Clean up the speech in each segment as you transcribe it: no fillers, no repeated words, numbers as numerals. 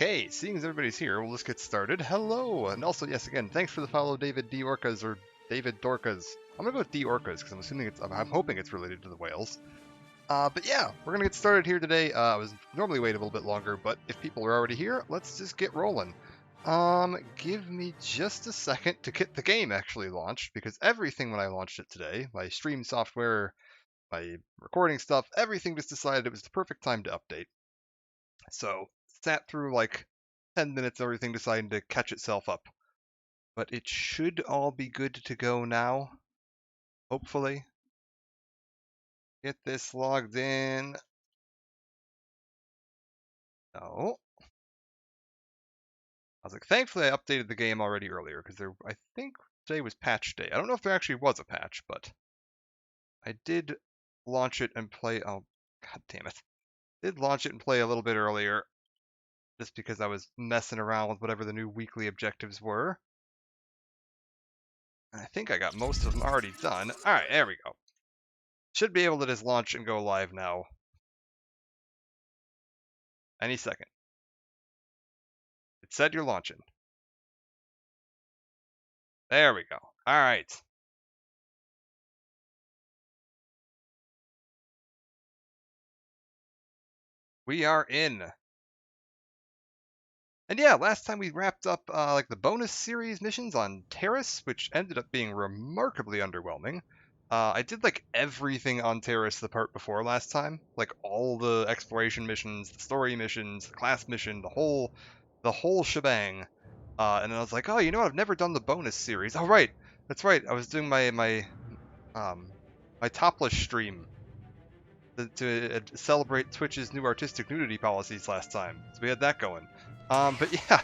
Okay, seeing as everybody's here, we'll just get started. Hello! And also, yes, again, thanks for the follow, David D. Orcas, or David Dorcas. I'm gonna go with D. Orcas, because I'm assuming I'm hoping it's related to the whales. But yeah, we're gonna get started here today. I was normally wait a little bit longer, but if people are already here, let's just get rolling. Give me just a second to get the game actually launched, because everything when I launched it today, my stream software, my recording stuff, everything just decided it was the perfect time to update. So, sat through like 10 minutes of everything deciding to catch itself up. But it should all be good to go now. Hopefully. Get this logged in. No. I was like, thankfully I updated the game already earlier, because I think today was patch day. I don't know if there actually was a patch, but I did launch it and play, oh, god damn it. Did launch it and play a little bit earlier, just because I was messing around with whatever the new weekly objectives were. I think I got most of them already done. Alright, there we go. Should be able to just launch and go live now. Any second. It said you're launching. There we go. Alright. We are in. And yeah, last time we wrapped up like the bonus series missions on Terrace, which ended up being remarkably underwhelming. I did like everything on Terrace the part before last time, like all the exploration missions, the story missions, the class mission, the whole shebang. And then I was like, oh, you know what? I've never done the bonus series. Oh, right, that's right. I was doing my topless stream to celebrate Twitch's new artistic nudity policies last time, so we had that going. But yeah.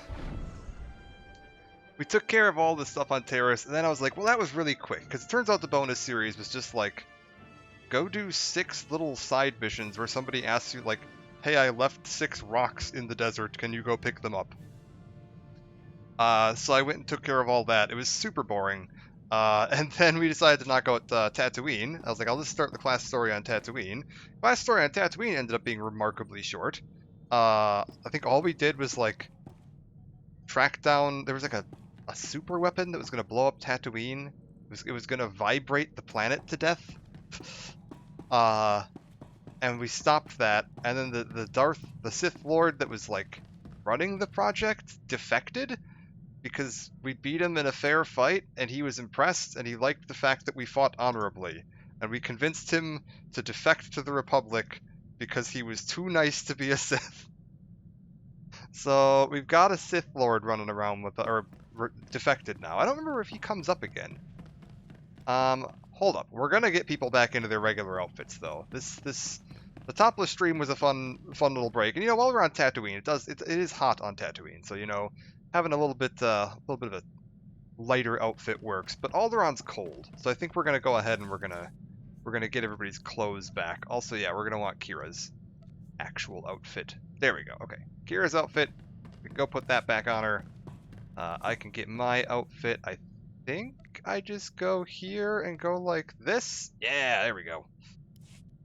We took care of all this stuff on Terrace, and then I was like, well, that was really quick, because it turns out the bonus series was just like, go do 6 little side missions where somebody asks you, like, hey, I left 6 rocks in the desert, can you go pick them up? So I went and took care of all that. It was super boring. And then we decided to not go at Tatooine. I was like, I'll just start the class story on Tatooine. Class story on Tatooine ended up being remarkably short. I think all we did was, like, track down, there was like a super weapon that was going to blow up Tatooine. It was going to vibrate the planet to death. And we stopped that, and then the Sith Lord that was like running the project defected because we beat him in a fair fight, and he was impressed, and he liked the fact that we fought honorably, and we convinced him to defect to the Republic because he was too nice to be a Sith. So we've got a Sith Lord running around with, or defected now. I don't remember if he comes up again. Hold up. We're gonna get people back into their regular outfits though. The topless stream was a fun little break. And you know, while we're on Tatooine, it is hot on Tatooine. So you know, having a little bit of a lighter outfit works. But Alderaan's cold, so I think we're gonna go ahead and we're gonna get everybody's clothes back. Also, yeah, we're gonna want Kira's actual outfit. There we go. Okay, Kira's outfit. We can go put that back on her. I can get my outfit. I think I just go here and go like this. Yeah, there we go.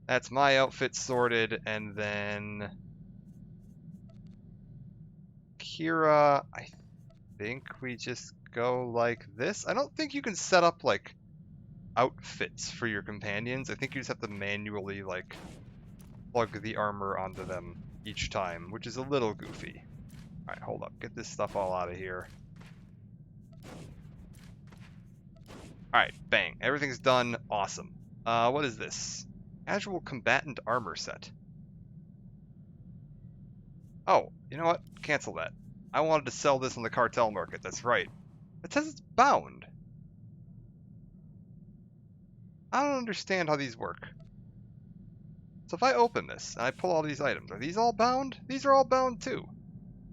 That's my outfit sorted, and then Kira, I think we just go like this. I don't think you can set up like outfits for your companions. I think you just have to manually like plug the armor onto them each time, which is a little goofy. Alright, hold up. Get this stuff all out of here. Alright, bang. Everything's done. Awesome. What is this? Casual Combatant Armor Set. Oh, you know what? Cancel that. I wanted to sell this on the cartel market. That's right. It says it's bound. I don't understand how these work. So if I open this and I pull all these items, are these all bound? These are all bound too.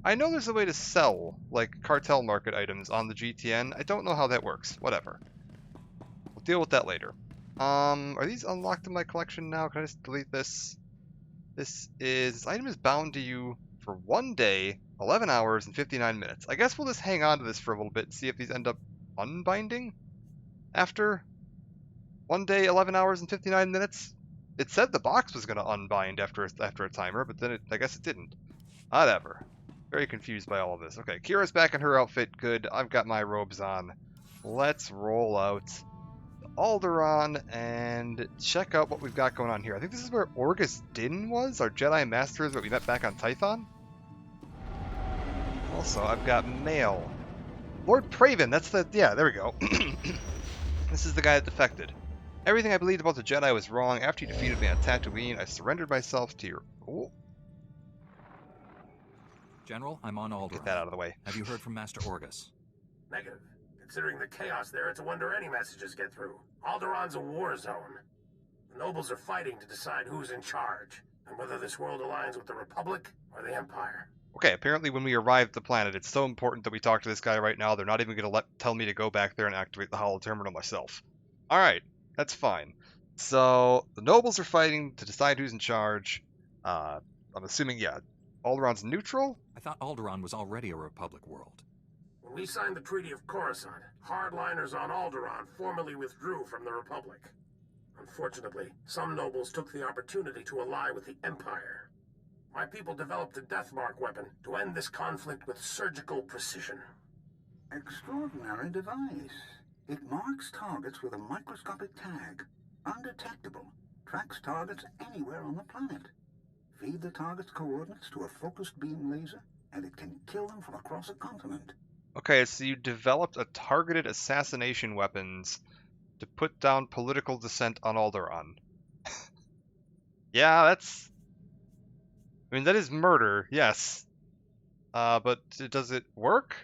I know there's a way to sell, like, cartel market items on the GTN. I don't know how that works. Whatever. We'll deal with that later. Are these unlocked in my collection now? Can I just delete this? This item is bound to you for 1 day, 11 hours, and 59 minutes. I guess we'll just hang on to this for a little bit and see if these end up unbinding after 1 day, 11 hours, and 59 minutes. It said the box was going to unbind after a timer, but then I guess it didn't. Whatever. Very confused by all of this. Okay, Kira's back in her outfit. Good. I've got my robes on. Let's roll out Alderaan and check out what we've got going on here. I think this is where Orgus Din was, our Jedi Masters that we met back on Tython. Also, I've got mail. Lord Praven, that's the... yeah, there we go. This is the guy that defected. Everything I believed about the Jedi was wrong. After you defeated me on Tatooine, I surrendered myself to your... oh. General, I'm on Alderaan. Get that out of the way. Have you heard from Master Orgus? Negative. Considering the chaos there, it's a wonder any messages get through. Alderaan's a war zone. The nobles are fighting to decide who's in charge, and whether this world aligns with the Republic or the Empire. Okay, apparently when we arrive at the planet, it's so important that we talk to this guy right now, they're not even going to tell me to go back there and activate the holo terminal myself. Alright, that's fine. So, the nobles are fighting to decide who's in charge. I'm assuming, yeah, Alderaan's neutral? I thought Alderaan was already a Republic world. When we signed the Treaty of Coruscant, hardliners on Alderaan formally withdrew from the Republic. Unfortunately, some nobles took the opportunity to ally with the Empire. My people developed a Deathmark weapon to end this conflict with surgical precision. Extraordinary device. It marks targets with a microscopic tag. Undetectable. Tracks targets anywhere on the planet. Feed the target's coordinates to a focused beam laser, and it can kill them from across a continent. Okay, so you developed a targeted assassination weapons to put down political dissent on Alderaan. Yeah, that's... I mean, that is murder, yes. But does it work?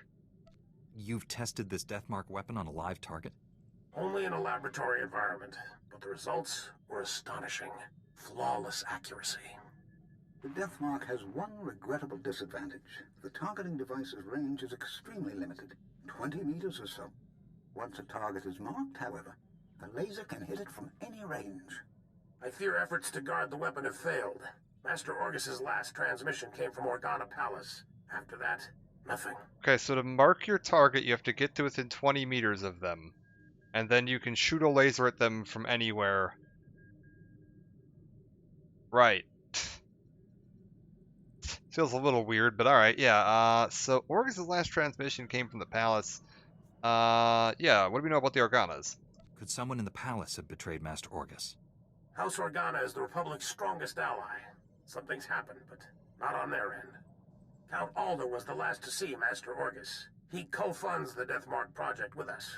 You've tested this Deathmark weapon on a live target? Only in a laboratory environment, but the results were astonishing. Flawless accuracy. The Deathmark has one regrettable disadvantage. The targeting device's range is extremely limited, 20 meters or so. Once a target is marked, however, the laser can hit it from any range. I fear efforts to guard the weapon have failed. Master Orgus's last transmission came from Organa Palace. After that, nothing. Okay, so to mark your target, you have to get to within 20 meters of them. And then you can shoot a laser at them from anywhere. Right. Feels a little weird, but alright, yeah. So Orgus's last transmission came from the palace. Yeah, what do we know about the Organas? Could someone in the palace have betrayed Master Orgus? House Organa is the Republic's strongest ally. Something's happened, but not on their end. Count Alder was the last to see Master Orgus. He co-funds the Deathmark project with us.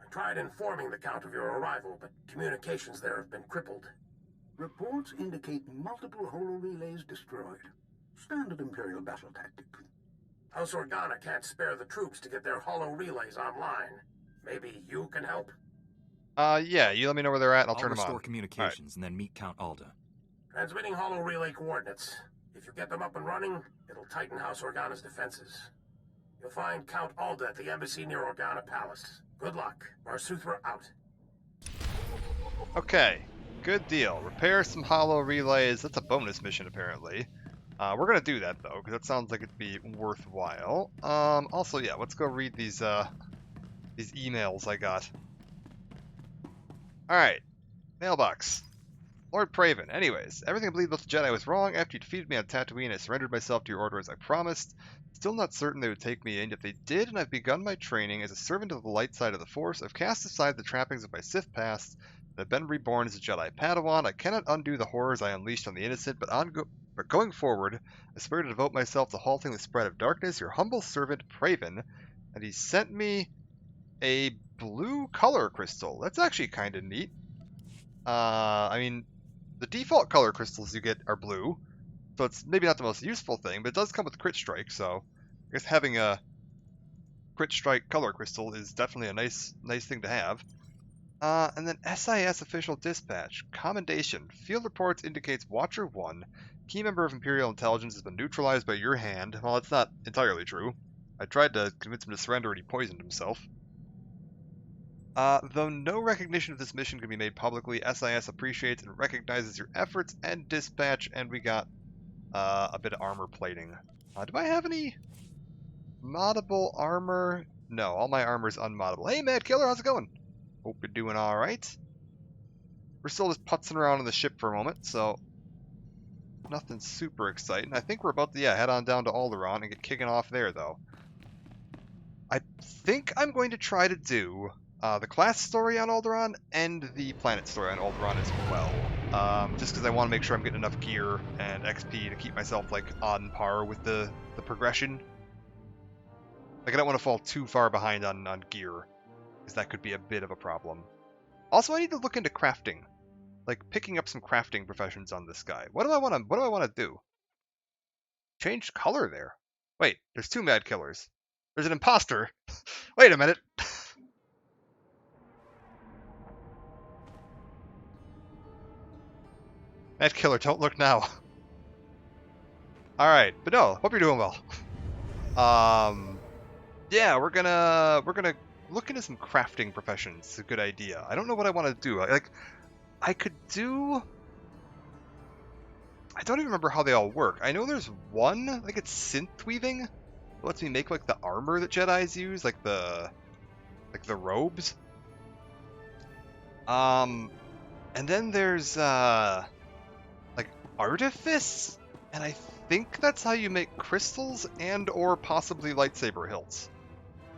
I tried informing the Count of your arrival, but communications there have been crippled. Reports indicate multiple holo relays destroyed. Standard Imperial battle tactic. House Organa can't spare the troops to get their holo relays online. Maybe you can help? Yeah, you let me know where they're at and I'll turn them on. Restore communications and then meet Count Alda. Transmitting holo relay coordinates. If you get them up and running, it'll tighten House Organa's defenses. You'll find Count Alda at the embassy near Organa Palace. Good luck. Marsuthra out. Okay, good deal. Repair some holo relays. That's a bonus mission, apparently. We're gonna do that, though, because that sounds like it'd be worthwhile. Also, yeah, let's go read these emails I got. Alright. Mailbox. Lord Praven. Anyways, everything I believed about the Jedi was wrong. After you defeated me on Tatooine, I surrendered myself to your order as I promised. Still not certain they would take me in, yet they did, and I've begun my training as a servant of the light side of the Force. I've cast aside the trappings of my Sith past, and I've been reborn as a Jedi Padawan. I cannot undo the horrors I unleashed on the innocent, but going forward, I swear to devote myself to halting the spread of darkness. Your humble servant, Praven. And he sent me a blue color crystal. That's actually kind of neat. I mean, the default color crystals you get are blue, so it's maybe not the most useful thing, but it does come with Crit Strike, so I guess having a Crit Strike color crystal is definitely a nice thing to have. And then SIS Official Dispatch. Commendation. Field reports indicates Watcher 1, key member of Imperial Intelligence, has been neutralized by your hand. Well, that's not entirely true. I tried to convince him to surrender and he poisoned himself. Though no recognition of this mission can be made publicly, SIS appreciates and recognizes your efforts and dispatch, and we got a bit of armor plating. Do I have any moddable armor? No, all my armor is unmoddable. Hey, Mad Killer, how's it going? Hope you're doing alright. We're still just putzing around on the ship for a moment, so Nothing super exciting. I think we're about to, yeah, head on down to Alderaan and get kicking off there, though. I think I'm going to try to do the class story on Alderaan and the planet story on Alderaan as well. Just because I want to make sure I'm getting enough gear and XP to keep myself, like, on par with the progression. Like, I don't want to fall too far behind on gear, because that could be a bit of a problem. Also, I need to look into crafting. Like, picking up some crafting professions on this guy. What do I want to do? Change color there. Wait, there's 2 mad killers. There's an imposter. Wait a minute. Mad killer, don't look now. Alright, but no, hope you're doing well. Yeah, we're gonna look into some crafting professions. It's a good idea. I don't know what I want to do. I could do... I don't even remember how they all work. I know there's one, I think it's synth weaving. It lets me make like the armor that Jedis use, like the robes. And then there's like artifice, and I think that's how you make crystals and or possibly lightsaber hilts.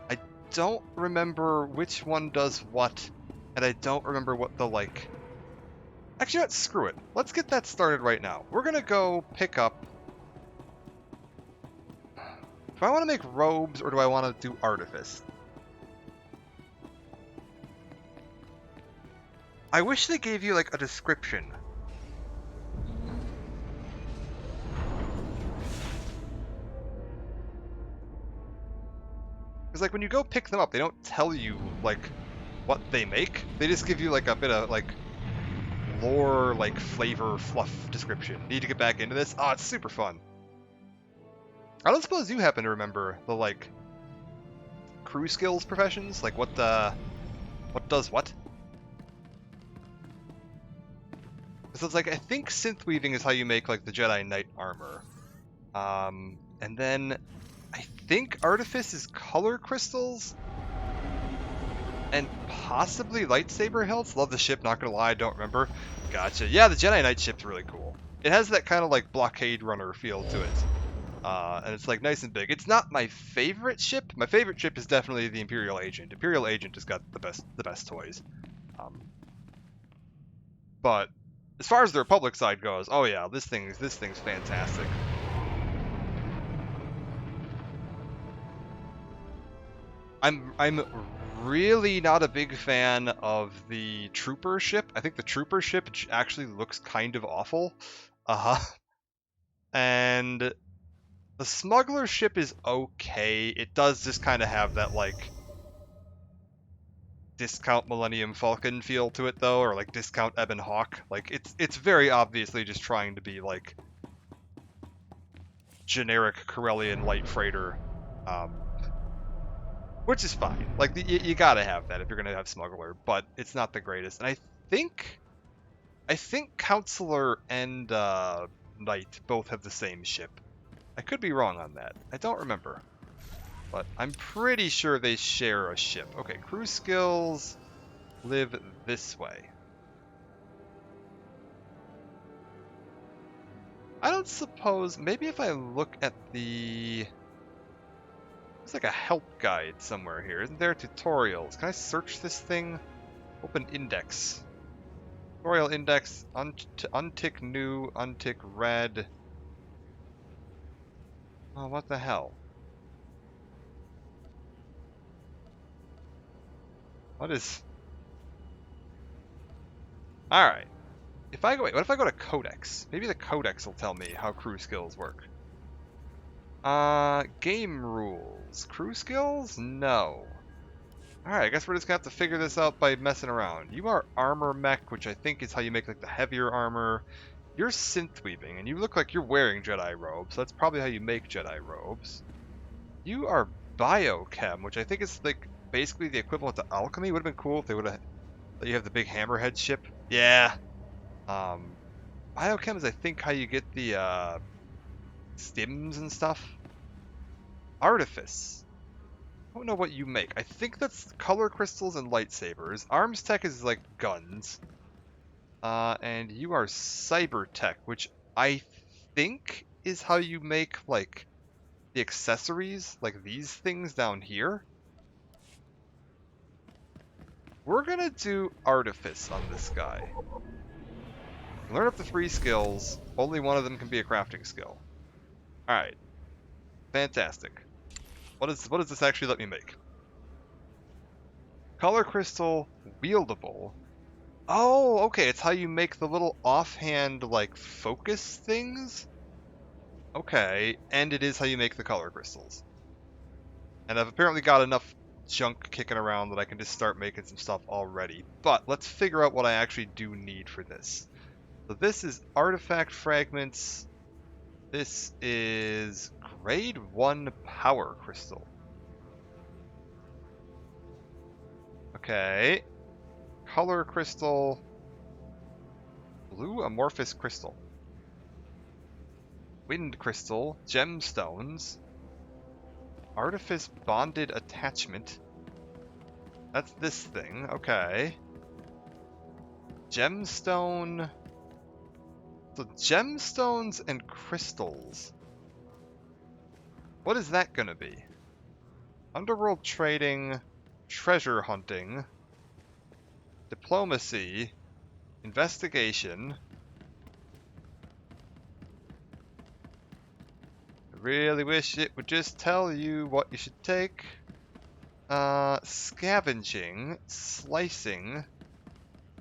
I don't remember which one does what, and I don't remember what the like... Actually, let's screw it. Let's get that started right now. We're gonna go pick up... Do I want to make robes, or do I want to do artifice? I wish they gave you, like, a description. Because, like, when you go pick them up, they don't tell you, like, what they make. They just give you, like, a bit of, like, lore, like, flavor, fluff description. Need to get back into this? Oh, it's super fun. I don't suppose you happen to remember the, like, crew skills professions? Like, what does what? So it's like, I think synth weaving is how you make, like, the Jedi Knight armor. And then I think artifice is color crystals? And possibly lightsaber hilts? Love the ship, not gonna lie, I don't remember. Gotcha. Yeah, the Jedi Knight ship's really cool. It has that kind of, like, blockade runner feel to it. And it's, like, nice and big. It's not my favorite ship. My favorite ship is definitely the Imperial Agent. Imperial Agent has got the best toys. But as far as the Republic side goes, oh yeah, this thing's fantastic. I'm really not a big fan of the Trooper ship. I think the Trooper ship actually looks kind of awful. And the Smuggler ship is okay. It does just kind of have that, like, discount Millennium Falcon feel to it, though, or like discount Ebon Hawk. Like, it's very obviously just trying to be like generic Corellian light freighter, which is fine. Like, you gotta have that if you're gonna have Smuggler, but it's not the greatest. And I think Counselor and Knight both have the same ship. I could be wrong on that. I don't remember. But I'm pretty sure they share a ship. Okay, crew skills live this way. I don't suppose... Maybe if I look at the... There's like a help guide somewhere here. Isn't there tutorials? Can I search this thing? Open index. Tutorial index. Untick new. Untick red. Oh, what the hell? What is... Alright. Wait, what if I go to Codex? Maybe the Codex will tell me how crew skills work. Game rules. Crew skills? No. Alright, I guess we're just gonna have to figure this out by messing around. You are armor mech, which I think is how you make, like, the heavier armor. You're synth weaving, and you look like you're wearing Jedi robes, so that's probably how you make Jedi robes. You are biochem, which I think is, like, basically the equivalent to alchemy. Would have been cool if they would have let you have the big hammerhead ship. Yeah. Biochem is, I think, how you get the stims and stuff. Artifice. I don't know what you make. I think that's color crystals and lightsabers. Arms tech is like guns. And you are cyber tech, which I think is how you make, like, the accessories, like these things down here. We're gonna do Artifice on this guy. Learn up to 3 skills. Only one of them can be a crafting skill. Alright. Fantastic. What does this actually let me make? Color crystal, wieldable. Oh, okay, it's how you make the little offhand, like, focus things? Okay, and it is how you make the color crystals. And I've apparently got enough junk kicking around that I can just start making some stuff already. But let's figure out what I actually do need for this. So this is artifact fragments. This is grade 1 power crystal. Okay. Color crystal. Blue amorphous crystal. Wind crystal. Gemstones. Artifice bonded attachment. That's this thing. Okay. Gemstone. So gemstones and crystals. What is that gonna be? Underworld trading, treasure hunting, diplomacy, investigation. I really wish it would just tell you what you should take. Scavenging, slicing,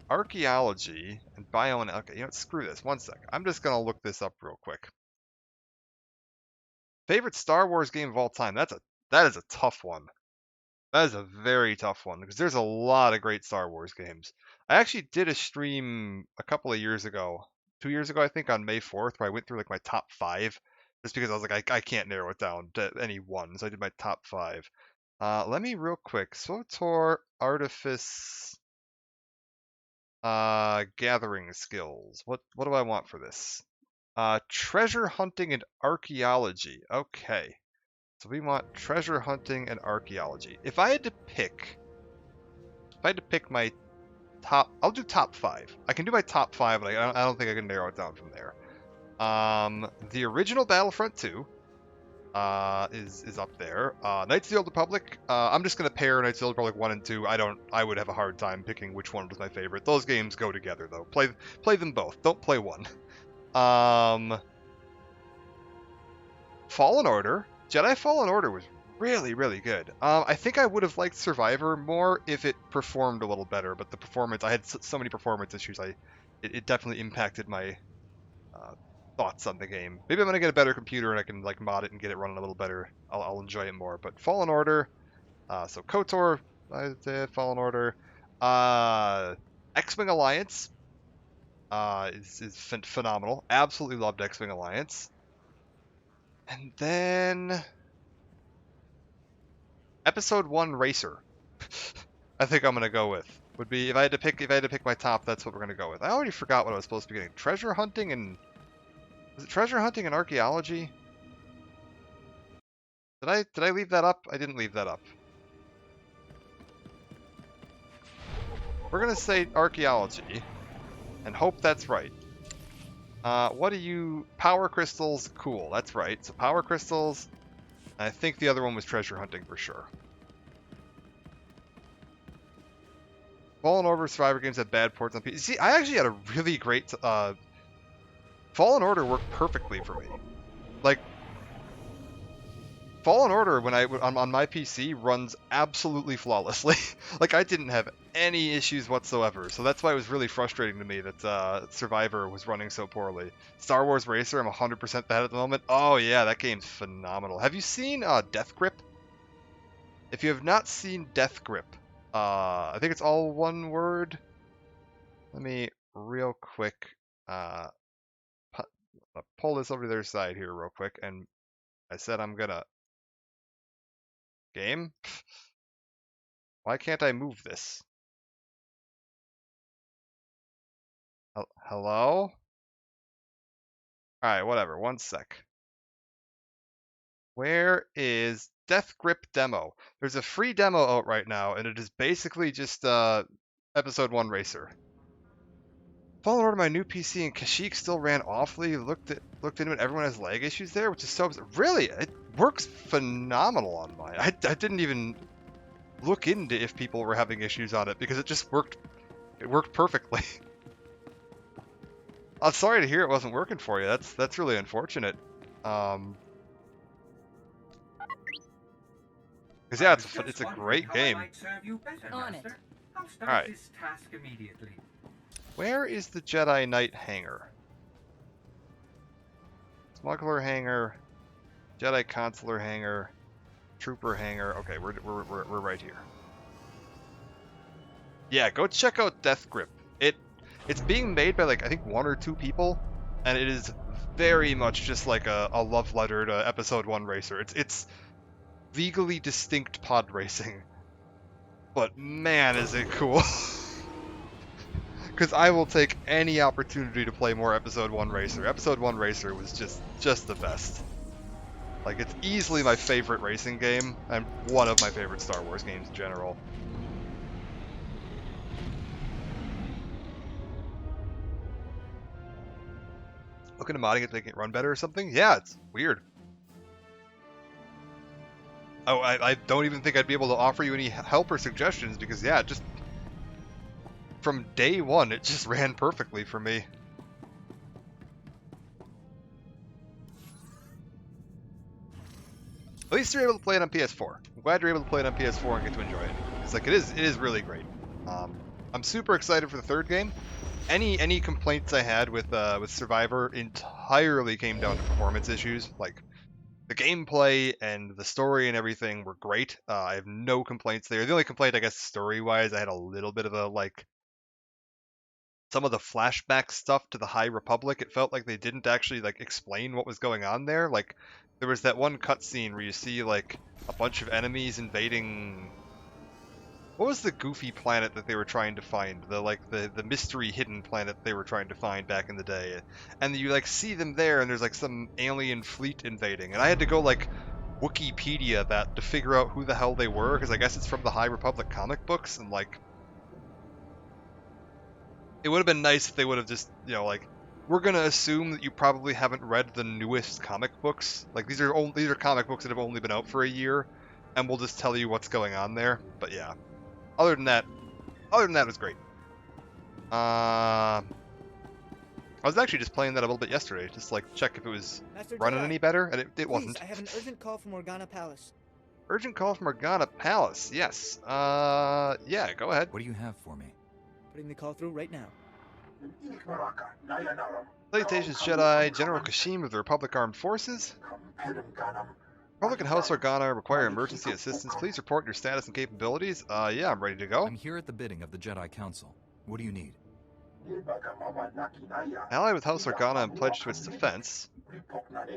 archaeology, and okay, you know what, screw this. One sec. I'm just gonna look this up real quick. Favorite Star Wars game of all time? That is a tough one. That is a very tough one because there's a lot of great Star Wars games. I actually did a stream a couple of years ago, 2 years ago, I think, on May 4th, where I went through like my top 5, just because I was like, I can't narrow it down to any one, so I did my top 5. Let me real quick. SWTOR, Artifice, gathering skills. What do I want for this? Treasure hunting and archaeology. Okay. So we want treasure hunting and archaeology. If I had to pick my top, I'll do top 5. I can do my top 5, but I don't think I can narrow it down from there. The original Battlefront 2 is up there. Knights of the Old Republic. I'm just gonna pair Knights of the Old Republic 1 and 2. I would have a hard time picking which one was my favorite. Those games go together though. Play them both. Don't play one. Fallen Order. Jedi Fallen Order was really, really good. I think I would have liked Survivor more if it performed a little better, but the performance, I had so many performance issues, it definitely impacted my thoughts on the game. Maybe I'm gonna get a better computer and I can like mod it and get it running a little better. I'll enjoy it more. But Fallen Order, so KOTOR, I did Fallen Order, X-Wing Alliance, is phenomenal. Absolutely loved X-Wing Alliance. And then Episode 1 Racer. I think I'm gonna go with. Would be if I had to pick my top, that's what we're gonna go with. I already forgot what I was supposed to be getting. Treasure hunting and was it treasure hunting and archaeology? Did I leave that up? I didn't leave that up. We're gonna say archaeology and hope that's right. What do you power crystals? Cool, that's right. So power crystals. I think the other one was treasure hunting for sure. Fallen Order Survivor games have bad ports on PC. See, I actually had a really great Fallen Order worked perfectly for me. Like Fallen Order when on my PC runs absolutely flawlessly. Like I didn't have any issues whatsoever. So that's why it was really frustrating to me that Survivor was running so poorly. Star Wars Racer, I'm 100% that at the moment. Oh yeah, that game's phenomenal. Have you seen Death Grip? If you have not seen Death Grip, I think it's all one word. Let me real quick pull this over to their side here real quick, and I said I'm gonna game. Why can't I move this? Hello? Alright, whatever. One sec. Where is Death Grip demo? There's a free demo out right now, and it is basically just Episode 1 Racer. Fallen Order, my new PC, and Kashyyyk still ran awfully. Looked into it. Everyone has lag issues there, which is so really it works phenomenal on mine. I didn't even look into if people were having issues on it because it just worked. It worked perfectly. I'm sorry to hear it wasn't working for you. That's really unfortunate. Because yeah, it's a great game. On it. All right. Where is the Jedi Knight hangar? Smuggler hangar, Jedi Consular hangar, Trooper hangar. Okay, we're right here. Yeah, go check out Death Grip. It's being made by like I think 1 or 2 people, and it is very much just like a love letter to Episode 1 Racer. It's legally distinct pod racing, but man, is it cool! Because I will take any opportunity to play more Episode 1 Racer. Episode 1 Racer was just the best. Like, it's easily my favorite racing game, and one of my favorite Star Wars games in general. Looking at modding it to make it run better or something? Yeah, it's weird. Oh, I don't even think I'd be able to offer you any help or suggestions because, yeah, just from day one, it just ran perfectly for me. At least you're able to play it on PS4. I'm glad you're able to play it on PS4 and get to enjoy it. It's like it is really great. I'm super excited for the third game. Any complaints I had with Survivor entirely came down to performance issues. Like the gameplay and the story and everything were great. I have no complaints there. The only complaint, I guess, story-wise, I had a little bit of a like some of the flashback stuff to the High Republic. It felt like they didn't actually like explain what was going on there. Like there was that one cutscene where you see like a bunch of enemies invading. What was the goofy planet that they were trying to find? The mystery hidden planet they were trying to find back in the day. And you like see them there and there's like some alien fleet invading. And I had to go like Wikipedia that to figure out who the hell they were because I guess it's from the High Republic comic books and like it would have been nice if they would have just, you know, like we're going to assume that you probably haven't read the newest comic books. Like these are comic books that have only been out for a year and we'll just tell you what's going on there. But yeah. Other than that, it was great. I was actually just playing that a little bit yesterday, just like check if it was running any better, and it wasn't. I have an urgent call from Organa Palace. Urgent call from Organa Palace. Yes. Yeah. Go ahead. What do you have for me? Putting the call through right now. Salutations, Jedi. General Kashim of the Republic Armed Forces. Republic and House Organa require emergency assistance. Please report your status and capabilities. Yeah, I'm ready to go. I'm here at the bidding of the Jedi Council. What do you need? Allied with House Organa and pledged to its defense.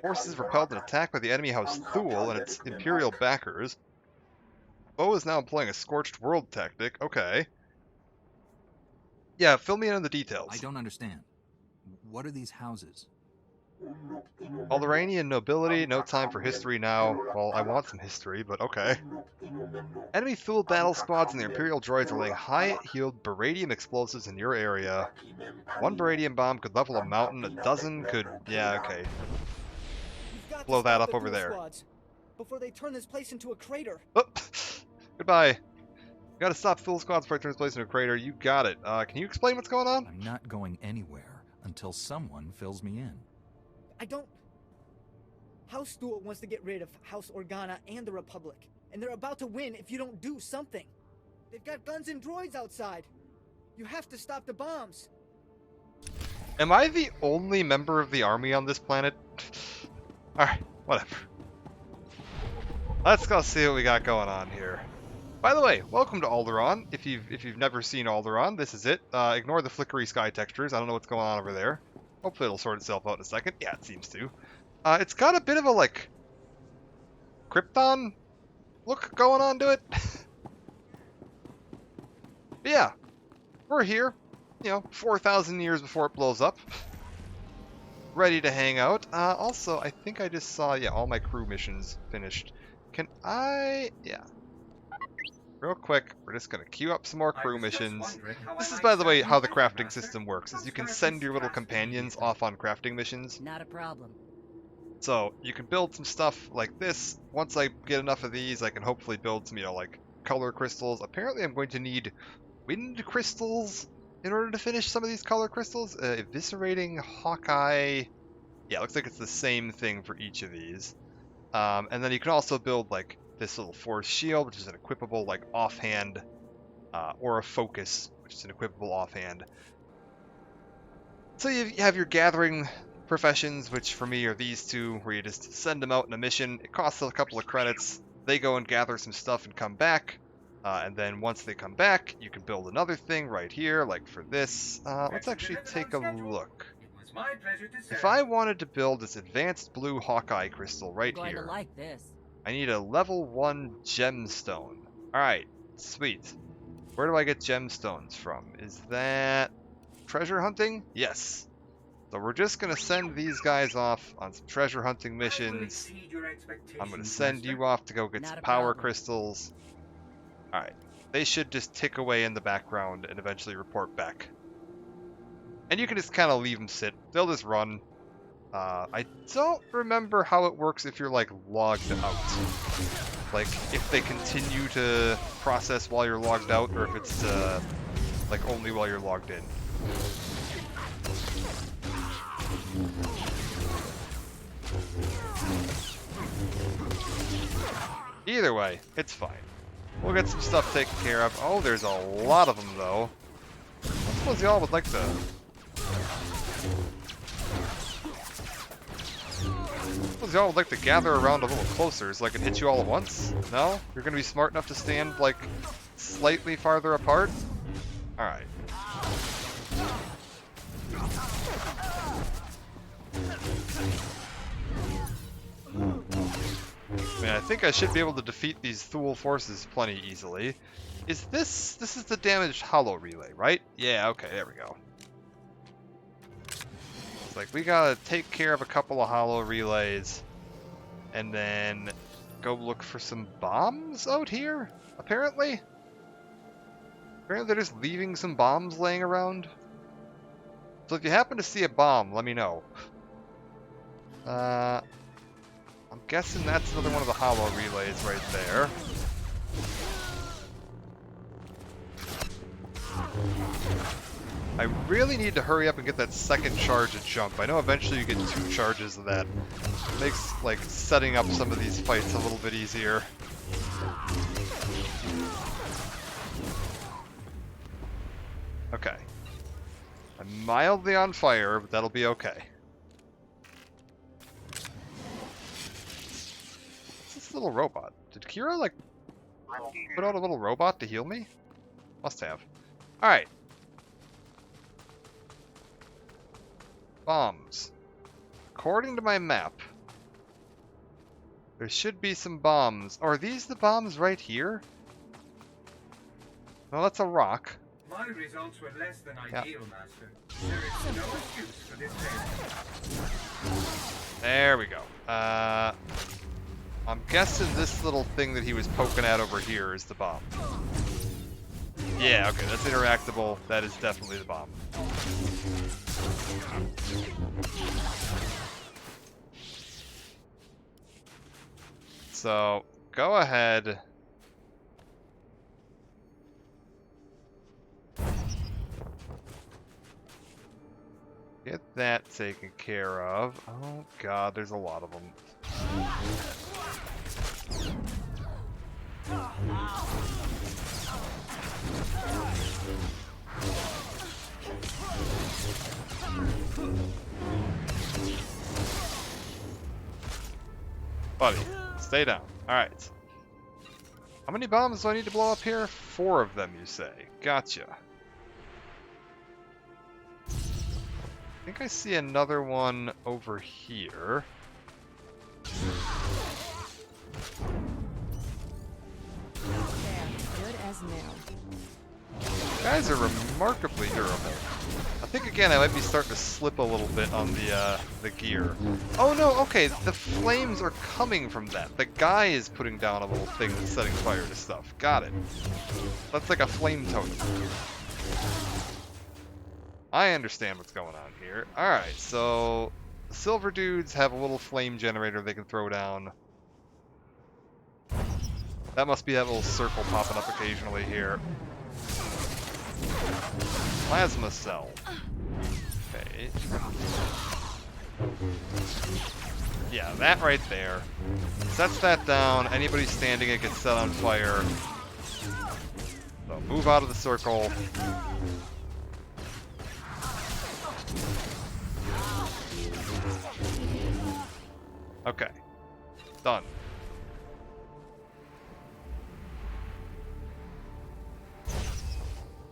Forces repelled an attack by the enemy House Thule and its Imperial backers. Bo is now employing a scorched world tactic. Okay. Yeah, fill me in on the details. I don't understand. What are these houses? Alderaan nobility, no time for history now. Well, I want some history, but okay. Enemy Thule battle squads and the Imperial droids are laying high-heeled baradium explosives in your area. 1 baradium bomb could level a mountain, a dozen could... Yeah, okay. Blow that up over there. Before they turn this place into a crater. Oh, goodbye. You gotta stop Thule squads before it turns this place into a crater. You got it. Can you explain what's going on? I'm not going anywhere until someone fills me in. I don't... House Thule wants to get rid of House Organa and the Republic. And they're about to win if you don't do something. They've got guns and droids outside. You have to stop the bombs. Am I the only member of the army on this planet? Alright, whatever. Let's go see what we got going on here. By the way, welcome to Alderaan. If you've never seen Alderaan, this is it. Ignore the flickery sky textures. I don't know what's going on over there. Hopefully it'll sort itself out in a second. Yeah, it seems to. It's got a bit of a, like, Krypton look going on to it. But yeah, we're here, you know, 4,000 years before it blows up. Ready to hang out. Also, I think I just saw, yeah, all my crew missions finished. Can I... Yeah. real quick, we're just going to queue up some more crew missions. This is, by the way, how the crafting system works, is you can send your little companions off on crafting missions. Not a problem. So you can build some stuff like this. Once I get enough of these, I can hopefully build some, like color crystals. Apparently I'm going to need wind crystals in order to finish some of these color crystals. Eviscerating Hawkeye. Yeah, looks like it's the same thing for each of these. And then you can also build like this little force shield, which is an equipable like offhand, or a focus, which is an equipable offhand. So you have your gathering professions, which for me are these two, where you just send them out in a mission. It costs a couple of credits. They go and gather some stuff and come back. And then once they come back, you can build another thing right here, like for this. Let's actually take a look. If I wanted to build this advanced blue Hawkeye crystal right Going here, to like this. I need a level 1 gemstone. Alright, sweet. Where do I get gemstones from? Is that treasure hunting? Yes. So we're just going to send these guys off on some treasure hunting missions. I'm going to send you off to go get Not some a power problem. crystals. Alright, they should just tick away in the background and eventually report back. And you can just kind of leave them sit. They'll just run. I don't remember how it works if you're, like, logged out. Like, if they continue to process while you're logged out, or if it's, like, only while you're logged in. Either way, it's fine. We'll get some stuff taken care of. Oh, there's a lot of them, though. I suppose y'all would like to... y'all would like to gather around a little closer so I can hit you all at once? No? You're gonna be smart enough to stand, like, slightly farther apart? Alright. I mean, I think I should be able to defeat these Thule forces plenty easily. Is this... this is the damaged hollow relay, right? Yeah, okay, there we go. Like, we gotta take care of a couple of hollow relays and then go look for some bombs out here, apparently. Apparently they're just leaving some bombs laying around. So if you happen to see a bomb, let me know. I'm guessing that's another one of the hollow relays right there. I really need to hurry up and get that second charge at jump. I know eventually you get 2 charges of that. It makes, like, setting up some of these fights a little bit easier. Okay. I'm mildly on fire, but that'll be okay. What's this little robot? Did Kira, like, put out a little robot to heal me? Must have. Alright. Bombs. According to my map, there should be some bombs. Oh, are these the bombs right here? No, that's a rock. My results were less than Yeah. ideal, Master. There is no excuse for this failure. There we go. I'm guessing this little thing that he was poking at over here is the bomb. Yeah, okay, that's interactable. That is definitely the bomb. So, go ahead. Get that taken care of. Oh god, there's a lot of them. Buddy, stay down. Alright. How many bombs do I need to blow up here? 4 of them, you say. Gotcha. I think I see another one over here. There, good as new. You guys are remarkably durable. I think again I might be starting to slip a little bit on the gear. Oh no, okay, the flames are coming from that. The guy is putting down a little thing that's setting fire to stuff. Got it. That's like a flame totem. I understand what's going on here. Alright, so the silver dudes have a little flame generator they can throw down. That must be that little circle popping up occasionally here. Plasma cell. Okay. Yeah, that right there. Sets that down. Anybody standing it gets set on fire. So move out of the circle. Okay. Done.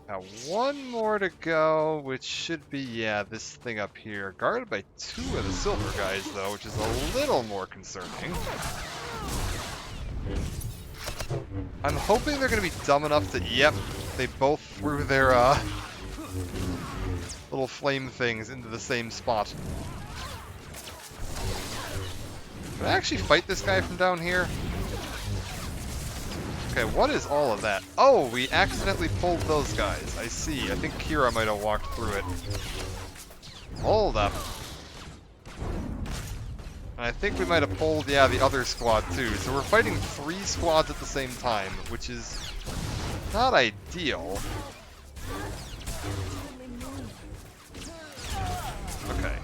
Now one more to go, which should be, yeah, this thing up here. Guarded by 2 of the silver guys, though, which is a little more concerning. I'm hoping they're going to be dumb enough that, yep, they both threw their little flame things into the same spot. Can I actually fight this guy from down here? Okay, what is all of that? Oh, we accidentally pulled those guys. I see. I think Kira might have walked through it. Hold up. I think we might have pulled, yeah, the other squad too. So we're fighting 3 squads at the same time, which is not ideal. Okay.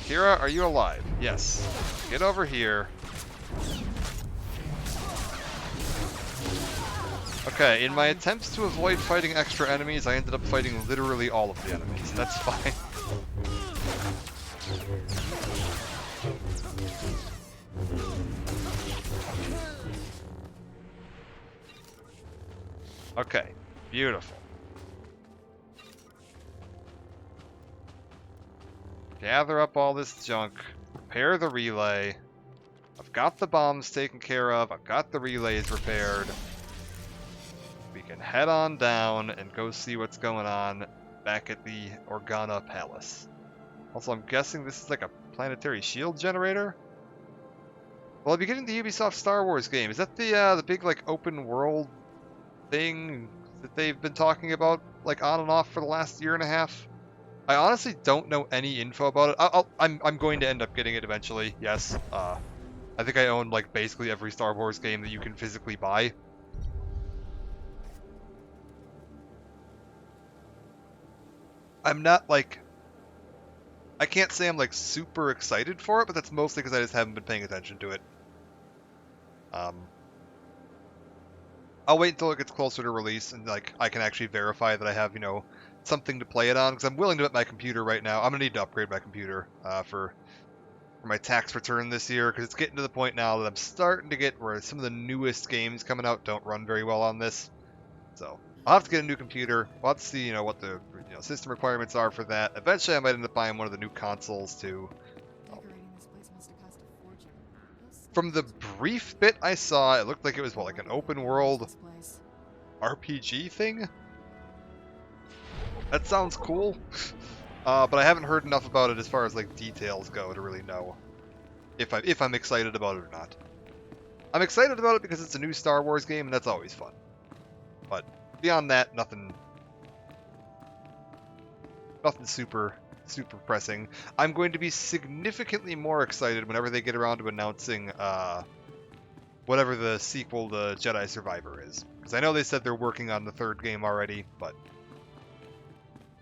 Kira, are you alive? Yes. Get over here. Okay, in my attempts to avoid fighting extra enemies, I ended up fighting literally all of the enemies. That's fine. Okay, beautiful. Gather up all this junk, repair the relay. I've got the bombs taken care of, I've got the relays repaired. We can head on down and go see what's going on back at the Organa Palace. Also, I'm guessing this is like a planetary shield generator? Well, I'll be getting the Ubisoft Star Wars game. Is that the big, like, open world thing that they've been talking about, like, on and off for the last year and a half? I honestly don't know any info about it. I'm going to end up getting it eventually, yes. I think I own, like, basically every Star Wars game that you can physically buy. I'm not, like... I can't say I'm, like, super excited for it, but that's mostly because I just haven't been paying attention to it. I'll wait until it gets closer to release, and, like, I can actually verify that I have, you know, something to play it on, because I'm willing to bet my computer right now. I'm going to need to upgrade my computer for my tax return this year, because it's getting to the point now that I'm starting to get where some of the newest games coming out don't run very well on this. So I'll have to get a new computer. We'll have to see, you know, what the system requirements are for that. Eventually, I might end up buying one of the new consoles too. From the brief bit I saw, it looked like it was, what, like an open world RPG thing? That sounds cool. But I haven't heard enough about it as far as, like, details go to really know if I'm excited about it or not. I'm excited about it because it's a new Star Wars game, and that's always fun. But beyond that, nothing super pressing. I'm going to be significantly more excited whenever they get around to announcing whatever the sequel to Jedi Survivor is. Because I know they said they're working on the 3rd game already, but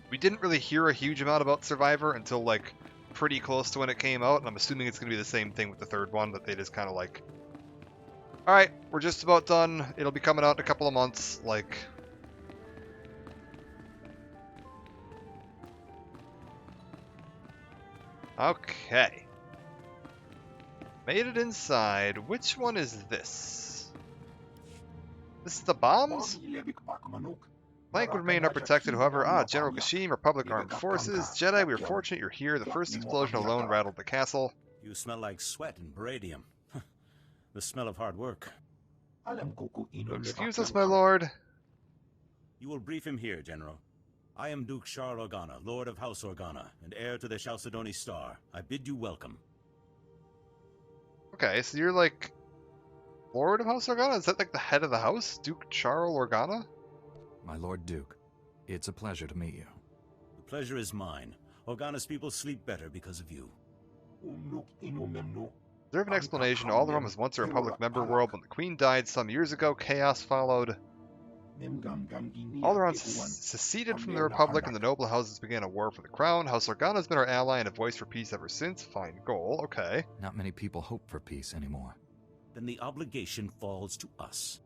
we didn't really hear a huge amount about Survivor until, like, pretty close to when it came out, and I'm assuming it's going to be the same thing with the 3rd one, that they just kind of like, alright, we're just about done, it'll be coming out in a couple of months, like... Okay. Made it inside. Which one is this? This is the bombs? Flank would remain unprotected, however. General Kashim, Republic Armed Forces. Jedi, we are fortunate you're here. The first explosion alone rattled the castle. You smell like sweat and beradium. The smell of hard work. Excuse us, my lord. You will brief him here, General. I am Duke Charles Organa, Lord of House Organa, and heir to the Chalcedony Star. I bid you welcome. Okay, so you're like Lord of House Organa? Is that like the head of the house? Duke Charles Organa? My Lord Duke, it's a pleasure to meet you. The pleasure is mine. Organa's people sleep better because of you. Deserve an explanation. Alderaan was once a Republic member world. When the Queen died some years ago, chaos followed. Alderaan seceded from the Republic and the noble houses began a war for the crown. House Organa has been our ally and a voice for peace ever since. Fine goal, okay. Not many people hope for peace anymore. Then the obligation falls to us.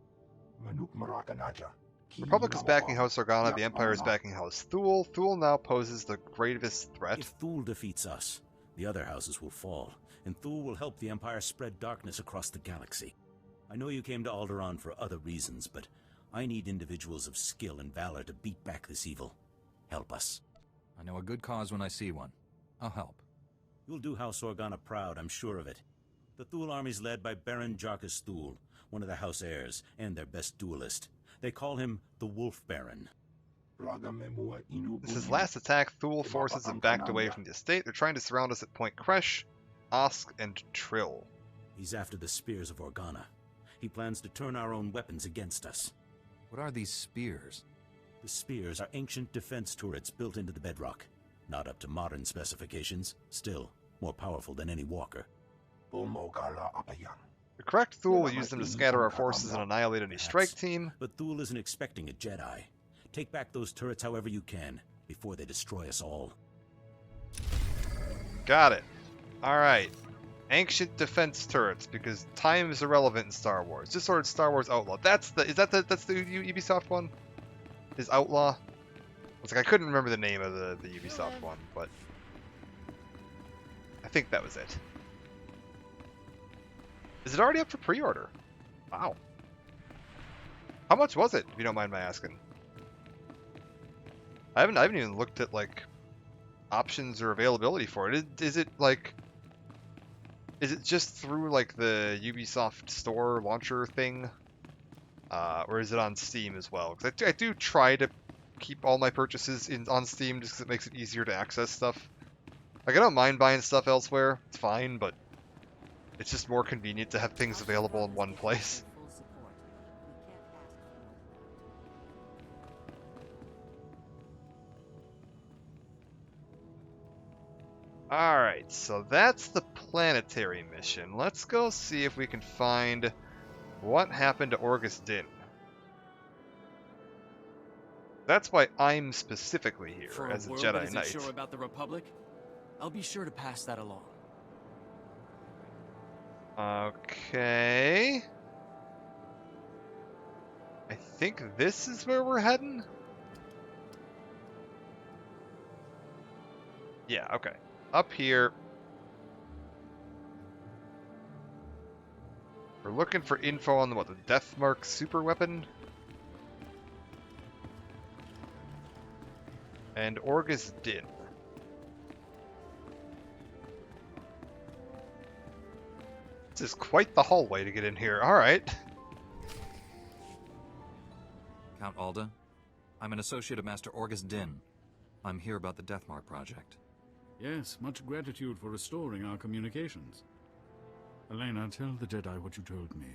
Republic is backing House Organa, the Empire is backing House Thule. Thule now poses the gravest threat. If Thule defeats us, the other houses will fall, and Thule will help the Empire spread darkness across the galaxy. I know you came to Alderaan for other reasons, but I need individuals of skill and valor to beat back this evil. Help us. I know a good cause when I see one. I'll help. You'll do House Organa proud, I'm sure of it. The Thule army's led by Baron Jarkus Thule, one of the House heirs, and their best duelist. They call him the Wolf Baron. This is last attack. Thule forces have backed away from the estate. They're trying to surround us at Point Kresh, Osk, and Trill. He's after the spears of Organa. He plans to turn our own weapons against us. What are these spears? The spears are ancient defense turrets built into the bedrock. Not up to modern specifications, still more powerful than any walker. The correct Thule will use them to scatter our forces and annihilate any strike team. But Thule isn't expecting a Jedi. Take back those turrets however you can, before they destroy us all. Got it. Alright. Ancient defense turrets, because time is irrelevant in Star Wars. Just ordered Star Wars Outlaw. That's the Ubisoft one? Is Outlaw? It's like I couldn't remember the name of the Ubisoft one, but I think that was it. Is it already up for pre-order? Wow. How much was it, if you don't mind my asking? I haven't even looked at like options or availability for it. Is it just through like the Ubisoft store launcher thing? Or is it on Steam as well? Because I do try to keep all my purchases on Steam just because it makes it easier to access stuff. Like I don't mind buying stuff elsewhere, it's fine, but it's just more convenient to have things available in one place. Alright, so that's the planetary mission. Let's go see if we can find what happened to Orgus Din. That's why I'm specifically here For as a world that Jedi isn't Knight. sure about the Republic, I'll be sure to pass that along. Okay. I think this is where we're heading. Yeah, okay. Up here. We're looking for info on the Deathmark super weapon? And Orgus Din. This is quite the hallway to get in here. Alright. Count Alda, I'm an associate of Master Orgus Din. I'm here about the Deathmark project. Yes, much gratitude for restoring our communications. Elena, tell the Jedi what you told me.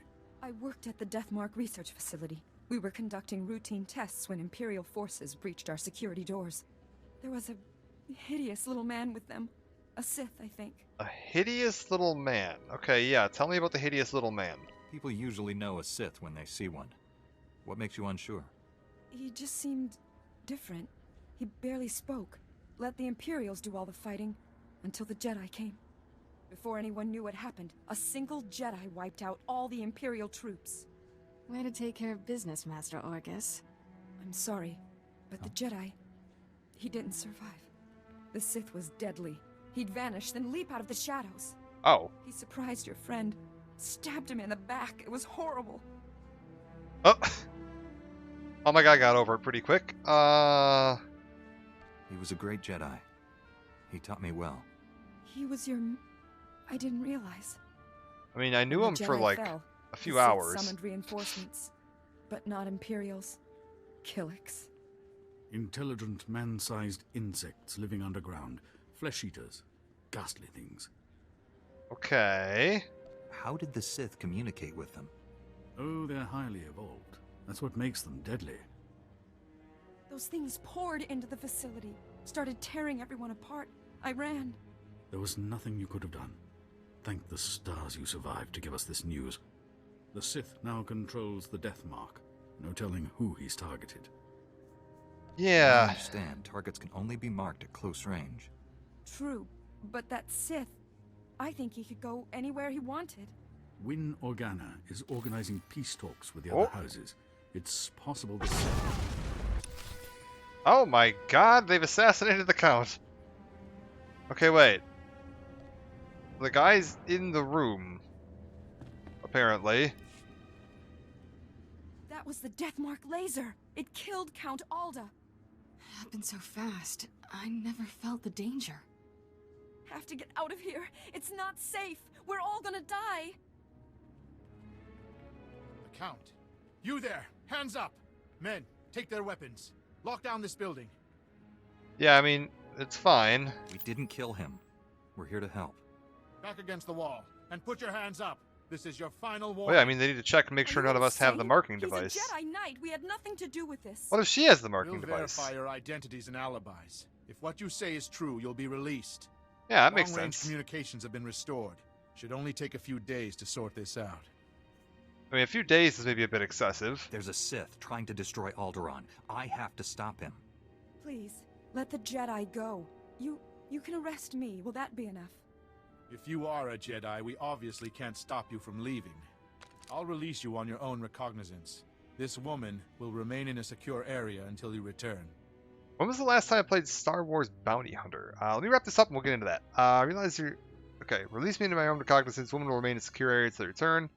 I worked at the Deathmark research facility. We were conducting routine tests when Imperial forces breached our security doors. There was a hideous little man with them. A Sith, I think. A hideous little man. Okay, yeah, tell me about the hideous little man. People usually know a Sith when they see one. What makes you unsure? He just seemed different. He barely spoke. Let the Imperials do all the fighting until the Jedi came. Before anyone knew what happened, a single Jedi wiped out all the Imperial troops. Way to take care of business, Master Orgus. I'm sorry, but the Jedi, he didn't survive. The Sith was deadly. He'd vanish, then leap out of the shadows. Oh. He surprised your friend, stabbed him in the back. It was horrible. Oh. Oh my god, I got over it pretty quick. He was a great Jedi. He taught me well. He was your... I didn't realize. I mean, I knew When him the for Jedi like fell, a few the Sith hours. Summoned reinforcements, but not Imperials. Killix. Intelligent, man-sized insects living underground. Flesh-eaters. Ghastly things. Okay. How did the Sith communicate with them? Oh, they're highly evolved. That's what makes them deadly. Those things poured into the facility, started tearing everyone apart. I ran. There was nothing you could have done. Thank the stars you survived to give us this news. The Sith now controls the Death Mark. No telling who he's targeted. I Yeah. understand targets can only be marked at close range. True, but that Sith, I think he could go anywhere he wanted. Win Organa is organizing peace talks with the Oh. other houses. It's possible the Sith... Oh my god, they've assassinated the Count. Okay, wait. The guy's in the room. Apparently. That was the Deathmark laser. It killed Count Alda. Happened so fast. I never felt the danger. Have to get out of here. It's not safe. We're all gonna die. The Count. You there! Hands up! Men, take their weapons. Lock down this building. Yeah, I mean, it's fine. We didn't kill him. We're here to help. Back against the wall. And put your hands up. This is your final Well, warning. yeah, I mean, they need to check and make sure none of us have the marking He's device. a Jedi Knight. We had nothing to do with this. What if she has the marking We'll device? verify your identities and alibis. If what you say is true, you'll be released. Yeah, that makes Long-range sense. communications have been restored. Should only take a few days to sort this out. I mean, a few days is maybe a bit excessive. There's a Sith trying to destroy Alderaan. I have to stop him. Please, let the Jedi go. You can arrest me. Will that be enough? If you are a Jedi, we obviously can't stop you from leaving. I'll release you on your own recognizance. This woman will remain in a secure area until you return. When was the last time I played Star Wars Bounty Hunter? Let me wrap this up and we'll get into that. I realize you're... Okay, release me into my own recognizance. Woman will remain in a secure area until return.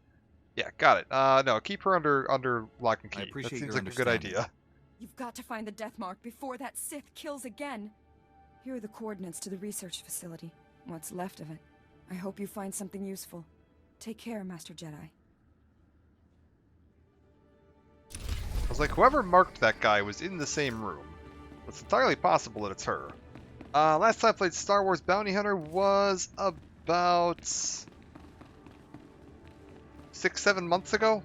Yeah, got it. No, keep her under lock and key. I appreciate that seems your like a good understanding. idea. You've got to find the Deathmark before that Sith kills again. Here are the coordinates to the research facility. What's left of it. I hope you find something useful. Take care, Master Jedi. I was like, whoever marked that guy was in the same room. It's entirely possible that it's her. Last time I played Star Wars Bounty Hunter was about 6-7 months ago.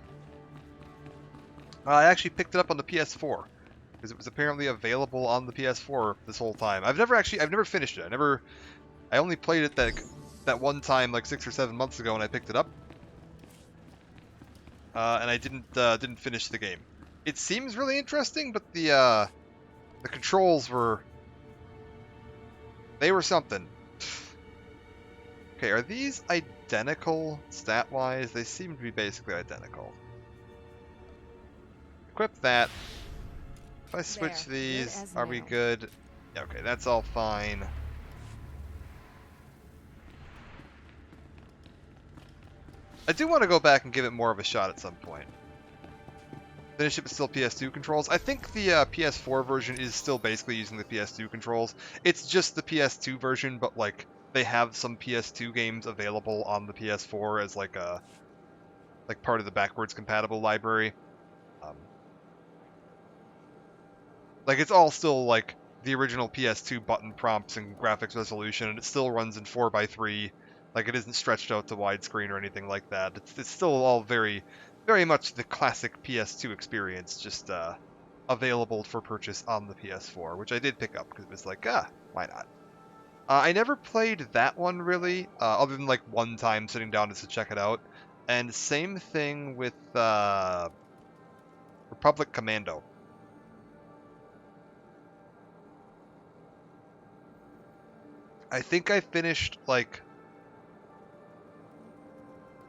I actually picked it up on the PS4 because it was apparently available on the PS4 this whole time. I've never finished it. I only played it that one time like 6 or 7 months ago when I picked it up, and I didn't finish the game. It seems really interesting, but the controls were something. Okay, are these identical stat-wise? They seem to be basically identical. Equip that. If I switch There, these, good as are we new. good? Yeah, okay, that's all fine. I do want to go back and give it more of a shot at some point. Finish it with still PS2 controls. I think the PS4 version is still basically using the PS2 controls. It's just the PS2 version, but like they have some PS2 games available on the PS4 as like part of the backwards compatible library. Like it's all still like the original PS2 button prompts and graphics resolution, and it still runs in 4:3. Like it isn't stretched out to widescreen or anything like that. It's still all very, very much the classic PS2 experience, just available for purchase on the PS4, which I did pick up because it was like, why not? I never played that one really, other than like one time sitting down just to check it out. And same thing with Republic Commando. I think I finished like...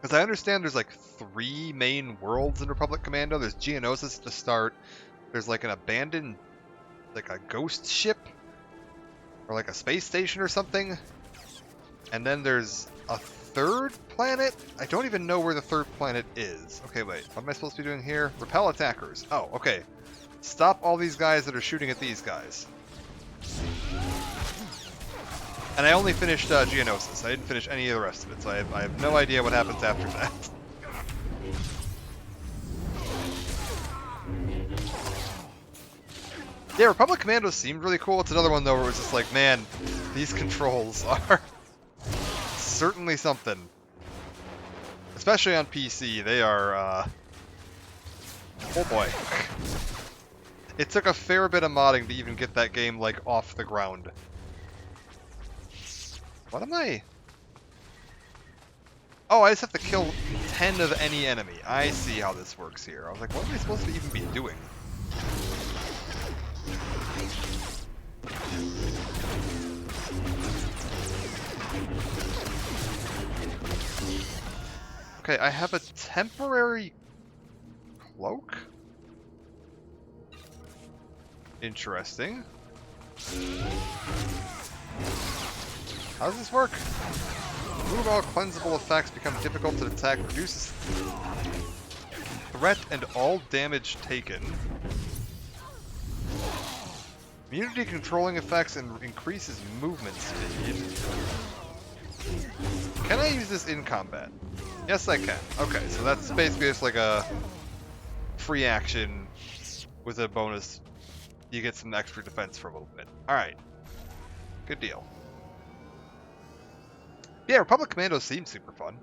Because I understand there's like 3 main worlds in Republic Commando. There's Geonosis to start. There's like an abandoned, like a ghost ship. Or like a space station or something. And then there's a 3rd planet. I don't even know where the 3rd planet is. Okay, wait. What am I supposed to be doing here? Repel attackers. Oh, okay. Stop all these guys that are shooting at these guys. And I only finished Geonosis. I didn't finish any of the rest of it, so I have no idea what happens after that. Yeah, Republic Commandos seemed really cool. It's another one though where it was just like, man, these controls are certainly something. Especially on PC, they are, oh boy. It took a fair bit of modding to even get that game, like, off the ground. What am I? Oh, I just have to kill 10 of any enemy. I see how this works here. I was like, what am I supposed to even be doing? Okay, I have a temporary cloak? Interesting. How does this work? Remove all cleansable effects, become difficult to attack, reduces threat and all damage taken. Immunity controlling effects and increases movement speed. Can I use this in combat? Yes, I can. Okay, so that's basically just like a free action with a bonus. You get some extra defense for a little bit. Alright. Good deal. Yeah, Republic Commando seemed super fun.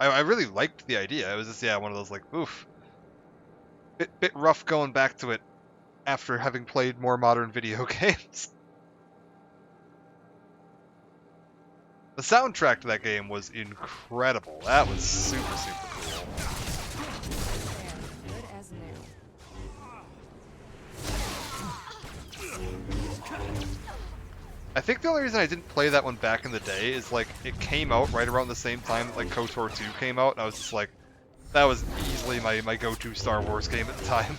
I really liked the idea. It was just, yeah, one of those like, oof. Bit rough going back to it after having played more modern video games. The soundtrack to that game was incredible. That was super, super cool. Good as new. I think the only reason I didn't play that one back in the day is like it came out right around the same time that like KOTOR 2 came out, and I was just like, that was easily my go-to Star Wars game at the time.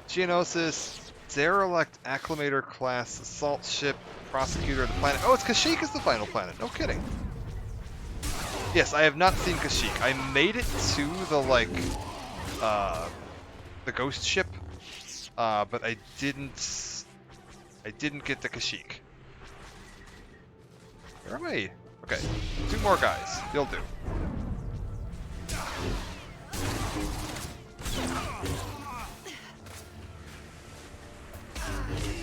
Geonosis, derelict acclimator class, assault ship, prosecutor of the planet. Oh, it's Kashyyyk is the final planet. No kidding. Yes, I have not seen Kashyyyk. I made it to the like the ghost ship. But I didn't get to Kashyyyk. Where am I? Okay, 2 more guys. They'll do.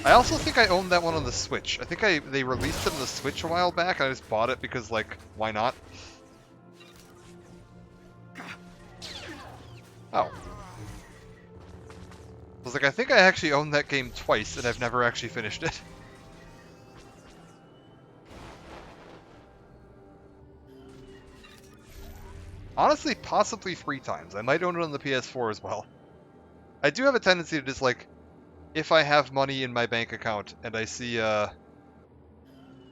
I also think I owned that one on the Switch. I think they released it on the Switch a while back, and I just bought it because, like, why not? Oh. I was like, I think I actually owned that game twice, and I've never actually finished it. Honestly, possibly 3 times. I might own it on the PS4 as well. I do have a tendency to just, like, if I have money in my bank account and I see a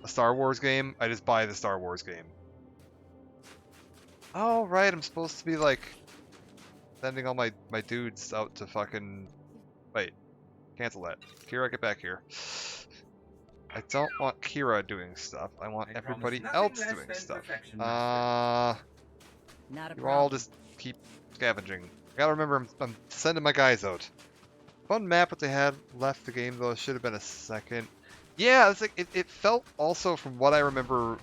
Star Wars game, I just buy the Star Wars game. Oh, right, I'm supposed to be, like, sending all my dudes out to fucking... Wait, cancel that. Kira, get back here. I don't want Kira doing stuff. I want everybody else doing stuff. You all just keep scavenging. I gotta remember, I'm sending my guys out. Fun map what they had left the game though. Should have been a second. Yeah, it's like it felt also from what I remember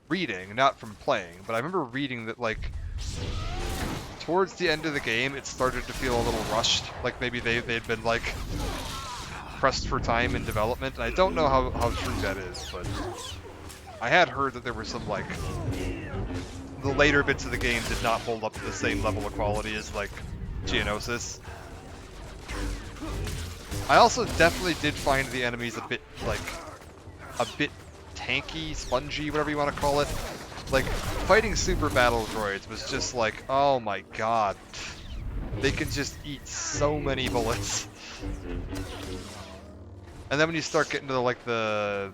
reading, not from playing, but I remember reading that like towards the end of the game, it started to feel a little rushed. Like maybe they'd been like pressed for time in development. And I don't know how true that is, but I had heard that there were some like the later bits of the game did not hold up to the same level of quality as like Geonosis. I also definitely did find the enemies a bit tanky, spongy, whatever you want to call it. Like, fighting super battle droids was just like, oh my god. They can just eat so many bullets. And then when you start getting to the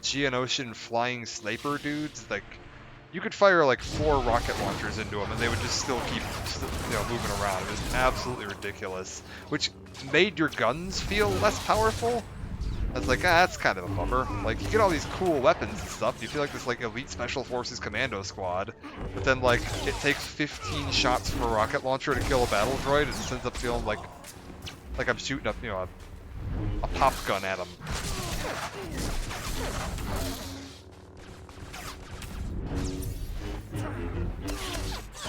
Geonosian flying sniper dudes, like, you could fire like 4 rocket launchers into them and they would just still keep moving around. It was absolutely ridiculous. Which made your guns feel less powerful. I was like, that's kind of a bummer. Like, you get all these cool weapons and stuff. You feel like this, like, elite special forces commando squad. But then, like, it takes 15 shots from a rocket launcher to kill a battle droid. And it just ends up feeling like I'm shooting up, a pop gun at them.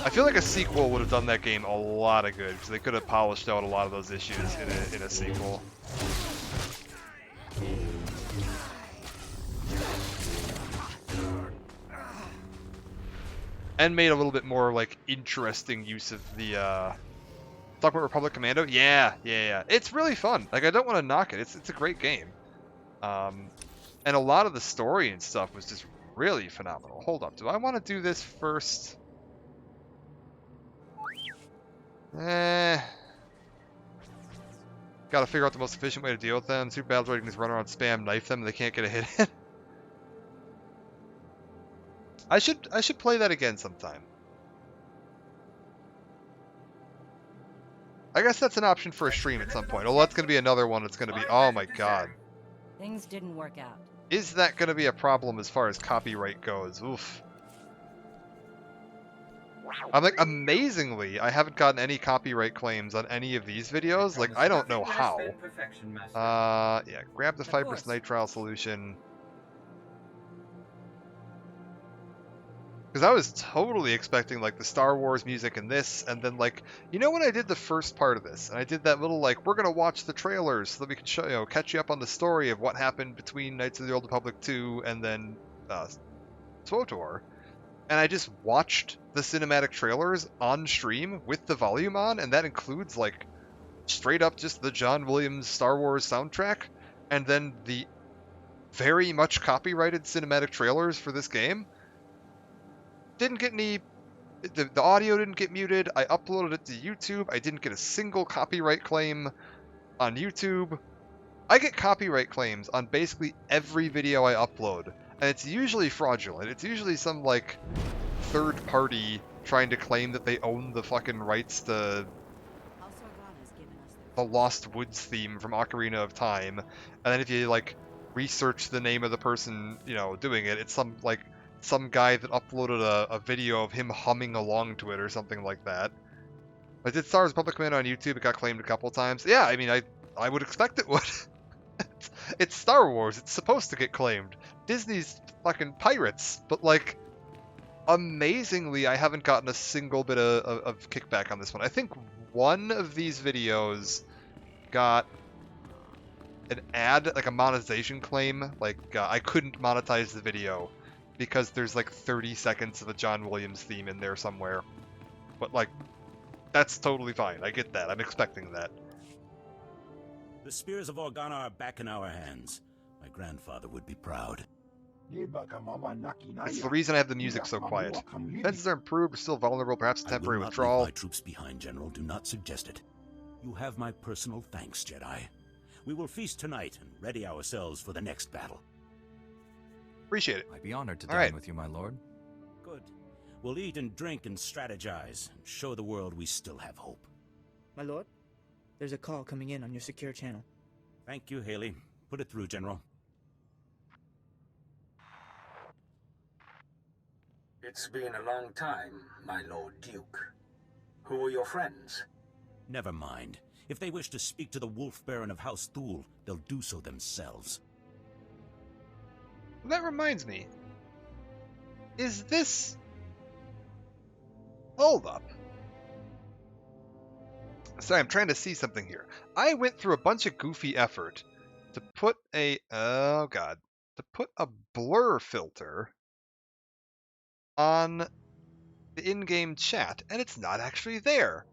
I feel like a sequel would have done that game a lot of good, because they could have polished out a lot of those issues in a sequel. And made a little bit more, like, interesting use of the, talk about Republic Commando? Yeah. It's really fun. Like, I don't want to knock it. It's a great game. And a lot of the story and stuff was just really phenomenal. Hold up. Do I want to do this first? Gotta figure out the most efficient way to deal with them. Super Battle Droid can just run around, spam, knife them, and they can't get a hit in. I should play that again sometime. I guess that's an option for a stream at some point. Oh, that's gonna be another one. It's gonna be, oh my god. Things didn't work out. Is that gonna be a problem as far as copyright goes? Oof. I'm like, amazingly, I haven't gotten any copyright claims on any of these videos. Like, I don't know how. Yeah, grab the fibrous nitrile solution. Because I was totally expecting, like, the Star Wars music in this, and then, like, you know when I did the first part of this, and I did that little, like, we're gonna watch the trailers so that we can show, you know, catch you up on the story of what happened between Knights of the Old Republic 2 and then, SWTOR. And I just watched the cinematic trailers on stream with the volume on, and that includes, like, straight up just the John Williams Star Wars soundtrack, and then the very much copyrighted cinematic trailers for this game. Didn't get any, the audio didn't get muted. I uploaded it to YouTube. I didn't get a single copyright claim on YouTube. I get copyright claims on basically every video I upload, and it's usually fraudulent. It's usually some, like, third party trying to claim that they own the fucking rights to the Lost Woods theme from Ocarina of Time. And then if you, like, research the name of the person, you know, doing it, it's some, like, some guy that uploaded a video of him humming along to it or something like that. I did Star Wars Republic Commando on YouTube. It got claimed a couple times. Yeah, I mean, I would expect it would. It's Star Wars. It's supposed to get claimed. Disney's fucking pirates. But, like, amazingly, I haven't gotten a single bit of kickback on this one. I think one of these videos got an ad, like a monetization claim. Like, I couldn't monetize the video because there's like 30 seconds of a John Williams theme in there somewhere. But, like, that's totally fine. I get that. I'm expecting that. The spears of Organa are back in our hands. My grandfather would be proud. It's the reason I have the music so quiet. Defenses are improved, but still vulnerable, perhaps a temporary withdrawal. I will not leave my troops behind, General. Do not suggest it. You have my personal thanks, Jedi. We will feast tonight and ready ourselves for the next battle. Appreciate it. I'd be honored to dine with you, my lord. Good. We'll eat and drink and strategize, and show the world we still have hope. My lord, there's a call coming in on your secure channel. Thank you, Haley. Put it through, General. It's been a long time, my Lord Duke. Who are your friends? Never mind. If they wish to speak to the Wolf Baron of House Thule, they'll do so themselves. That reminds me. Is this... Hold up. Sorry, I'm trying to see something here. I went through a bunch of goofy effort to put a... Oh, God. To put a blur filter on the in-game chat, and it's not actually there.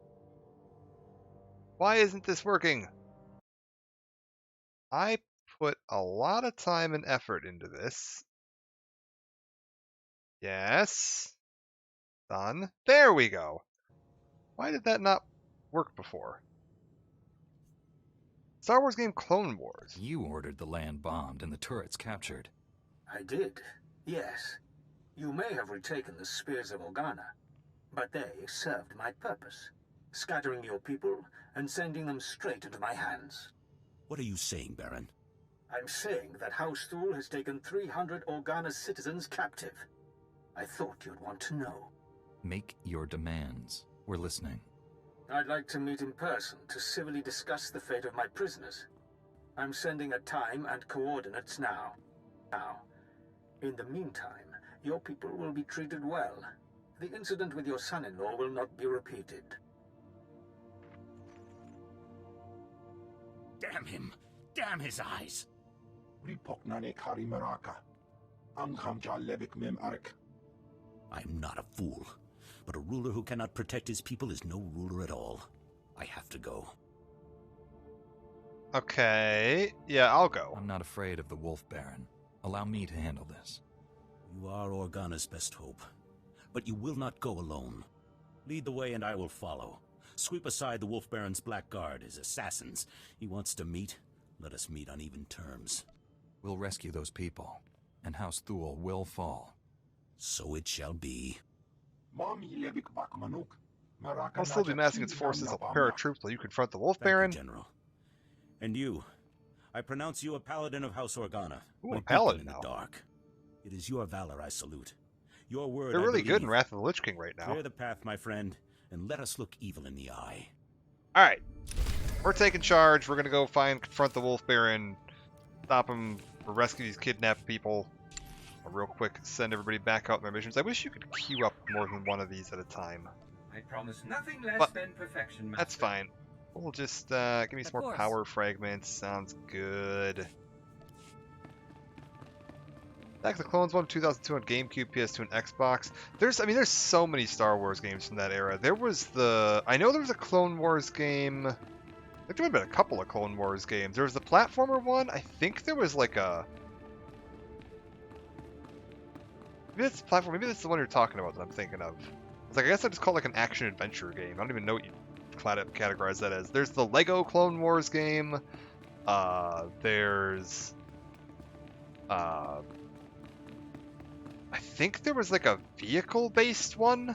Why isn't this working? I put a lot of time and effort into this. Yes. Done. There we go. Why did that not work before? Star Wars game Clone Wars. You ordered the land bombed and the turrets captured. I did, yes. You may have retaken the spears of Organa, but they served my purpose, scattering your people and sending them straight into my hands. What are you saying, Baron? I'm saying that House Thule has taken 300 Organa citizens captive. I thought you'd want to know. Make your demands. We're listening. I'd like to meet in person to civilly discuss the fate of my prisoners. I'm sending a time and coordinates now. In the meantime, your people will be treated well. The incident with your son-in-law will not be repeated. Damn him! Damn his eyes! I'm not a fool, but a ruler who cannot protect his people is no ruler at all. I have to go. Okay, yeah, I'll go. I'm not afraid of the Wolf Baron. Allow me to handle this. You are Organa's best hope, but you will not go alone. Lead the way and I will follow. Sweep aside the Wolf Baron's black guard, his assassins. He wants to meet. Let us meet on even terms. We'll rescue those people, and House Thule will fall. So it shall be. I'll still be massing its forces of paratroops while you confront the Wolf Baron. Thank you, General. And you, I pronounce you a paladin of House Organa. Ooh, my a paladin beacon in now. the dark. It is your valor I salute. Your word They're I really good in believe. Wrath of the Lich King right now. Clear the path, my friend, and let us look evil in the eye. Alright. We're taking charge. We're gonna go confront the Wolf Baron, stop him, or rescue these kidnapped people. Real quick, send everybody back out in their missions. I wish you could queue up more than one of these at a time. I promise nothing less But than perfection, Master. that's fine. We'll just give me some more power fragments. Sounds good. Attack of the Clones 1, 2002 on GameCube, PS2, and Xbox. There's so many Star Wars games from that era. I know there was a Clone Wars game. I think there might have been a couple of Clone Wars games. There was the platformer one. I think there was like a... Maybe that's the platform. Maybe that's the one you're talking about that I'm thinking of. It's like, I guess I just call it like an action-adventure game. I don't even know what you categorize that as. There's the Lego Clone Wars game. There's... I think there was like a vehicle-based one.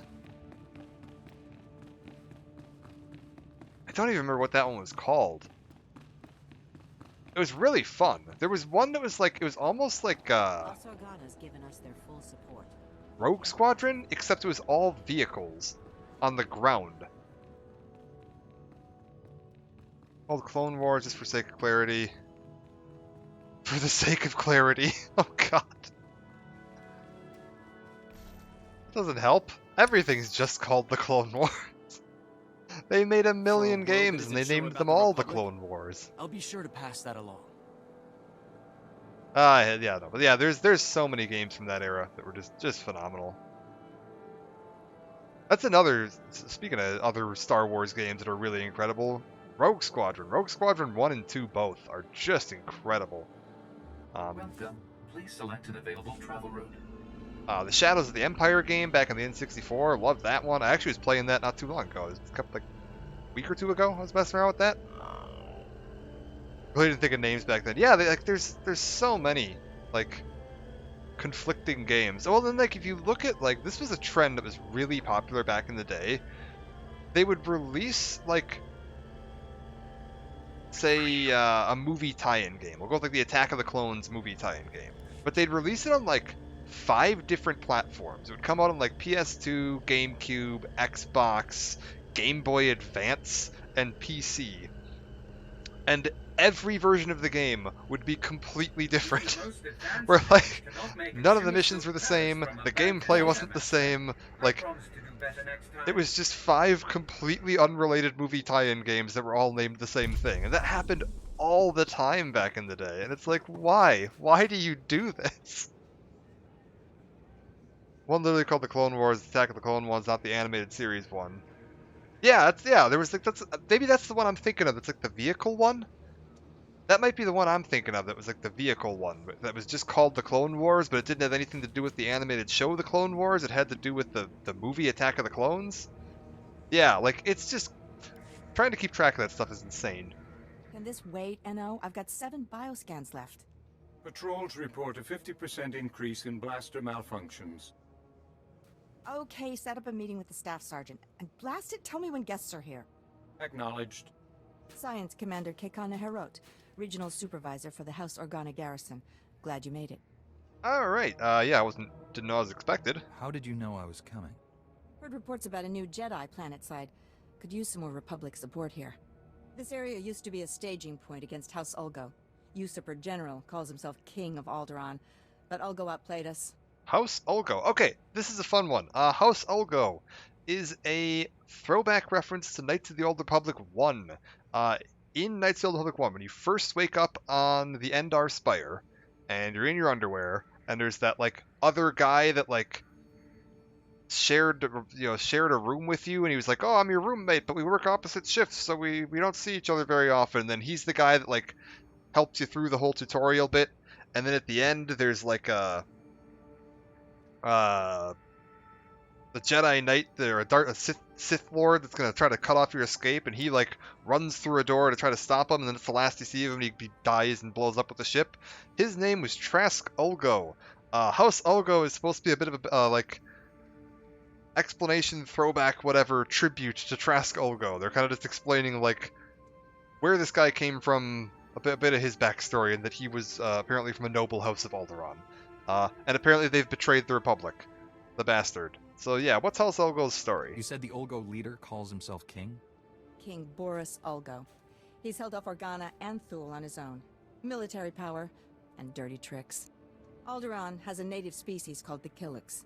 I don't even remember what that one was called. It was really fun. There was one that was like, it was almost like House Organa's given us their full support. Rogue Squadron, except it was all vehicles on the ground. All the Clone Wars, just for sake of clarity. For the sake of clarity. Oh god. Doesn't help. Everything's just called the Clone Wars. They made a million games and they named them all the Clone Wars. I'll be sure to pass that along. Yeah, no, but yeah, there's so many games from that era that were just phenomenal. That's another, speaking of other Star Wars games that are really incredible, Rogue Squadron. Rogue Squadron 1 and 2 both are just incredible. Welcome. Please select an available travel route. The Shadows of the Empire game back on the N64, loved that one. I actually was playing that not too long ago. It was a week or two ago I was messing around with that. Really didn't think of names back then. Yeah, there's so many like conflicting games. Well, then if you look at this was a trend that was really popular back in the day. They would release say a movie tie-in game. We'll go with the Attack of the Clones movie tie-in game, but they'd release it on 5 different platforms. It would come out on PS2, GameCube, Xbox, Game Boy Advance, and PC. And every version of the game would be completely different. Where none of the missions were the same, the gameplay wasn't the same, it was just 5 completely unrelated movie tie-in games that were all named the same thing. And that happened all the time back in the day. And it's like, why? Why do you do this? One literally called the Clone Wars, Attack of the Clone Ones, not the animated series one. Yeah, there was maybe that's the one I'm thinking of. It's the vehicle one. That might be the one I'm thinking of. That was the vehicle one. That was just called the Clone Wars, but it didn't have anything to do with the animated show, the Clone Wars. It had to do with the movie Attack of the Clones. Yeah, it's just trying to keep track of that stuff is insane. Can this wait, NO? I've got 7 bioscans left. Patrols report a 50% increase in blaster malfunctions. Okay, set up a meeting with the staff sergeant. And blast it, tell me when guests are here. Acknowledged. Science Commander Kekana Herot, Regional Supervisor for the House Organa Garrison. Glad you made it. Alright, yeah, didn't know I was expected. How did you know I was coming? Heard reports about a new Jedi planetside. Could use some more Republic support here. This area used to be a staging point against House Ulgo. Usurper General calls himself King of Alderaan, but Ulgo outplayed us. House Ulgo. Okay, this is a fun one. House Ulgo is a throwback reference to Knights of the Old Republic 1. In Knights of the Old Republic 1, when you first wake up on the Endar Spire, and you're in your underwear, and there's that, like, other guy that, like, shared a room with you, and he was like, oh, I'm your roommate, but we work opposite shifts, so we don't see each other very often. And then he's the guy that, like, helps you through the whole tutorial bit. And then at the end, there's, like, the Jedi Knight, a Sith Lord that's gonna try to cut off your escape, and he like runs through a door to try to stop him, and then it's the last you see of him, and he dies and blows up with the ship. His name was Trask Ulgo. House Ulgo is supposed to be a bit of a like explanation, throwback, whatever tribute to Trask Ulgo. They're kind of just explaining like where this guy came from, a bit of his backstory, and that he was apparently from a noble house of Alderaan. And apparently they've betrayed the Republic, the bastard. So yeah, what's House Ulgo's story? You said the Ulgo leader calls himself king? King Boris Ulgo. He's held off Organa and Thule on his own. Military power and dirty tricks. Alderaan has a native species called the Killiks.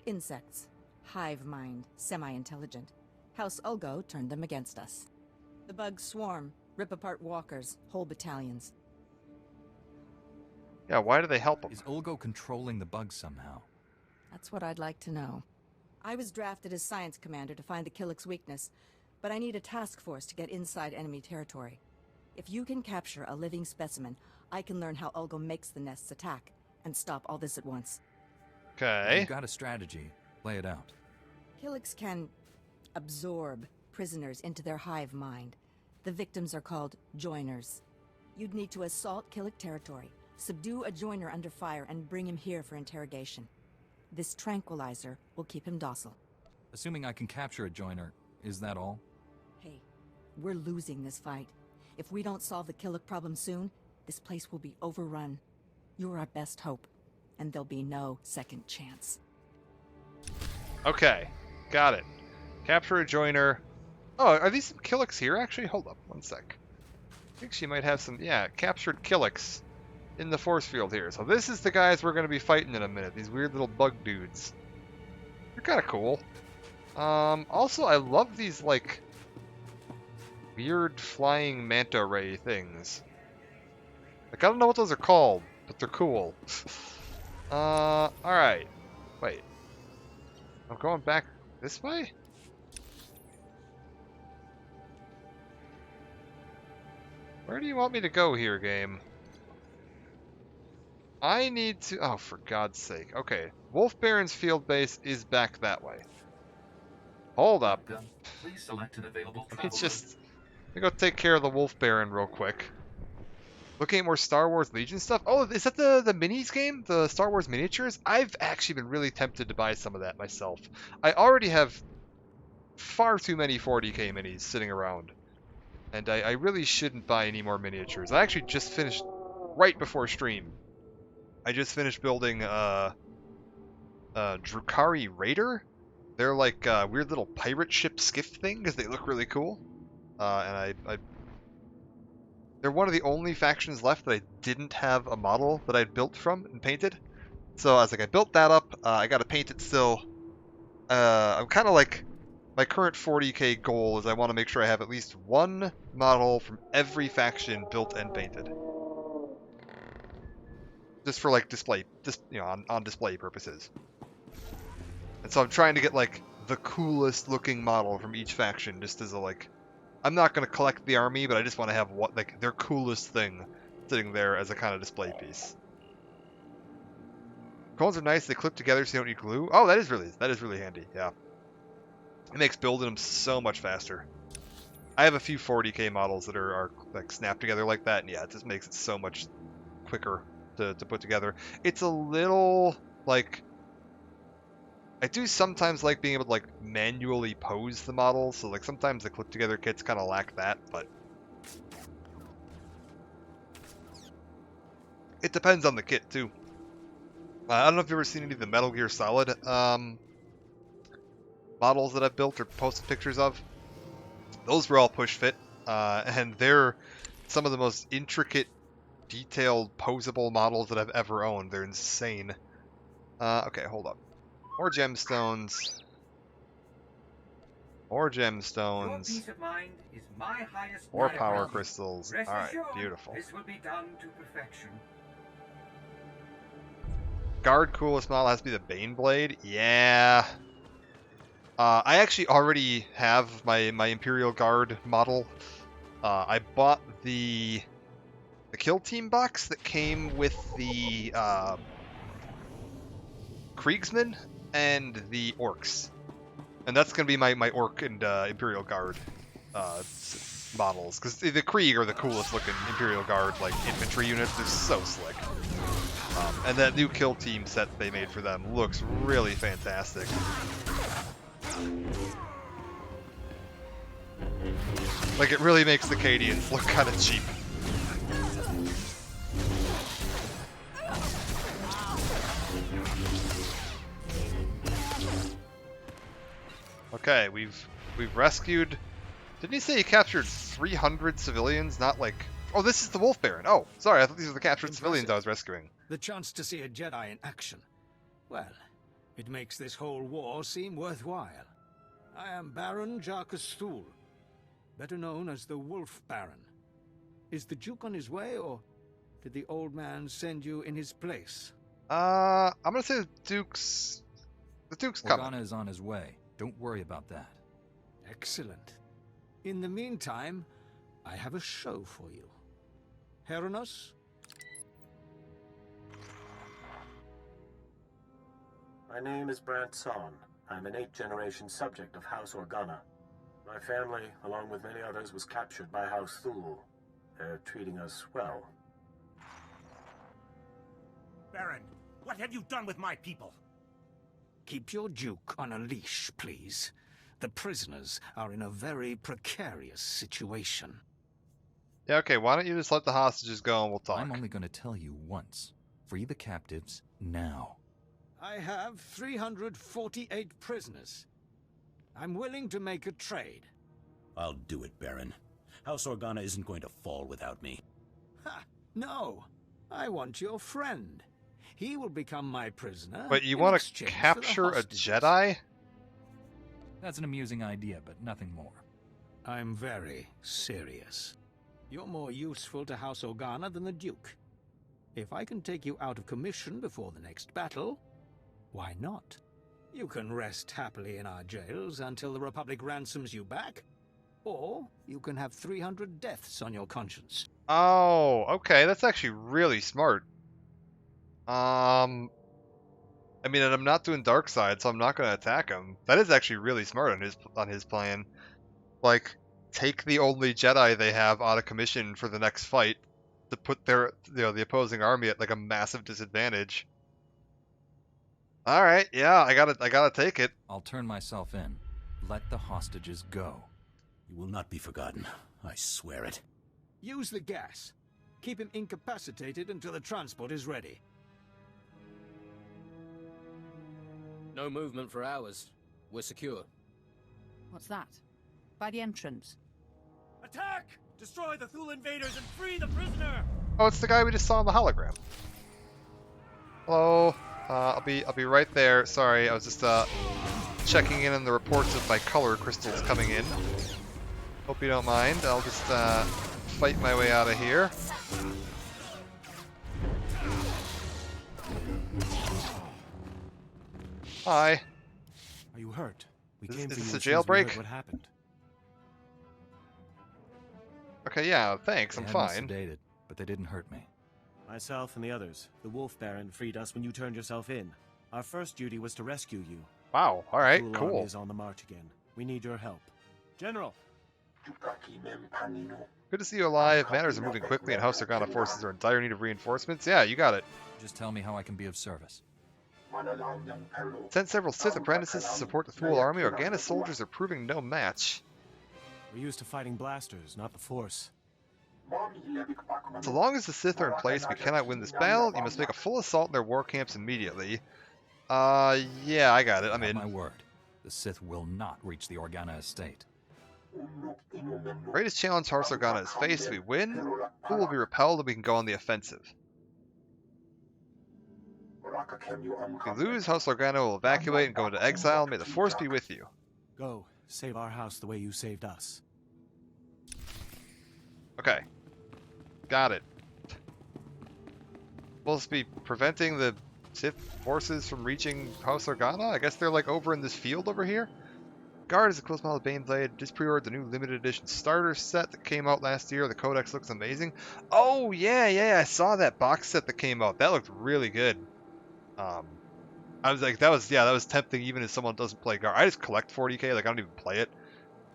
Insects. Hive mind. Semi-intelligent. House Ulgo turned them against us. The bugs swarm, rip apart walkers, whole battalions. Yeah, why do they help him? Is Ulgo controlling the bugs somehow? That's what I'd like to know. I was drafted as science commander to find the Killiks' weakness, but I need a task force to get inside enemy territory. If you can capture a living specimen, I can learn how Ulgo makes the nests attack, and stop all this at once. Okay. You've got a strategy. Lay it out. Killiks can absorb prisoners into their hive mind. The victims are called joiners. You'd need to assault Killik territory, subdue a joiner under fire, and bring him here for interrogation. This tranquilizer will keep him docile. Assuming I can capture a joiner, is that all? Hey, we're losing this fight. If we don't solve the Killik problem soon, this place will be overrun. You're our best hope, and there'll be no second chance. Okay, got it. Capture a joiner. Oh, are these some Killiks here, actually? Hold up, one sec. I think she might have some, yeah, captured Killiks in the force field here. So this is the guys we're going to be fighting in a minute. These weird little bug dudes. They're kind of cool. Also, I love these, like, weird flying manta ray things. Like, I don't know what those are called, but they're cool. Alright. Wait. I'm going back this way? Where do you want me to go here, game? I need to... Oh, for God's sake. Okay. Wolf Baron's field base is back that way. Hold up. Please select an available It's just... Let me go take care of the Wolf Baron real quick. Looking at more Star Wars Legion stuff. Oh, is that the minis game? The Star Wars miniatures? I've actually been really tempted to buy some of that myself. I already have far too many 40k minis sitting around. And I really shouldn't buy any more miniatures. I actually just finished, right before stream, I just finished building Drukari Raider. They're like weird little pirate ship skiff things. They look really cool. And they're one of the only factions left that I didn't have a model that I'd built from and painted. So I was like, I built that up. I got to paint it still. I'm kind of like, my current 40k goal is I want to make sure I have at least one model from every faction built and painted. Just for like display, just on display purposes. And so I'm trying to get like the coolest looking model from each faction, just as a like, I'm not going to collect the army, but I just want to have what like their coolest thing sitting there as a kind of display piece. Cones are nice, they clip together so you don't need glue. Oh, that is really handy, yeah. It makes building them so much faster. I have a few 40k models that are like snapped together like that, and yeah, it just makes it so much quicker to put together. It's a little like, I do sometimes like being able to like manually pose the model, so like sometimes the clip together kits kind of lack that, but it depends on the kit too. I don't know if you've ever seen any of the Metal Gear Solid models that I've built or posted pictures of. Those were all push fit, and they're some of the most intricate, detailed, posable models that I've ever owned. They're insane. Okay, hold up. More gemstones. More Your gemstones. peace of mind is my highest More priority. power crystals. Rest Alright, assured, beautiful. this will be done to perfection. Guard coolest model has to be the Bane Blade? Yeah. I actually already have my Imperial Guard model. I bought the kill team box that came with the Kriegsmen and the Orcs. And that's going to be my Orc and Imperial Guard models. Because the Krieg are the coolest looking Imperial Guard like infantry units. They're so slick. And that new kill team set they made for them looks really fantastic. Like, it really makes the Cadians look kind of cheap. Okay, we've rescued... Didn't he say he captured 300 civilians? Not like... Oh, this is the Wolf Baron. Oh, sorry, I thought these were the captured civilians I was rescuing. The chance to see a Jedi in action. Well, it makes this whole war seem worthwhile. I am Baron Jarkus Thul, better known as the Wolf Baron. Is the Duke on his way, or did the old man send you in his place? I'm gonna say the Duke's coming. Organa is on his way. Don't worry about that. Excellent. In the meantime, I have a show for you. Heronos? My name is Brant Son. I'm an 8th-generation subject of House Organa. My family, along with many others, was captured by House Thul. They're treating us well. Baron, what have you done with my people? Keep your Duke on a leash, please. The prisoners are in a very precarious situation. Yeah, okay, why don't you just let the hostages go and we'll talk. I'm only going to tell you once. Free the captives now. I have 348 prisoners. I'm willing to make a trade. I'll do it, Baron. House Organa isn't going to fall without me. Ha! No. I want your friend. He will become my prisoner. But you want to capture a Jedi? That's an amusing idea, but nothing more. I'm very serious. You're more useful to House Organa than the Duke. If I can take you out of commission before the next battle, why not? You can rest happily in our jails until the Republic ransoms you back, or you can have 300 deaths on your conscience. Oh, okay, that's actually really smart. I mean, and I'm not doing dark side, so I'm not going to attack him. That is actually really smart on his plan. Like, take the only Jedi they have out of commission for the next fight to put their, the opposing army at like a massive disadvantage. All right, yeah, I gotta take it. I'll turn myself in. Let the hostages go. You will not be forgotten. I swear it. Use the gas. Keep him incapacitated until the transport is ready. No movement for hours. We're secure. What's that? By the entrance. Attack! Destroy the Thul invaders and free the prisoner! Oh, it's the guy we just saw on the hologram. Hello. I'll be right there. Sorry, I was just checking in on the reports of my color crystals coming in. Hope you don't mind. I'll just fight my way out of here. Hi. Are you hurt? We Is came for this you a as soon as we jailbreak? heard what happened. Okay, yeah, thanks. They I'm had me fine. sedated, but they didn't hurt me. Myself and the others, the Wolf Baron freed us when you turned yourself in. Our first duty was to rescue you. Wow, alright, The Thul cool. army is on the march again. We need your help. General! Good to see you alive. Matters are moving quickly and House Organa forces are in dire need of reinforcements. Yeah, you got it. Just tell me how I can be of service. Sent several Sith apprentices to support the Thul army. Organa's soldiers are proving no match. We're used to fighting blasters, not the Force. So long as the Sith are in place, we cannot win this battle. You must make a full assault in their war camps immediately. Yeah, I got it. I'm in. My word. The Sith will not reach the Organa estate. Greatest challenge House Organa has faced. We win. Thul will be repelled and we can go on the offensive. If you lose, House Organa will evacuate and go into exile. May the Force be with you. Go, save our house the way you saved us. Okay. Got it. Supposed to be preventing the Sith forces from reaching House Organa? I guess they're like over in this field over here? Guard is a close model of Baneblade. Just pre-ordered the new limited edition starter set that came out last year. The codex looks amazing. Oh, yeah, I saw that box set that came out. That looked really good. I was like, that was tempting even if someone doesn't play Guard. I just collect 40k, like I don't even play it.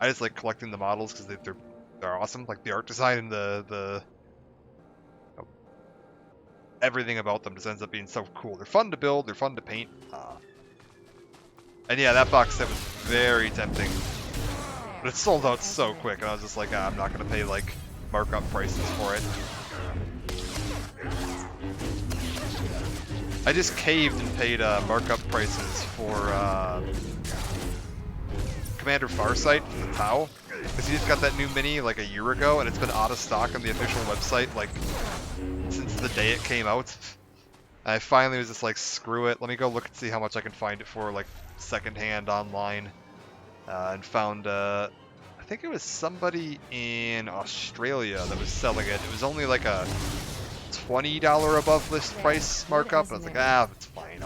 I just like collecting the models because they're awesome. Like the art design and the everything about them just ends up being so cool. They're fun to build, they're fun to paint. And yeah, that box set was very tempting. But it sold out so quick, and I was just like, I'm not going to pay, like, markup prices for it. I just caved and paid markup prices for Commander Farsight from the Tau. Because he just got that new mini, like, a year ago, and it's been out of stock on the official website, like, since the day it came out. I finally was just like, screw it, let me go look and see how much I can find it for, like, secondhand online, and found I think it was somebody in Australia that was selling it. It was only like a $20 above list price markup, and I was like, it's fine,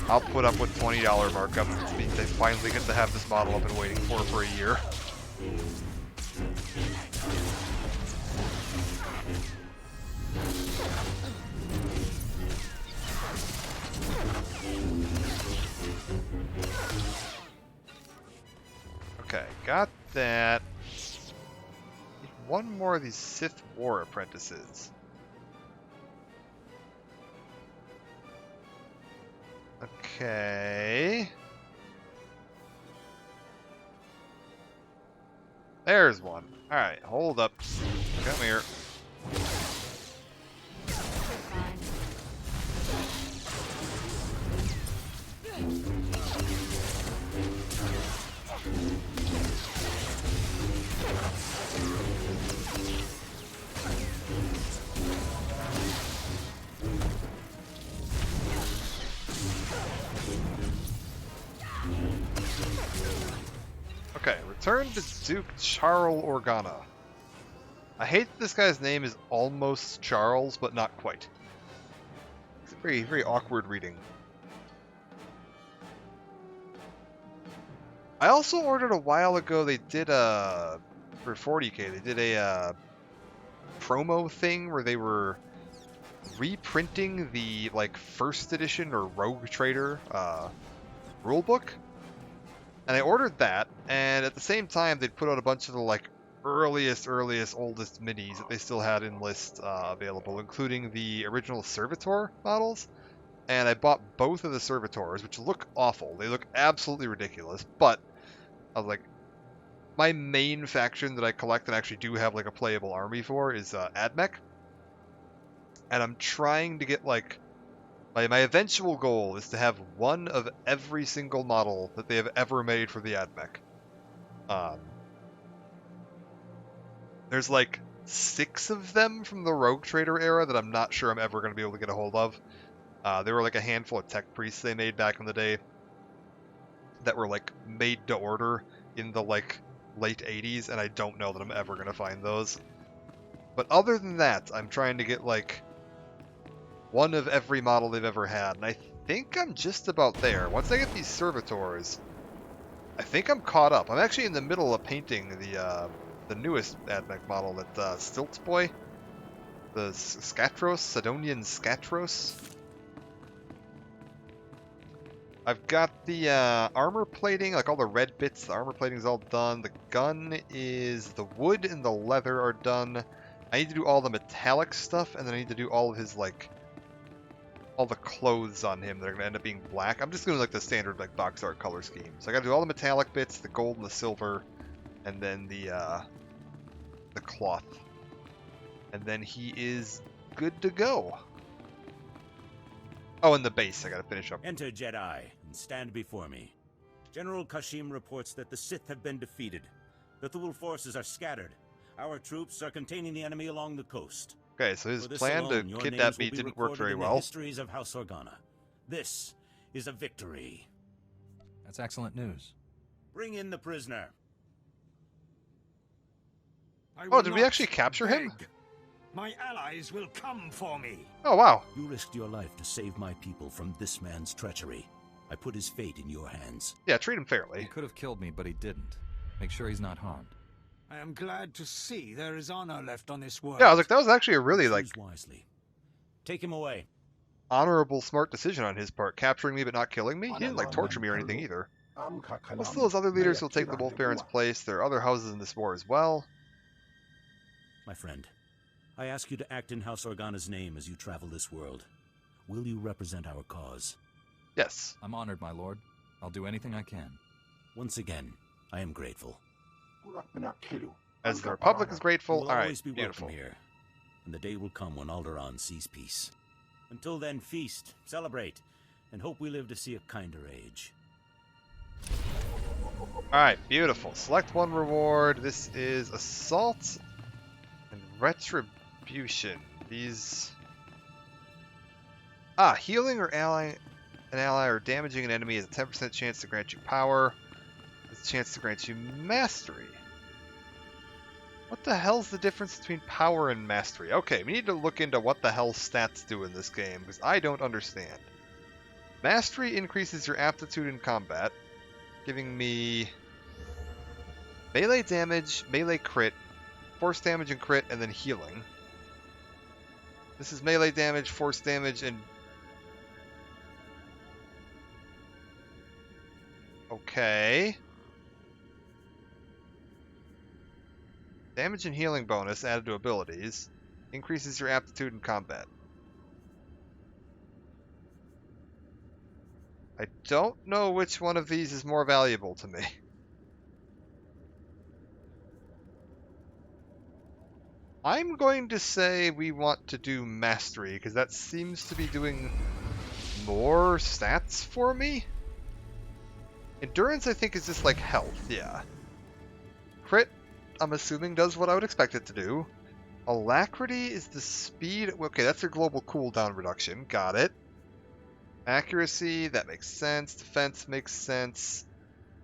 I'll put up with $20 markup. It means they finally get to have this model I've been waiting for a year. Okay, got that. Need one more of these Sith War apprentices. Okay. There's one. Alright, hold up. Come here. Okay, return to Duke Charles Organa. I hate that this guy's name is almost Charles, but not quite. It's a very, very awkward reading. I also ordered a while ago, they did for 40k, they did a promo thing where they were reprinting the, like, first edition or Rogue Trader rulebook. And I ordered that, and at the same time, they'd put out a bunch of the, like, earliest, oldest minis that they still had in list available, including the original Servitor models. And I bought both of the Servitors, which look awful. They look absolutely ridiculous, but I was like, my main faction that I collect and actually do have, like, a playable army for is Admech. And I'm trying to get, like, my eventual goal is to have one of every single model that they have ever made for the AdMech. There's like 6 of them from the Rogue Trader era that I'm not sure I'm ever going to be able to get a hold of. There were like a handful of tech priests they made back in the day that were like made to order in the like late 80s, and I don't know that I'm ever going to find those. But other than that, I'm trying to get like one of every model they've ever had, and I think I'm just about there. Once I get these Servitors, I think I'm caught up. I'm actually in the middle of painting the newest AdMech model, that Stilts Boy, the Scatros, Sidonian Scatros. I've got the armor plating, like all the red bits, the armor plating's all done. The gun is, the wood and the leather are done. I need to do all the metallic stuff, and then I need to do all of his, like, all the clothes on him that are going to end up being black. I'm just doing like the standard like box art color scheme. So I got to do all the metallic bits, the gold and the silver, and then the cloth. And then he is good to go. Oh, and the base I got to finish up. Enter, Jedi, and stand before me. General Kashim reports that the Sith have been defeated. The Thule forces are scattered. Our troops are containing the enemy along the coast. Okay, so his For this plan alone, to your kidnap names me will be didn't work recorded very in the well. histories of House Organa. This is a victory. That's excellent news. Bring in the prisoner. Oh, did we actually capture him? My allies will come for me. Oh, wow. You risked your life to save my people from this man's treachery. I put his fate in your hands. Yeah, treat him fairly. He could have killed me, but he didn't. Make sure he's not harmed. I am glad to see there is honor left on this world. Yeah, I was like, that was actually a really, Choose like, wisely. Take him away. honorable, smart decision on his part. Capturing me but not killing me? He didn't, like, torture me or anything either. Well, still, as other leaders who will take the Wolf Baron's place. There are other houses in this war as well. My friend, I ask you to act in House Organa's name as you travel this world. Will you represent our cause? Yes. I'm honored, my lord. I'll do anything I can. Once again, I am grateful. As the Republic is grateful. You will Alright, always be beautiful. welcome here, and the day will come when Alderaan sees peace. Until then, feast, celebrate, and hope we live to see a kinder age. Alright, beautiful. Select one reward. This is Assault and Retribution. These... healing or an ally or damaging an enemy has a 10% chance to grant you power. Has a chance to grant you mastery. What the hell's the difference between power and mastery? Okay, we need to look into what the hell stats do in this game, because I don't understand. Mastery increases your aptitude in combat, giving me melee damage, melee crit, force damage and crit, and then healing. This is melee damage, force damage, and... Okay. Damage and healing bonus added to abilities. Increases your aptitude in combat. I don't know which one of these is more valuable to me. I'm going to say we want to do mastery, because that seems to be doing more stats for me. Endurance, I think, is just like health, yeah. Crit, I'm assuming, does what I would expect it to do. Alacrity is the speed... Okay, that's your global cooldown reduction. Got it. Accuracy, that makes sense. Defense makes sense.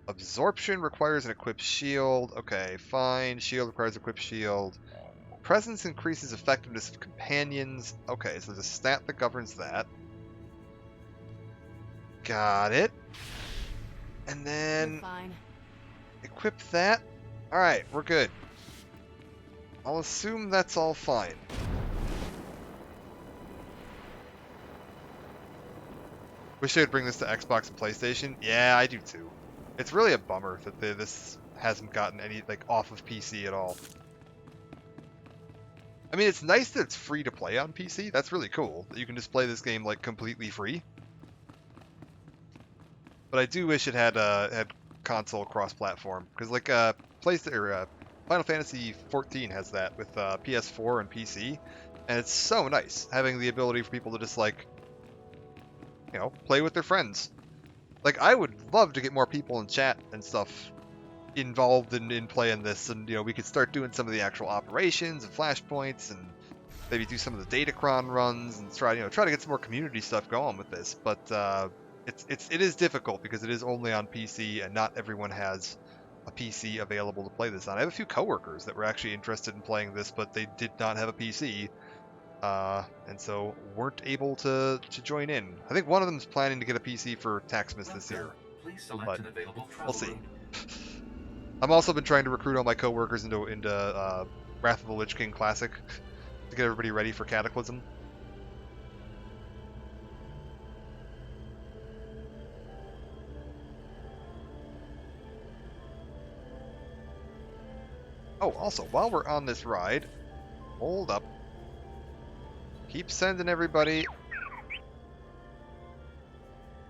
Absorption requires an equipped shield. Okay, fine. Shield requires equipped shield. Presence increases effectiveness of companions. Okay, so there's a stat that governs that. Got it. And then... equip that. Alright, we're good. I'll assume that's all fine. Wish they'd bring this to Xbox and PlayStation. Yeah, I do too. It's really a bummer that this hasn't gotten any, like, off of PC at all. I mean, it's nice that it's free to play on PC. That's really cool, that you can just play this game, like, completely free. But I do wish it had console cross-platform, because, like, Final Fantasy XIV has that with PS4 and PC, and it's so nice having the ability for people to just, like, you know, play with their friends. Like, I would love to get more people in chat and stuff involved in playing this, and, you know, we could start doing some of the actual operations and flashpoints, and maybe do some of the Datacron runs, and try to get some more community stuff going with this. But it is difficult because it is only on PC, and not everyone has a PC available to play this on. I have a few coworkers that were actually interested in playing this, but they did not have a PC, and so weren't able to join in. I think one of them is planning to get a PC for Taxmas this year, but we'll see. I've also been trying to recruit all my coworkers into Wrath of the Lich King Classic to get everybody ready for Cataclysm. Oh, also, while we're on this ride, hold up. Keep sending everybody...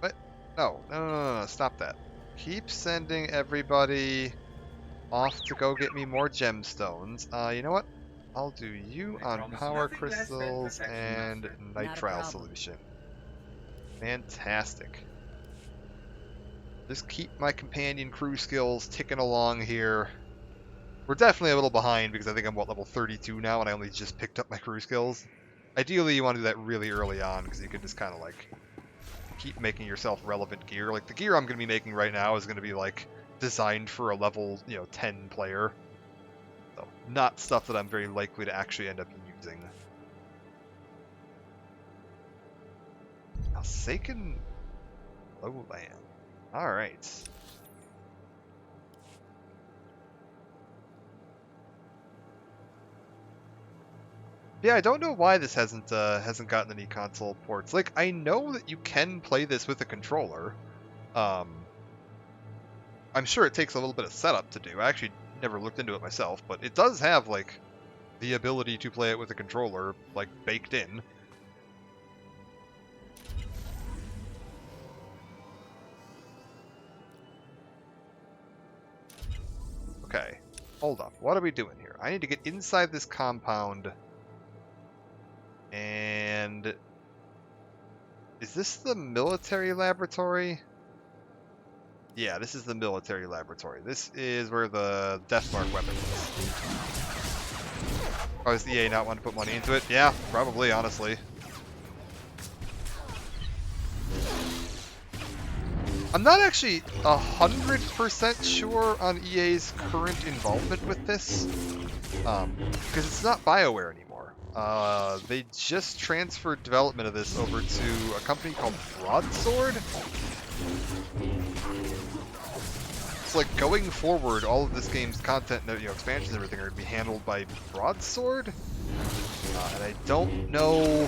What? No, stop that. Keep sending everybody off to go get me more gemstones. You know what? I'll do you on power crystals and nitrile solution. Fantastic. Just keep my companion crew skills ticking along here. We're definitely a little behind because I think I'm, what, level 32 now, and I only just picked up my crew skills. Ideally, you want to do that really early on, because you can just kind of, like, keep making yourself relevant gear. Like, the gear I'm going to be making right now is going to be, like, designed for a level, 10 player. So, not stuff that I'm very likely to actually end up using. Alsaken Lowland. Alright. Yeah, I don't know why this hasn't gotten any console ports. Like, I know that you can play this with a controller. I'm sure it takes a little bit of setup to do. I actually never looked into it myself, but it does have, like, the ability to play it with a controller, like, baked in. Okay, hold up. What are we doing here? I need to get inside this compound. And is this the military laboratory? Yeah, this is the military laboratory. This is where the Deathmark weapon is. Oh, does EA not want to put money into it? Yeah, probably, honestly. I'm not actually 100% sure on EA's current involvement with this, because it's not BioWare anymore. They just transferred development of this over to a company called Broadsword. It's like going forward, all of this game's content, expansions and everything are going to be handled by Broadsword. And I don't know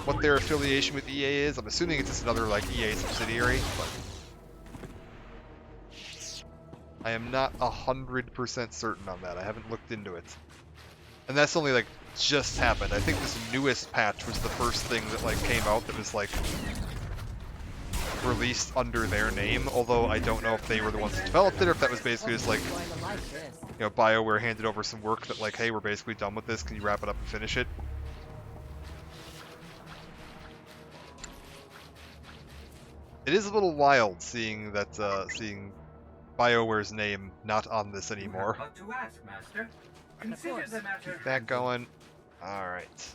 what their affiliation with EA is. I'm assuming it's just another like EA subsidiary, but I am not 100% certain on that. I haven't looked into it. And that's only like just happened. I think this newest patch was the first thing that like came out that was like released under their name, although I don't know if they were the ones that developed it or if that was basically just like, BioWare handed over some work that like, hey, we're basically done with this, can you wrap it up and finish it? It is a little wild seeing that, seeing BioWare's name not on this anymore. What to ask, Master? Consider the matter. Keep that going. Alright.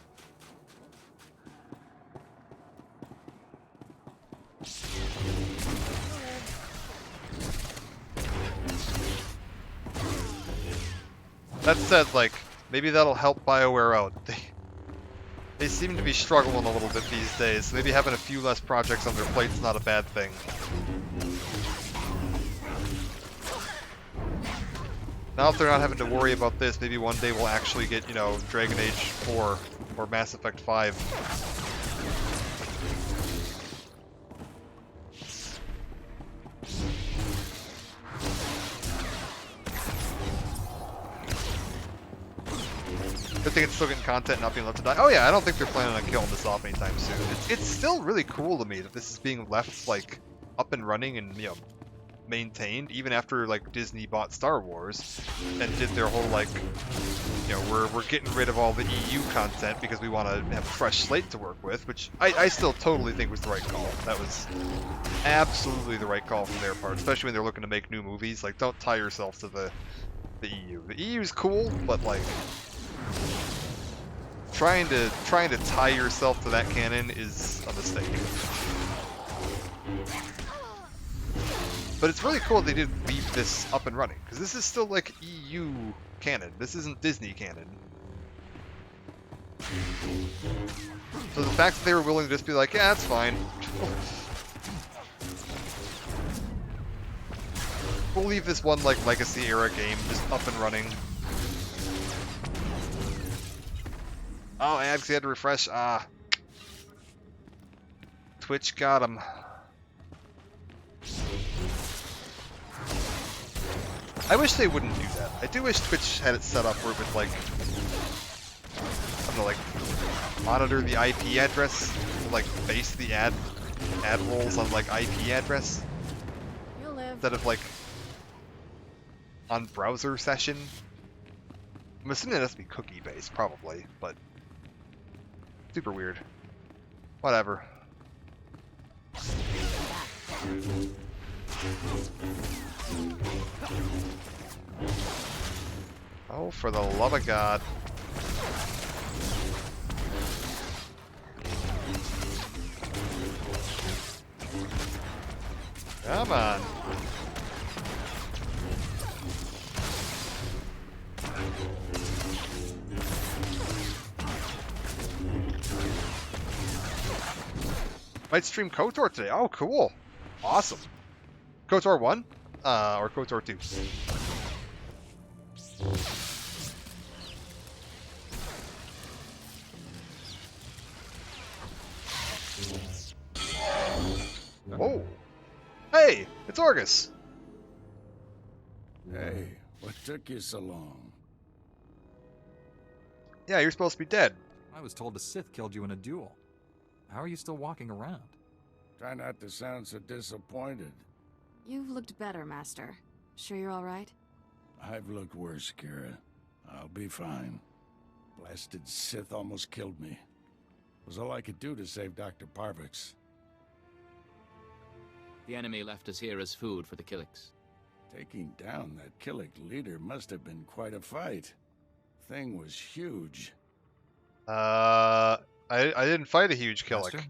That said, like, maybe that'll help BioWare out. They seem to be struggling a little bit these days, so maybe having a few less projects on their plate's not a bad thing. Now that they're not having to worry about this, maybe one day we'll actually get, Dragon Age 4 or Mass Effect 5. Good thing it's still getting content and not being left to die. Oh yeah, I don't think they're planning on killing this off anytime soon. It's still really cool to me that this is being left, like, up and running and, maintained, even after, like, Disney bought Star Wars and did their whole, like, we're getting rid of all the EU content because we want to have a fresh slate to work with, which I still totally think was the right call. That was absolutely the right call from their part, especially when they're looking to make new movies. Like, don't tie yourself to the EU. The EU's cool, but, like, trying to tie yourself to that canon is a mistake. But it's really cool they did leave this up and running, because this is still like EU canon. This isn't Disney canon. So the fact that they were willing to just be like, yeah, that's fine. We'll leave this one like legacy era game just up and running. Oh, I actually had to refresh. Ah. Twitch got him. I wish they wouldn't do that. I do wish Twitch had it set up where it would, like, I don't know, like, monitor the IP address, like, base the ad rolls on, like, IP address. You'll live. Instead of, like, on browser session. I'm assuming it has to be cookie-based, probably, but super weird. Whatever. Oh, for the love of God. Come on. Might stream KOTOR today. Oh, cool. Awesome. KOTOR 1? Or KOTOR 2? Oh. Hey, it's Orgus. Hey, what took you so long? Yeah, you're supposed to be dead. I was told a Sith killed you in a duel. How are you still walking around? Try not to sound so disappointed. You've looked better, Master. Sure you're all right? I've looked worse, Kira. I'll be fine. Blasted Sith almost killed me. It was all I could do to save Dr. Parvix. The enemy left us here as food for the Killiks. Taking down that Killik leader must have been quite a fight. Thing was huge. I didn't fight a huge Killik. Master,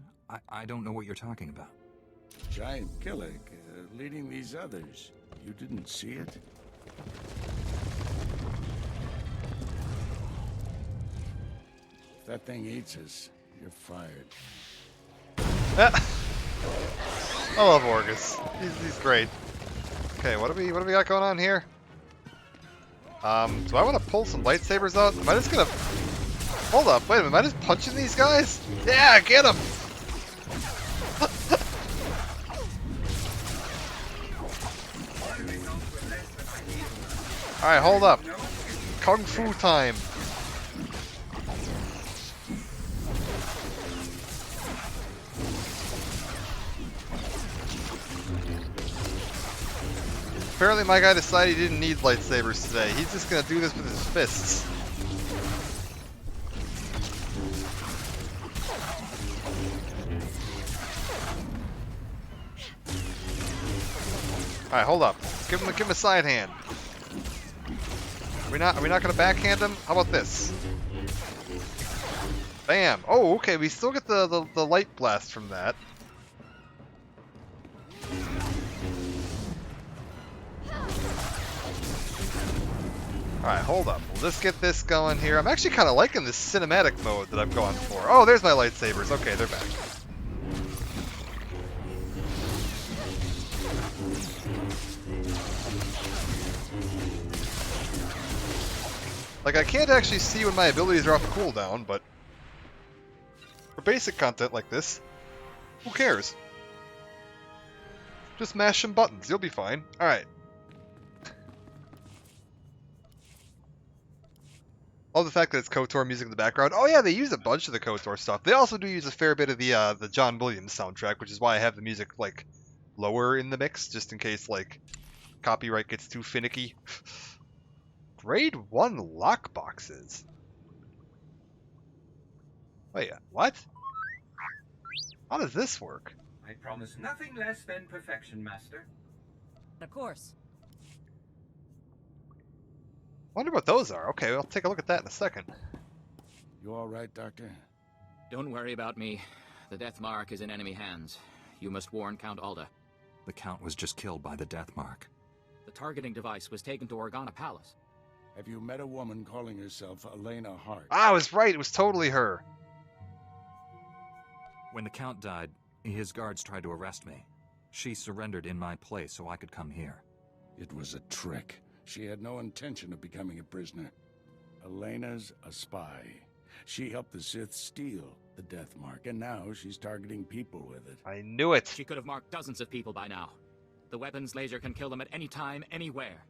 I don't know what you're talking about. Giant Killik, leading these others. You didn't see it? If that thing eats us, you're fired. I love Orgus. He's great. Okay, what do we got going on here? Do I want to pull some lightsabers out? Am I just gonna... Hold up, wait a minute, am I just punching these guys? Yeah, get them! Alright, hold up. Kung Fu time. Apparently my guy decided he didn't need lightsabers today. He's just gonna do this with his fists. Alright, hold up. Give him a side hand. Are we not gonna backhand him? How about this? Bam! Oh, okay, we still get the light blast from that. Alright, hold up. We'll just get this going here. I'm actually kind of liking this cinematic mode that I've gone for. Oh, there's my lightsabers. Okay, they're back. Like, I can't actually see when my abilities are off cooldown, but for basic content like this, who cares? Just mash some buttons. You'll be fine. Alright. All the fact that it's KOTOR music in the background. Oh yeah, they use a bunch of the KOTOR stuff. They also do use a fair bit of the John Williams soundtrack, which is why I have the music like lower in the mix, just in case like copyright gets too finicky. Grade 1 lockboxes. Wait, what? How does this work? I promise nothing less than perfection, Master. Of course. Wonder what those are. Okay, I'll take a look at that in a second. You all right, Doctor? Don't worry about me. The Death Mark is in enemy hands. You must warn Count Alda. The Count was just killed by the Death Mark. The targeting device was taken to Organa Palace. Have you met a woman calling herself Elena Hart? Ah, I was right. It was totally her. When the Count died, his guards tried to arrest me. She surrendered in my place so I could come here. It was a trick. She had no intention of becoming a prisoner. Elena's a spy. She helped the Sith steal the Death Mark, and now she's targeting people with it. I knew it. She could have marked dozens of people by now. The weapon's laser can kill them at any time, anywhere.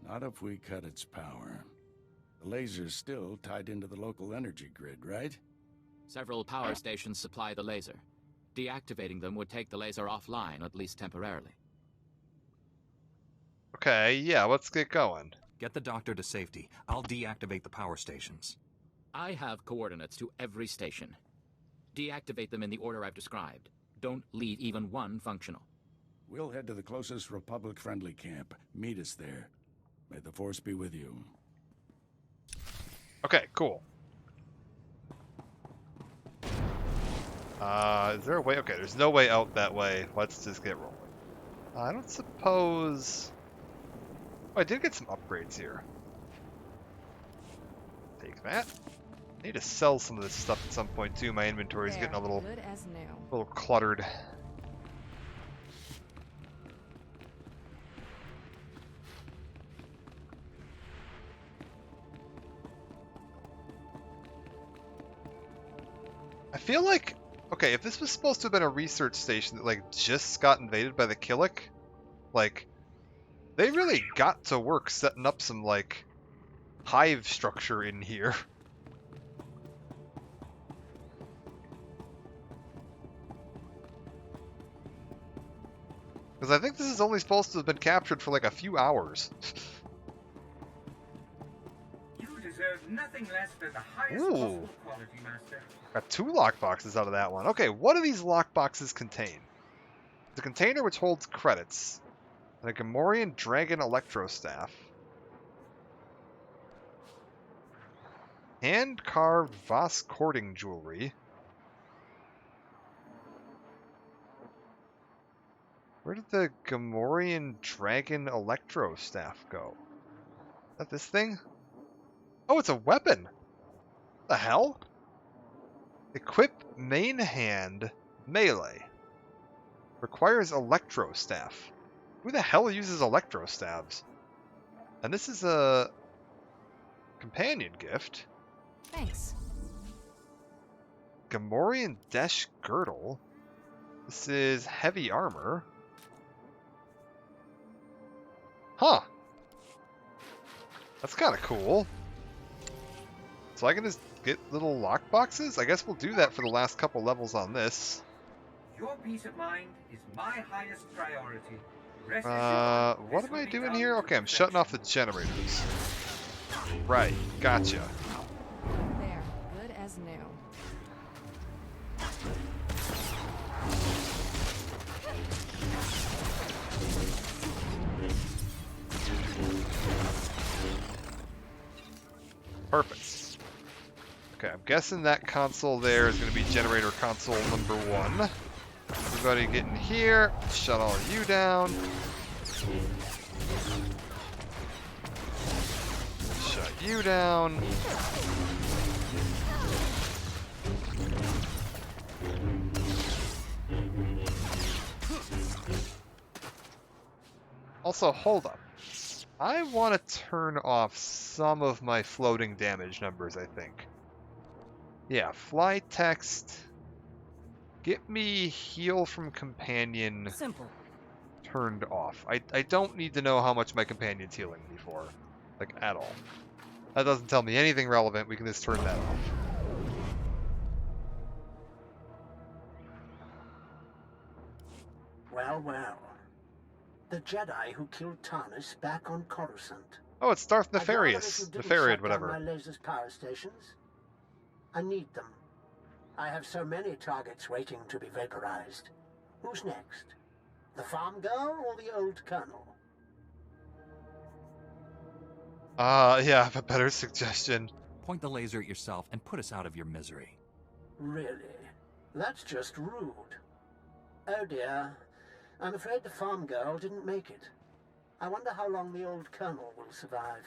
Not if we cut its power. The laser's still tied into the local energy grid, right? Several power stations supply the laser. Deactivating them would take the laser offline, at least temporarily. Okay, yeah, let's get going. Get the doctor to safety. I'll deactivate the power stations. I have coordinates to every station. Deactivate them in the order I've described. Don't leave even one functional. We'll head to the closest Republic-friendly camp. Meet us there. May the Force be with you. Okay, cool. Is there a way? Okay, there's no way out that way. Let's just get rolling. I don't suppose... Oh, I did get some upgrades here. Take that. I need to sell some of this stuff at some point too. My inventory is getting a little cluttered. I feel like, okay, if this was supposed to have been a research station that like just got invaded by the Killik, like they really got to work setting up some like hive structure in here. Because I think this is only supposed to have been captured for like a few hours. You deserve nothing less than the highest possible quality, Master. Got 2 lockboxes out of that one. Okay, what do these lockboxes contain? The container which holds credits. And a Gamorrean Dragon Electro Staff. Hand-carved Voss courting jewelry. Where did the Gamorrean Dragon Electro Staff go? Is that this thing? Oh, it's a weapon! What the hell? Equip main hand melee. Requires Electro Staff. Who the hell uses Electro Staves? And this is a companion gift. Thanks. Gamorrean Desh Girdle. This is heavy armor. Huh. That's kind of cool. So I can just get little lockboxes? I guess we'll do that for the last couple levels on this. Your peace of mind is my highest priority. What am I doing here? Okay, I'm shutting off the generators. Right, gotcha. There, good as new. Perfect. Okay, I'm guessing that console there is going to be generator console number 1. Everybody get in here. Shut all of you down. Shut you down. Also, hold up. I want to turn off some of my floating damage numbers, I think. Yeah, fly text. Get me heal from companion Simple. turned off. I don't need to know how much my companion's healing me for. Like, at all. That doesn't tell me anything relevant. We can just turn that off. Well, well. The Jedi who killed Tarnis back on Coruscant. Oh, it's Darth I'd rather if Nefarious. you didn't Nefarious, shut down whatever. my lasers power stations. I need them. I have so many targets waiting to be vaporized. Who's next? The farm girl or the old colonel? Yeah, I have a better suggestion. Point the laser at yourself and put us out of your misery. Really? That's just rude. Oh dear. I'm afraid the farm girl didn't make it. I wonder how long the old colonel will survive.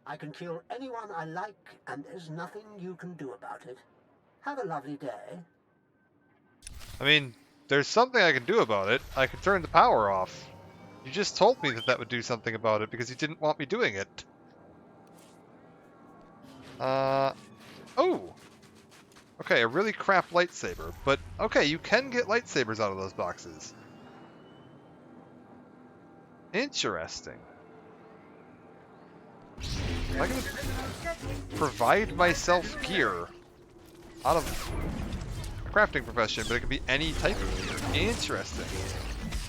I can kill anyone I like, and there's nothing you can do about it. Have a lovely day. I mean, there's something I can do about it. I can turn the power off. You just told me that that would do something about it because you didn't want me doing it. Oh! Okay, a really crap lightsaber. But, okay, you can get lightsabers out of those boxes. Interesting. I'm gonna provide myself gear out of a crafting profession, but it can be any type of gear. Interesting.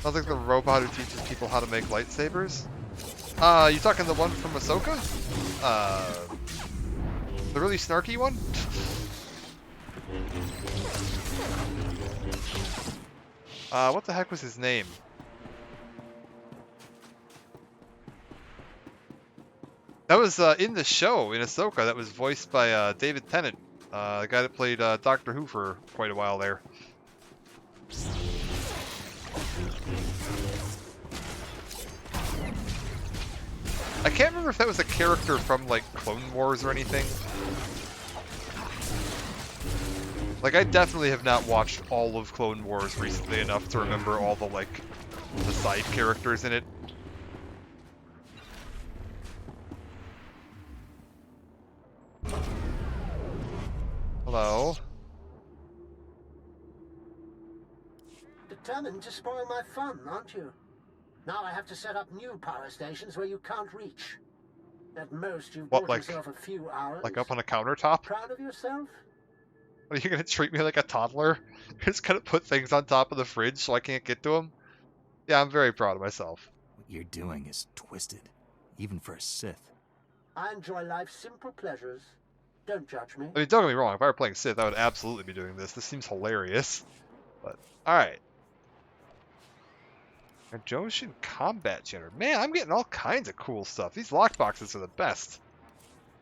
Sounds like the robot who teaches people how to make lightsabers. You talking the one from Ahsoka? The really snarky one? What the heck was his name? That was in the show in Ahsoka. That was voiced by David Tennant, the guy that played Doctor Who for quite a while there. I can't remember if that was a character from like Clone Wars or anything. Like, I definitely have not watched all of Clone Wars recently enough to remember all the like the side characters in it. Hello. Determined to spoil my fun, aren't you? Now I have to set up new power stations where you can't reach. At most, you've bought yourself a few hours. Like up on a countertop? Proud of yourself? Are you gonna treat me like a toddler? You're just gonna put things on top of the fridge so I can't get to them? Yeah, I'm very proud of myself. What you're doing is twisted, even for a Sith. I enjoy life's simple pleasures. Don't judge me. I mean, don't get me wrong, if I were playing Sith, I would absolutely be doing this. This seems hilarious. But, alright. A Joshin Combat Generator. Man, I'm getting all kinds of cool stuff. These lockboxes are the best.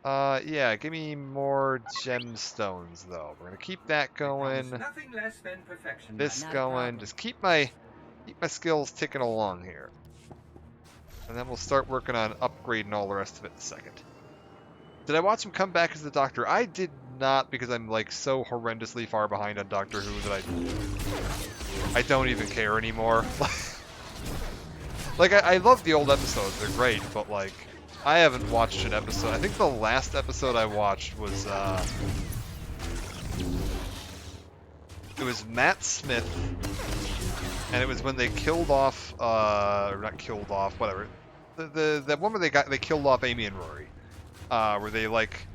Yeah, give me more gemstones, though. We're gonna keep that going. Nothing less than perfection. This going. Just keep my skills ticking along here. And then we'll start working on upgrading all the rest of it in a second. Did I watch him come back as the Doctor? I did not, because I'm like so horrendously far behind on Doctor Who that I don't even care anymore. Like, I love the old episodes, they're great, but like, I haven't watched an episode. I think the last episode I watched was, it was Matt Smith, and it was when they killed off, or not killed off, whatever. The one where they killed off Amy and Rory. Where they like,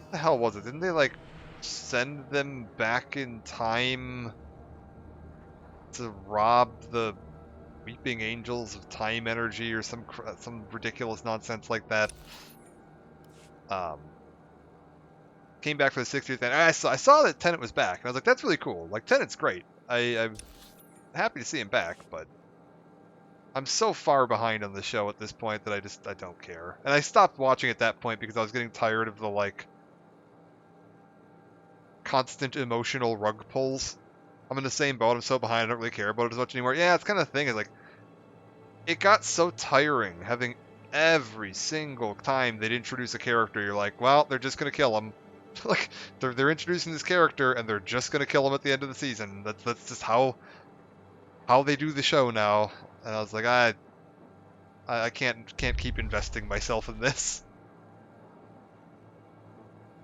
what the hell was it? Didn't they like send them back in time to rob the Weeping Angels of time energy or some ridiculous nonsense like that? Came back for the 60th, and I saw that Tennant was back, and I was like, that's really cool. Like, Tennant's great. I'm happy to see him back, but I'm so far behind on the show at this point that I don't care. And I stopped watching at that point because I was getting tired of the, like, constant emotional rug pulls. I'm in the same boat. I'm so behind, I don't really care about it as much anymore. Yeah, it's kind of the thing. Is like, it got so tiring having every single time they'd introduce a character, you're like, well, they're just going to kill him. Like, they're introducing this character, and they're just going to kill him at the end of the season. That's just how they do the show now. And I was like, I can't keep investing myself in this.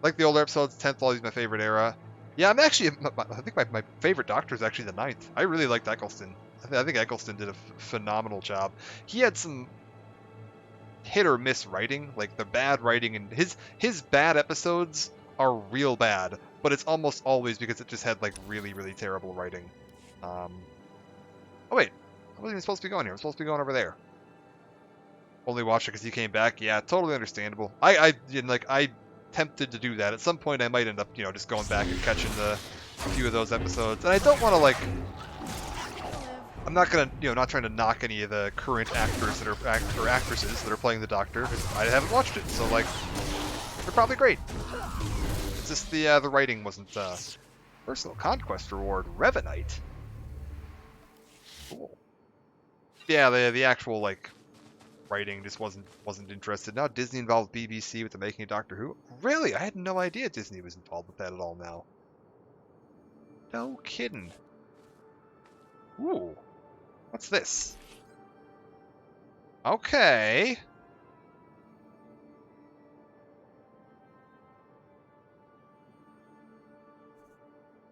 Like the older episodes, 10th always my favorite era. Yeah, I'm actually, I think my favorite Doctor is actually the 9th. I really liked Eccleston. I think Eccleston did a phenomenal job. He had some hit or miss writing, like the bad writing, and his bad episodes are real bad, but it's almost always because it just had like really, really terrible writing. Oh wait, I wasn't even supposed to be going here. I'm supposed to be going over there. Only watched it because he came back. Yeah, totally understandable. I tempted to do that. At some point I might end up, just going back and catching a few of those episodes. And I don't want to like, I'm not gonna, not trying to knock any of the current actors that are or actresses that are playing the Doctor. I haven't watched it, so like, they're probably great. It's just the writing wasn't. Personal conquest reward, Revanite. Cool. Yeah, the actual like writing just wasn't interested. Now Disney involved BBC with the making of Doctor Who. Really? I had no idea Disney was involved with that at all now. No kidding. Ooh. What's this? Okay.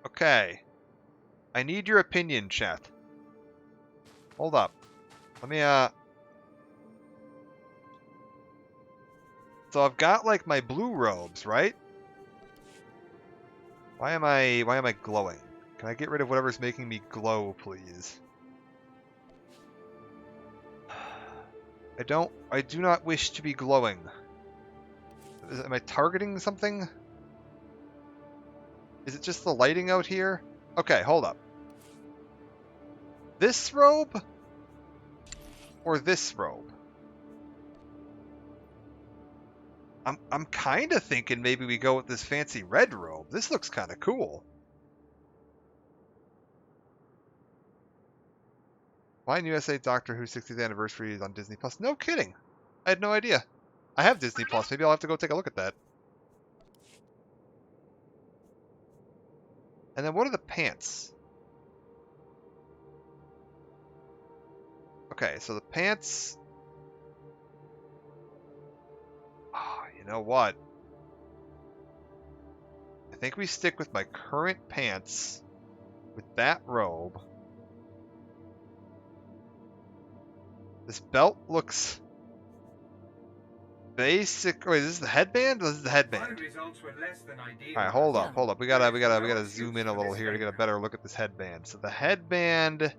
Okay. I need your opinion, chat. Hold up. Let me, So I've got, like, my blue robes, right? Why am I glowing? Can I get rid of whatever's making me glow, please? I do not wish to be glowing. Am I targeting something? Is it just the lighting out here? Okay, hold up. This robe? Or this robe? I'm kind of thinking maybe we go with this fancy red robe. This looks kind of cool. Why in USA Doctor Who 60th anniversary is on Disney Plus? No kidding. I had no idea. I have Disney Plus. Maybe I'll have to go take a look at that. And then what are the pants? Okay, so the pants... Oh, you know what? I think we stick with my current pants with that robe. This belt looks basic. Wait, is this the headband? This is the headband. Alright, hold up. We gotta zoom in a little here to get a better look at this headband. So the headband.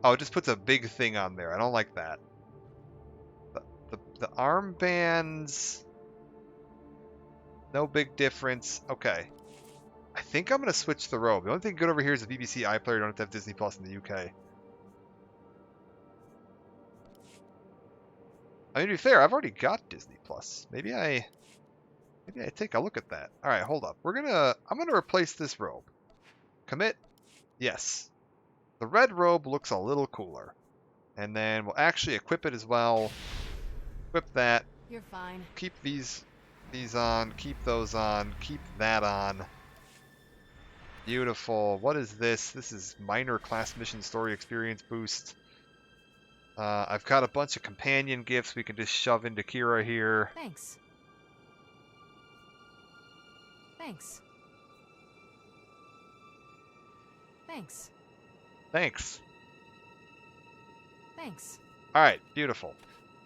Oh, it just puts a big thing on there. I don't like that. The armbands. No big difference. Okay. I think I'm gonna switch the robe. The only thing good over here is the BBC iPlayer. You don't have to have Disney Plus in the UK. I mean, to be fair, I've already got Disney Plus. Maybe I take a look at that. All right, hold up. I'm gonna replace this robe. Commit. Yes. The red robe looks a little cooler. And then we'll actually equip it as well. Equip that. You're fine. Keep these on. Keep those on. Keep that on. Beautiful. What is this? This is minor class mission story experience boost. I've got a bunch of companion gifts we can just shove into Kira here. Thanks. Thanks. Thanks. Thanks. Thanks. Alright, beautiful.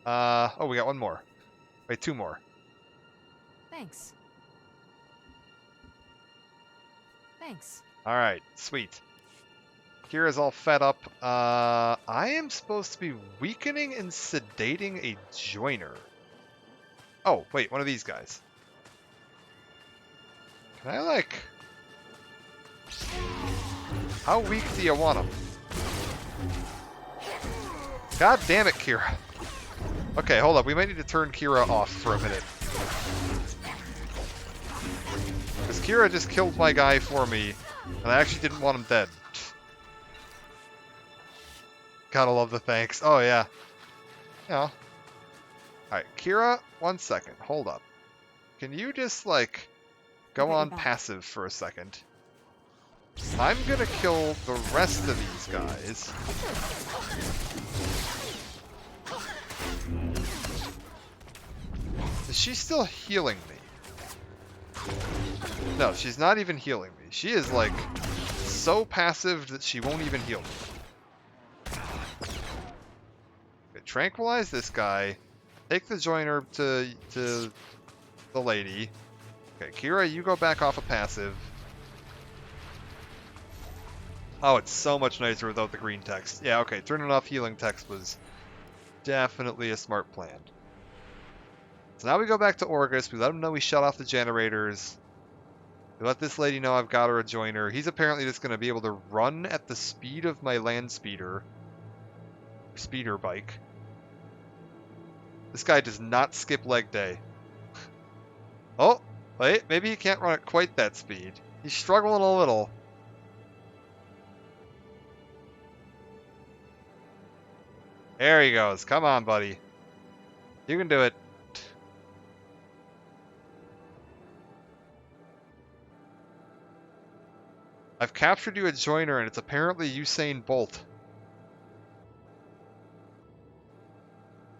Oh, we got one more. Wait, two more. Thanks. Thanks. Alright, sweet. Kira's all fed up. I am supposed to be weakening and sedating a joiner. Oh, wait, one of these guys. Can I, like... How weak do you want him? God damn it, Kira. Okay, hold up. We might need to turn Kira off for a minute. Because Kira just killed my guy for me, and I actually didn't want him dead. Gotta love the thanks. Oh, yeah. Yeah. Alright, Kira, 1 second. Hold up. Can you just, like, go on passive for a second? I'm gonna kill the rest of these guys. Is she still healing me? No, she's not even healing me. She is, like, so passive that she won't even heal me. Tranquilize this guy. Take the joiner to the lady. Okay, Kira, you go back off of passive. Oh, it's so much nicer without the green text. Yeah, okay, turning off healing text was definitely a smart plan. So now we go back to Orgus. We let him know we shut off the generators. We let this lady know I've got her a joiner. He's apparently just going to be able to run at the speed of my land speeder. Speeder bike. This guy does not skip leg day. Oh, wait, maybe he can't run at quite that speed. He's struggling a little. There he goes. Come on, buddy. You can do it. I've captured you a joiner, and it's apparently Usain Bolt.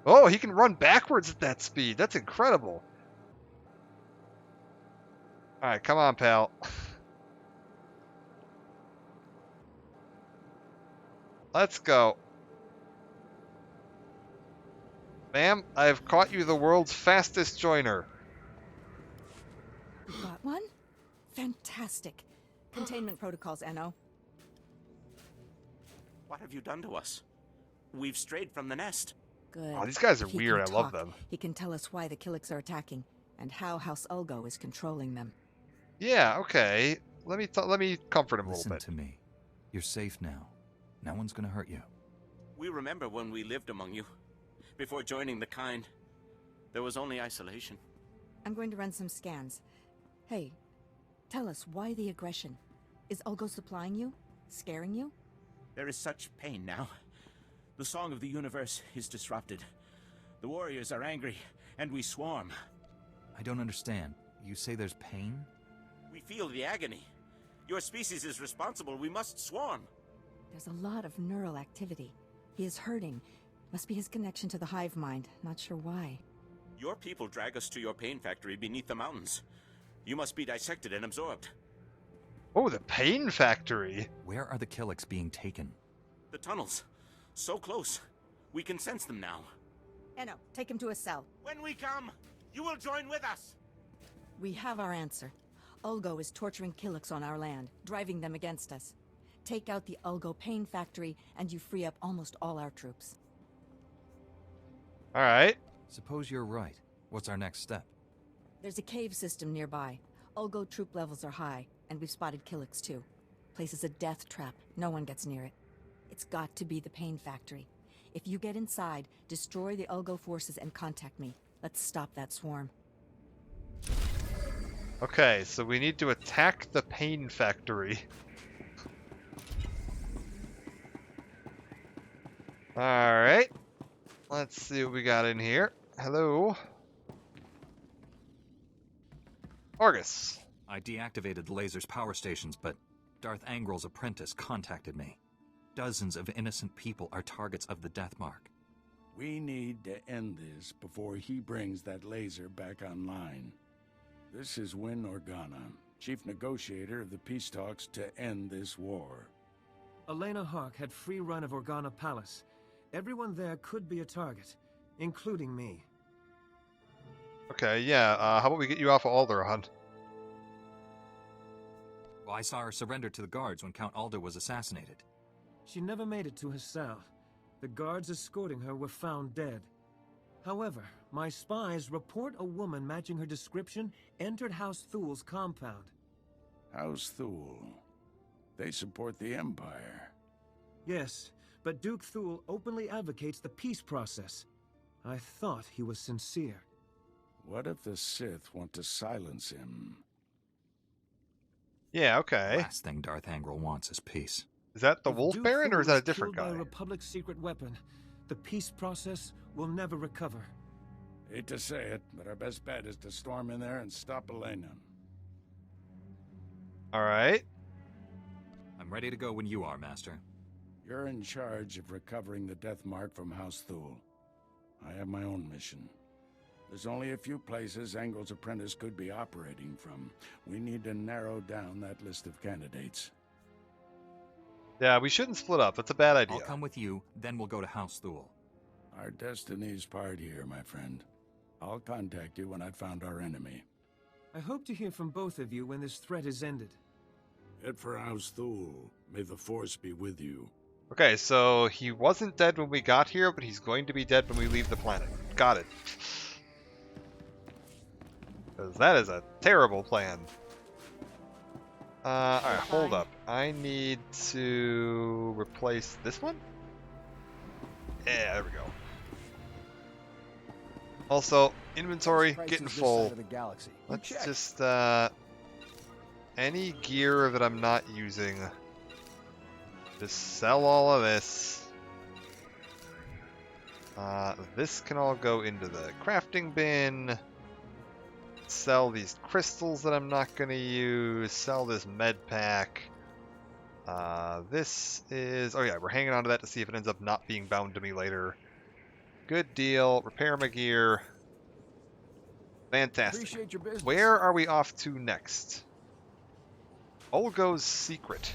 Oh, he can run backwards at that speed. That's incredible. Alright, come on, pal. Let's go. Ma'am, I have caught you the world's fastest joiner. You got one? Fantastic. Containment protocols, Enno. What have you done to us? We've strayed from the nest. Good. Oh, these guys are He weird. I can love talk. them. He can tell us why the Killiks are attacking, and how House Ulgo is controlling them. Yeah, okay. Let me comfort him a little Listen bit. to me. You're safe now. No one's gonna hurt you. We remember when we lived among you, before joining the kind. There was only isolation. I'm going to run some scans. Hey, tell us, why the aggression? Is Ulgo supplying you? Scaring you? There is such pain now. The song of the universe is disrupted. The warriors are angry, and we swarm. I don't understand. You say there's pain? We feel the agony. Your species is responsible. We must swarm. There's a lot of neural activity. He is hurting. Must be his connection to the hive mind. Not sure why. Your people drag us to your pain factory beneath the mountains. You must be dissected and absorbed. Oh, the pain factory. Where are the Killiks being taken? The tunnels. So close. We can sense them now. Enno, take him to a cell. When we come, you will join with us. We have our answer. Ulgo is torturing Killiks on our land, driving them against us. Take out the Ulgo pain factory, and you free up almost all our troops. All right. Suppose you're right. What's our next step? There's a cave system nearby. Ulgo troop levels are high, and we've spotted Killiks too. Place is a death trap. No one gets near it. It's got to be the pain factory. If you get inside, destroy the Ulgo forces and contact me. Let's stop that swarm. Okay, so we need to attack the pain factory. Alright. Let's see what we got in here. Hello. Orgus. I deactivated the laser's power stations, but Darth Angrel's apprentice contacted me. Dozens of innocent people are targets of the Death Mark. We need to end this before he brings that laser back online. This is Win Organa, chief negotiator of the peace talks to end this war. Elena Hawk had free run of Organa Palace. Everyone there could be a target, including me. Okay, yeah, how about we get you off of Alderaan? Well, I saw her surrender to the guards when Count Aldo was assassinated. She never made it to her cell. The guards escorting her were found dead. However, my spies report a woman matching her description entered House Thul's compound. House Thul. They support the Empire. Yes, but Duke Thul openly advocates the peace process. I thought he was sincere. What if the Sith want to silence him? Yeah, okay. Last thing Darth Angrel wants is peace. Is that the Wolf Duke Baron, Thul or is that a was different killed guy? by a Republic secret weapon. The peace process will never recover. Hate to say it, but our best bet is to storm in there and stop Elena. Alright. I'm ready to go when you are, Master. You're in charge of recovering the Death Mark from House Thul. I have my own mission. There's only a few places Angel's apprentice could be operating from. We need to narrow down that list of candidates. Yeah, we shouldn't split up. That's a bad idea. I'll come with you, then we'll go to House Thul. Our destiny's part here, my friend. I'll contact you when I've found our enemy. I hope to hear from both of you when this threat is ended. Head for House Thul. May the Force be with you. Okay, so he wasn't dead when we got here, but he's going to be dead when we leave the planet. Got it. Because that is a terrible plan. Alright, hold up. I need to replace this one? Yeah, there we go. Also, inventory getting full. Let's just, any gear that I'm not using, just sell all of this. This can all go into the crafting bin. Sell these crystals that I'm not going to use. Sell this med pack. This is... Oh yeah, we're hanging on to that to see if it ends up not being bound to me later. Good deal. Repair my gear. Fantastic. Appreciate your business. Where are we off to next? Ulgo's secret.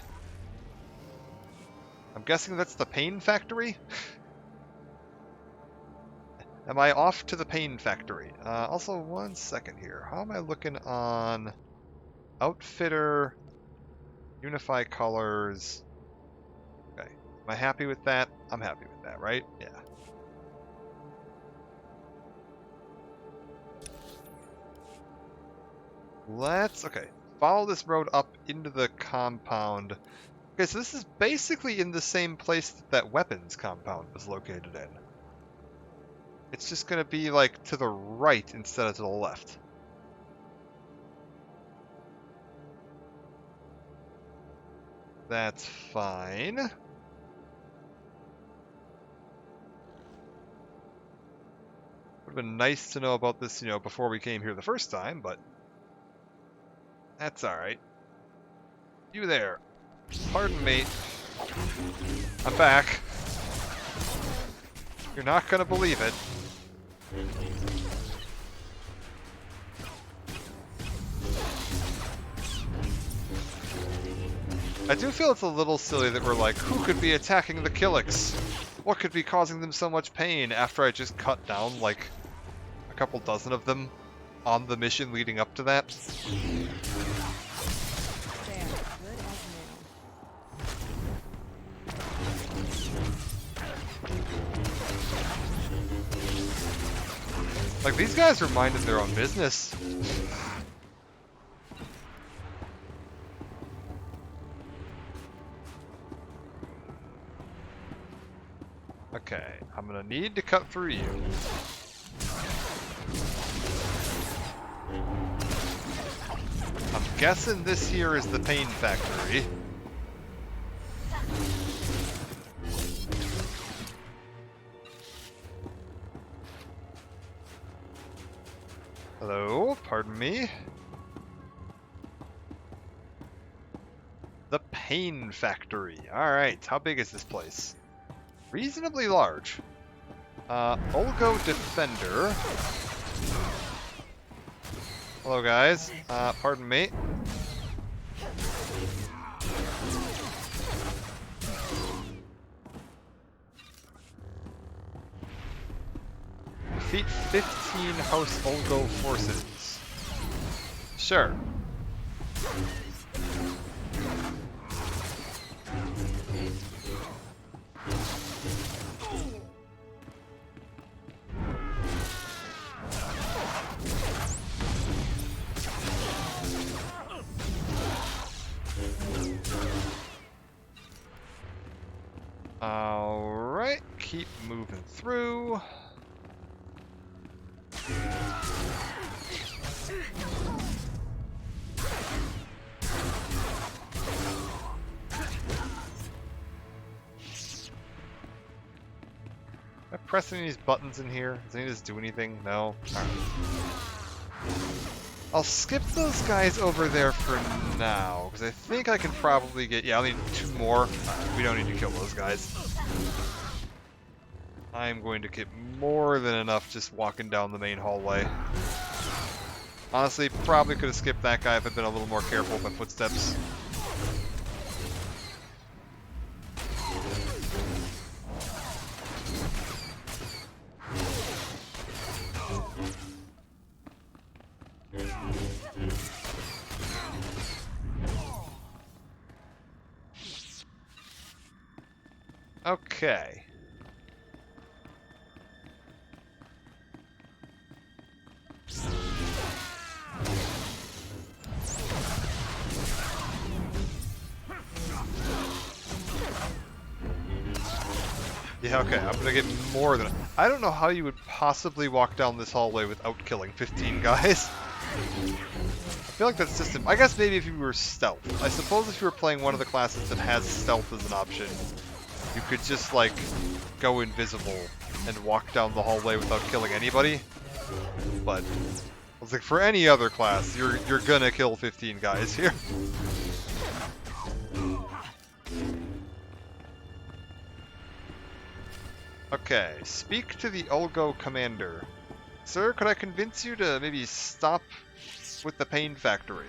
I'm guessing that's the pain factory? Am I off to the pain factory? Also, one second here. How am I looking on outfitter, unify colors? Okay. Am I happy with that? I'm happy with that, right? Yeah. Let's, okay, follow this road up into the compound. Okay, so this is basically in the same place that that weapons compound was located in. It's just gonna be like to the right instead of to the left. That's fine. Would have been nice to know about this, you know, before we came here the first time, but that's alright. You there. Pardon me. I'm back. You're not gonna believe it. I do feel it's a little silly that we're like, who could be attacking the Killiks? What could be causing them so much pain after I just cut down, like, a couple dozen of them on the mission leading up to that? Like, these guys are minding their own business. Okay, I'm gonna need to cut through you. I'm guessing this here is the pain factory. Hello, pardon me. The pain factory. Alright, how big is this place? Reasonably large. Olgo Defender. Hello guys, pardon me. Defeat 15 House Olgo forces. Sure. Alright, keep moving through. Am I pressing these buttons in here? Does any of this do anything? No? Alright. I'll skip those guys over there for now, because I think I can probably get... Yeah, I'll need 2 more. We don't need to kill those guys. I'm going to get more than enough just walking down the main hallway. Honestly, probably could have skipped that guy if I'd been a little more careful with my footsteps. Okay. Yeah, okay, I'm gonna get more than... I don't know how you would possibly walk down this hallway without killing 15 guys. I feel like that's just... I guess maybe if you were stealth. I suppose if you were playing one of the classes that has stealth as an option, you could just, like, go invisible and walk down the hallway without killing anybody. But, I was like, for any other class, you're gonna kill 15 guys here. Okay, speak to the Olgo commander. Sir, could I convince you to maybe stop with the pain factory?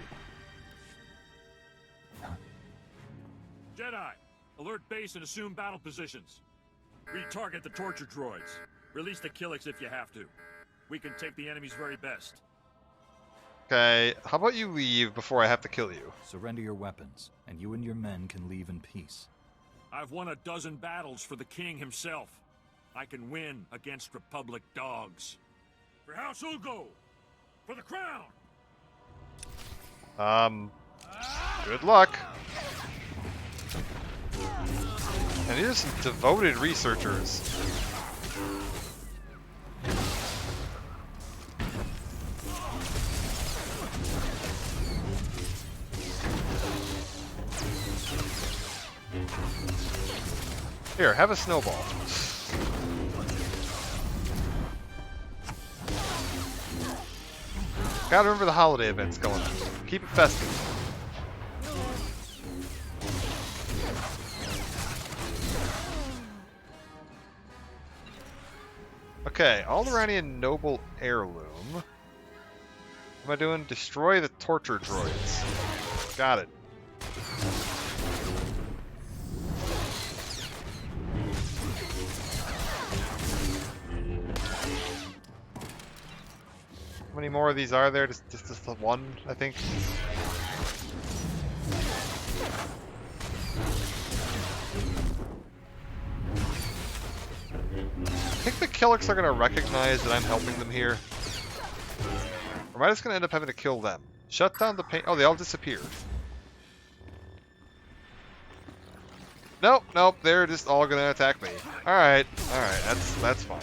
Jedi, alert base and assume battle positions. Retarget the torture droids. Release the Killiks if you have to. We can take the enemy's very best. Okay, how about you leave before I have to kill you? Surrender your weapons, and you and your men can leave in peace. I've won 12 battles for the king himself. I can win against Republic dogs. For House Ulgo! For the crown! Good luck. And these are some devoted researchers. Here, have a snowball. Gotta remember the holiday events going on. Keep it festive. Okay, Alderaanian Noble Heirloom. What am I doing? Destroy the torture droids. Got it. How many more of these are there? Just the one, I think. I think the Killiks are going to recognize that I'm helping them here. Or am I just going to end up having to kill them? Shut down the paint. Oh, they all disappeared. Nope, nope, they're just all going to attack me. Alright, that's fine.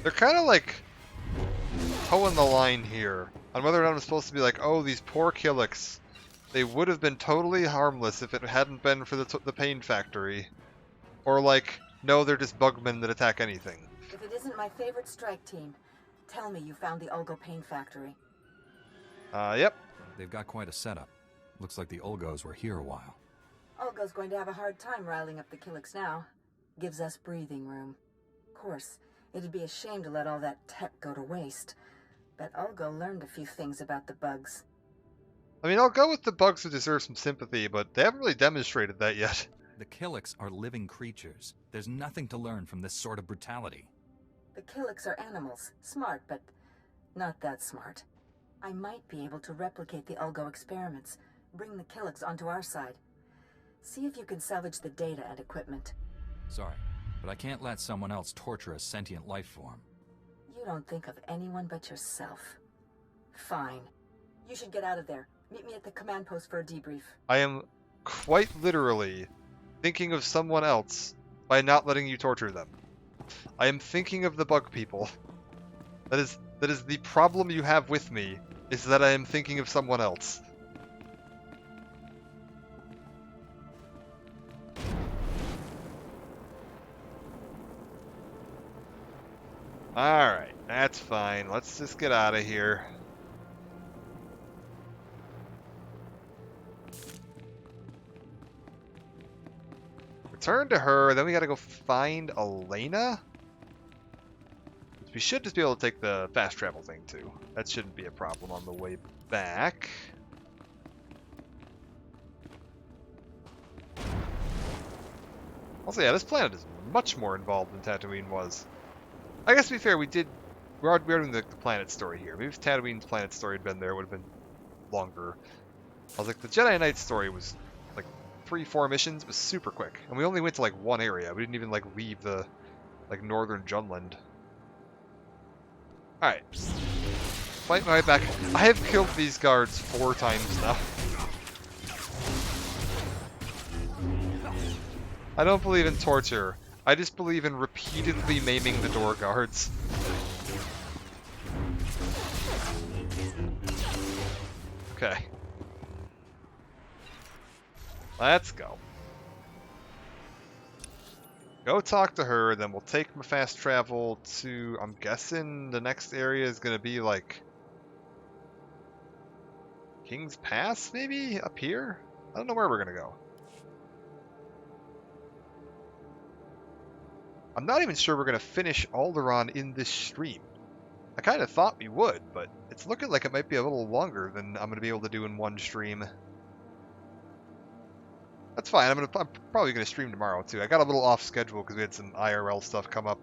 They're kind of like towing the line here on whether or not I'm supposed to be like, oh, these poor Killiks. They would have been totally harmless if it hadn't been for the pain factory. Or like, no, they're just bugmen that attack anything. If it isn't my favorite strike team, tell me you found the Ulgo pain factory. Yep. They've got quite a setup. Looks like the Ulgos were here a while. Ulgo's going to have a hard time riling up the Killiks now. Gives us breathing room. Of course, it'd be a shame to let all that tech go to waste. But Ulgo learned a few things about the bugs. I mean, I'll go with the bugs who deserve some sympathy, but they haven't really demonstrated that yet. The Killiks are living creatures. There's nothing to learn from this sort of brutality. The Killiks are animals. Smart, but not that smart. I might be able to replicate the Ulgo experiments. Bring the Killiks onto our side. See if you can salvage the data and equipment. Sorry, but I can't let someone else torture a sentient life form. You don't think of anyone but yourself. Fine. You should get out of there. Meet me at the command post for a debrief. I am quite literally thinking of someone else by not letting you torture them. I am thinking of the bug people. That is the problem you have with me, is that I am thinking of someone else. Alright, that's fine. Let's just get out of here. Return to her, then we gotta go find Elena? We should just be able to take the fast travel thing too. That shouldn't be a problem on the way back. Also, yeah, this planet is much more involved than Tatooine was. I guess to be fair, we're doing the planet story here. Maybe if Tatooine's planet story had been there, it would have been longer. I was like, the Jedi Knight story was like 3-4 missions, was super quick, and we only went to like one area. We didn't even like leave the like northern Junland. All right, fight my way back. I have killed these guards 4 times now. I don't believe in torture. I just believe in repeatedly maiming the door guards. Okay. Let's go. Go talk to her, then we'll take my fast travel to... I'm guessing the next area is going to be like... King's Pass, maybe? Up here? I don't know where we're going to go. I'm not even sure we're going to finish Alderaan in this stream. I kind of thought we would, but it's looking like it might be a little longer than I'm going to be able to do in one stream. That's fine. I'm probably going to stream tomorrow too. I got a little off schedule because we had some IRL stuff come up.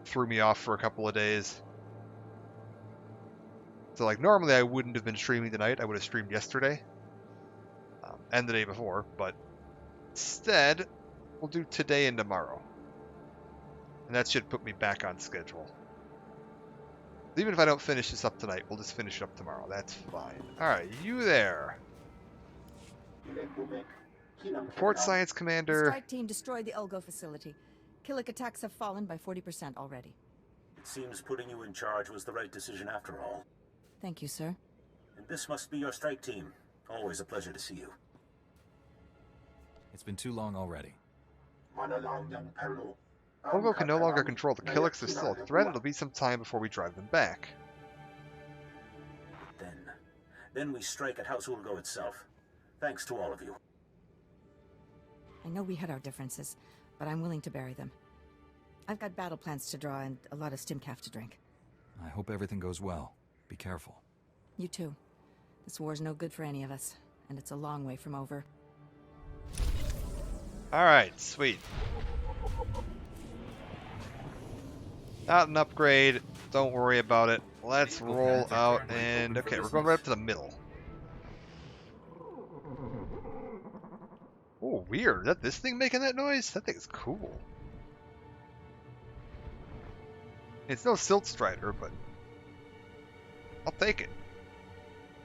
Threw me off for a couple of days. So like normally I wouldn't have been streaming tonight. I would have streamed yesterday. And the day before. But instead, we'll do today and tomorrow. And that should put me back on schedule. Even if I don't finish this up tonight, we'll just finish it up tomorrow. That's fine. Alright, you there. Report Science Commander. The strike team destroyed the Ulgo facility. Killik attacks have fallen by 40% already. It seems putting you in charge was the right decision after all. Thank you, sir. And this must be your strike team. Always a pleasure to see you. It's been too long already. Olgo can no longer control the Killix. They're still a threat. It'll be some time before we drive them back. Then we strike at House Ulgo itself. Thanks to all of you. I know we had our differences, but I'm willing to bury them. I've got battle plans to draw and a lot of stimcaf to drink. I hope everything goes well. Be careful. You too. This war's no good for any of us, and it's a long way from over. Alright, sweet. Not an upgrade. Don't worry about it. Let's roll out and... Okay, we're going right up to the middle. Oh, weird. Is that this thing making that noise? That thing's cool. It's no Silt Strider, but... I'll take it.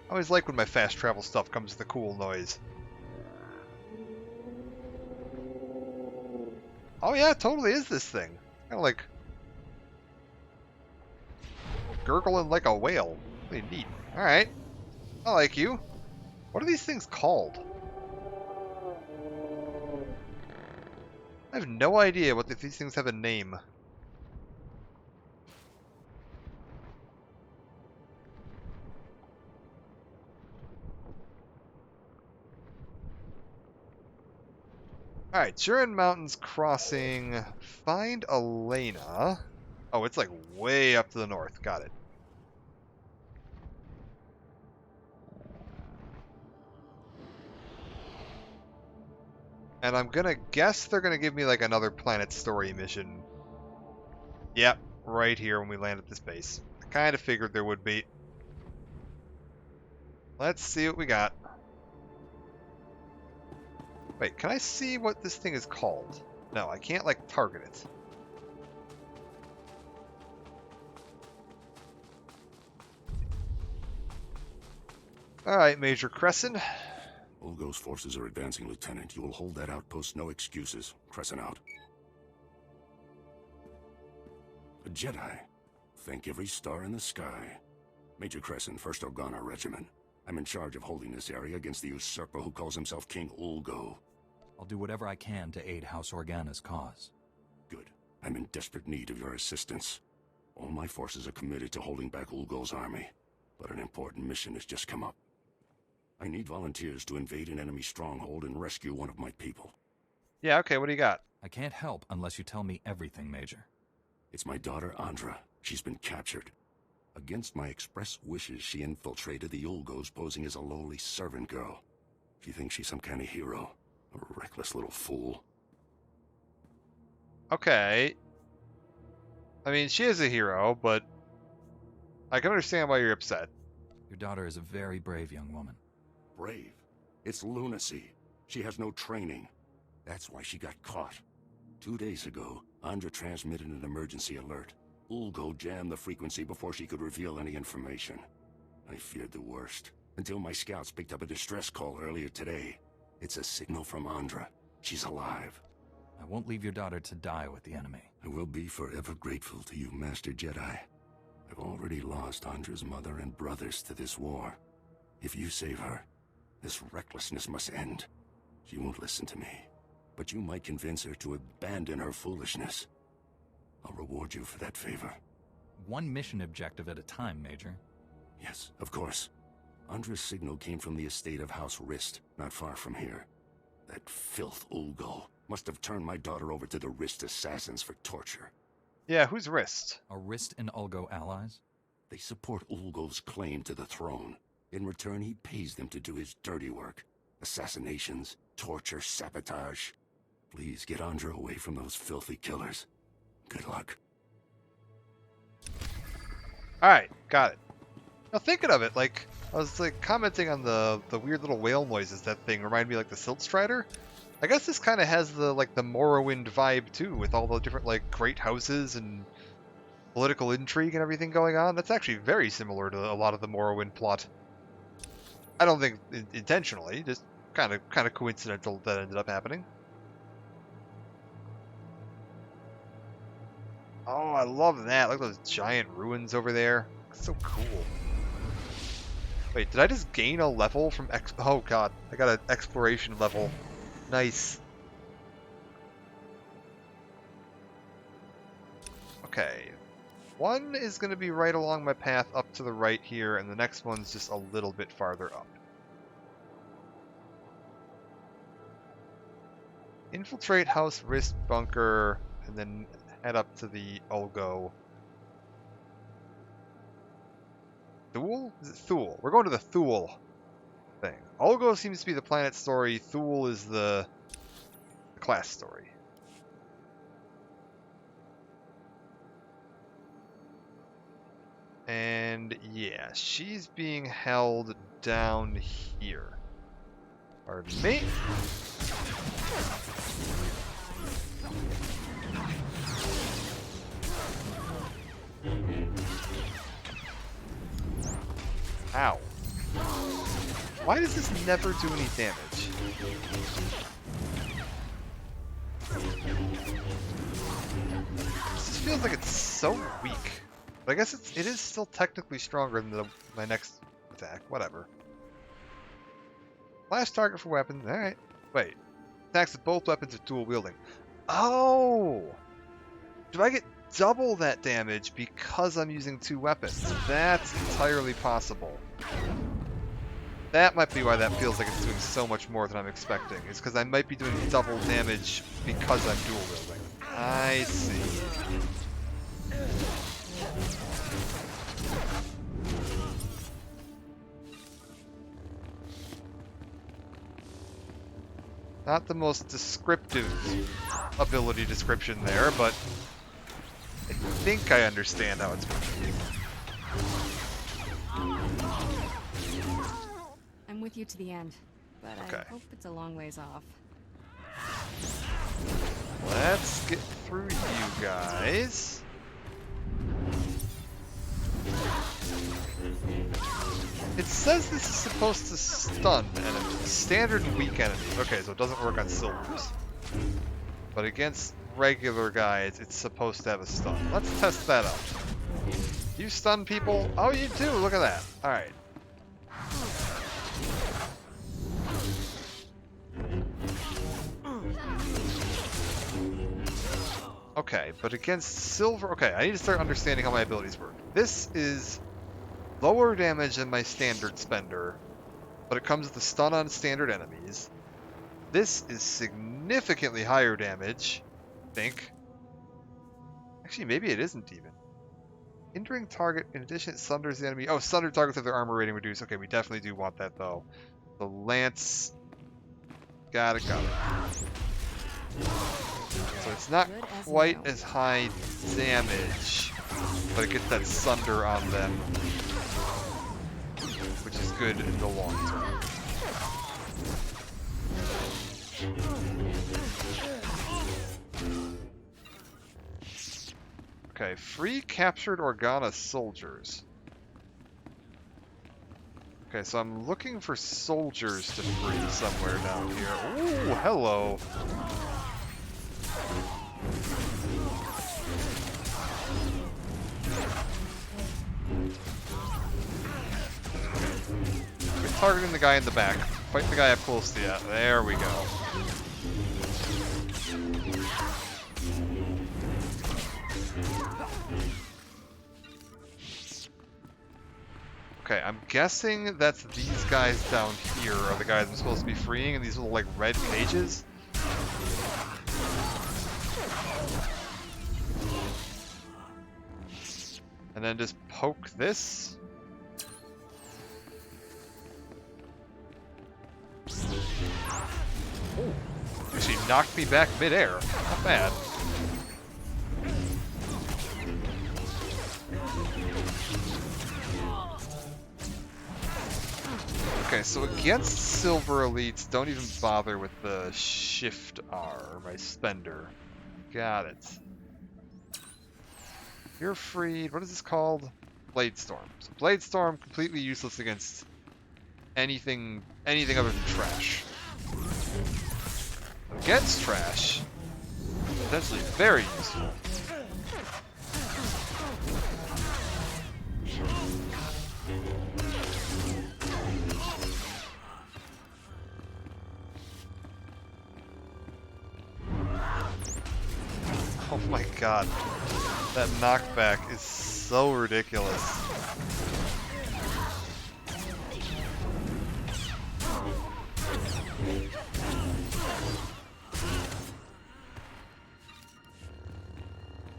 I always like when my fast travel stuff comes with a cool noise. Oh yeah, it totally is this thing. Kind of like... gurgling like a whale. Really neat. Alright. I like you. What are these things called? I have no idea what if these things have a name. Alright, Jurin Mountains crossing. Find Elena. Oh, it's like way up to the north. Got it. And I'm gonna guess they're gonna give me like another Planet Story mission. Yep, right here when we land at this base. I kind of figured there would be. Let's see what we got. Wait, can I see what this thing is called? No, I can't like target it. Alright, Major Crescent. Ulgo's forces are advancing, Lieutenant. You will hold that outpost, no excuses. Crescent out. A Jedi. Thank every star in the sky. Major Crescent, 1st Organa Regiment. I'm in charge of holding this area against the usurper who calls himself King Ulgo. I'll do whatever I can to aid House Organa's cause. Good. I'm in desperate need of your assistance. All my forces are committed to holding back Ulgo's army, but an important mission has just come up. I need volunteers to invade an enemy stronghold and rescue one of my people. Yeah, okay, what do you got? I can't help unless you tell me everything, Major. It's my daughter, Andra. She's been captured. Against my express wishes, she infiltrated the Ulgos posing as a lowly servant girl. She thinks she's some kind of hero. A reckless little fool. Okay. I mean, she is a hero, but I can understand why you're upset. Your daughter is a very brave young woman. Brave? It's lunacy. She has no training. That's why she got caught. 2 days ago, Andra transmitted an emergency alert. Ulgo jammed the frequency before she could reveal any information. I feared the worst, until my scouts picked up a distress call earlier today. It's a signal from Andra. She's alive. I won't leave your daughter to die with the enemy. I will be forever grateful to you, Master Jedi. I've already lost Andra's mother and brothers to this war. If you save her, this recklessness must end. She won't listen to me, but you might convince her to abandon her foolishness. I'll reward you for that favor. One mission objective at a time, Major. Yes, of course. Andra's signal came from the estate of House Rist, not far from here. That filth Ulgo must have turned my daughter over to the Rist assassins for torture. Yeah, who's Rist? Are Rist and Ulgo allies? They support Ulgo's claim to the throne. In return, he pays them to do his dirty work. Assassinations, torture, sabotage. Please get Andra away from those filthy killers. Good luck. Alright, got it. Now thinking of it, like, I was like commenting on the weird little whale noises that thing remind me like the Silt Strider. I guess this kind of has the like the Morrowind vibe too, with all the different like great houses and political intrigue and everything going on. That's actually very similar to a lot of the Morrowind plot. I don't think intentionally, just kind of coincidental that ended up happening. Oh, I love that. Look at those giant ruins over there. It's so cool. Wait, did I just gain a level from oh god, I got an exploration level. Nice. Okay. One is going to be right along my path up to the right here, and the next one's just a little bit farther up. Infiltrate House Risk Bunker, and then head up to the Ulgo. Thule? Is it Thule? We're going to the Thule thing. Ulgo seems to be the planet story. Thule is the class story. And yeah, she's being held down here. Pardon me. Ow. Why does this never do any damage? This just feels like it's so weak. But I guess it is still technically stronger than my next attack. Whatever. Last target for weapons. Alright. Wait. Attacks with both weapons are dual wielding. Oh! Do I get double that damage because I'm using two weapons? That's entirely possible. That might be why that feels like it's doing so much more than I'm expecting. It's because I might be doing double damage because I'm dual wielding. I see. Not the most descriptive ability description there, but I think I understand how it's working. I'm with you to the end, but okay. I hope it's a long ways off. Let's get through you guys. It says this is supposed to stun enemies. Standard and weak enemies. Okay, so it doesn't work on silvers. But against regular guys, it's supposed to have a stun. Let's test that out. You stun people? Oh, you do! Look at that. Alright. Okay, but against silver... Okay, I need to start understanding how my abilities work. This is lower damage than my standard spender, but it comes with a stun on standard enemies. This is significantly higher damage, I think. Actually, maybe it isn't even. Hindering target, in addition, it sunders the enemy. Oh, sundered targets have their armor rating reduced. Okay, we definitely do want that, though. The lance... Got it. So it's not quite as high damage, but it gets that sunder on them, which is good in the long term. Okay, free captured Organa soldiers. Okay, so I'm looking for soldiers to free somewhere down here. Ooh, hello. Quit targeting the guy in the back. Fight the guy up close to you. There we go. Okay, I'm guessing that's these guys down here are the guys I'm supposed to be freeing in these little, like, red cages. And then just poke this. Ooh, actually knocked me back midair. Not bad. Okay, so against silver elites, don't even bother with the shift R, my spender. Got it. You're freed. What is this called? Blade Storm. So Blade Storm, completely useless against anything other than trash. Against trash, potentially very useful. Oh my god. That knockback is so ridiculous.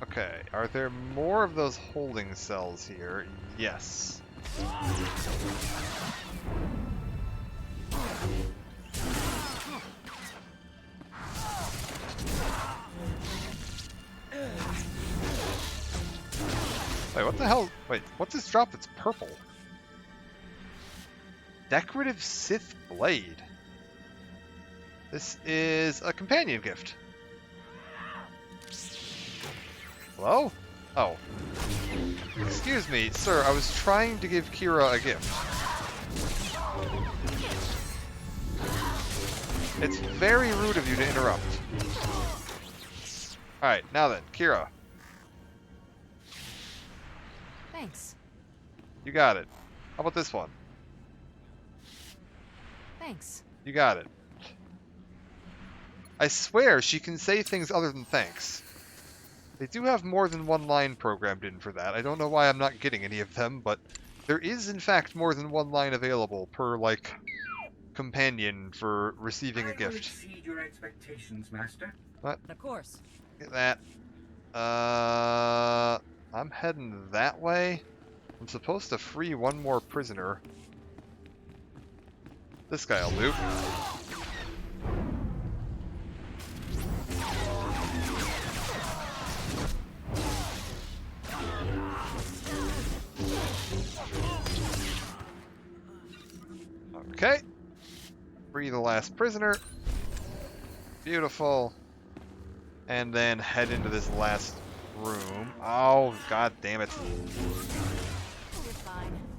Okay, are there more of those holding cells here? Yes. Wait, what the hell? Wait, what's this drop that's purple? Decorative Sith Blade. This is a companion gift. Hello? Oh. Excuse me, sir, I was trying to give Kira a gift. It's very rude of you to interrupt. Alright, now then, Kira. Thanks. You got it. How about this one? Thanks. You got it. I swear she can say things other than thanks. They do have more than one line programmed in for that. I don't know why I'm not getting any of them, but there is in fact more than one line available per, like, companion for receiving a gift. I will exceed your expectations, Master. What? Of course. Get that. I'm heading that way. I'm supposed to free one more prisoner. This guy'll do. Okay. Free the last prisoner. Beautiful. And then head into this last room. Oh, god damn it.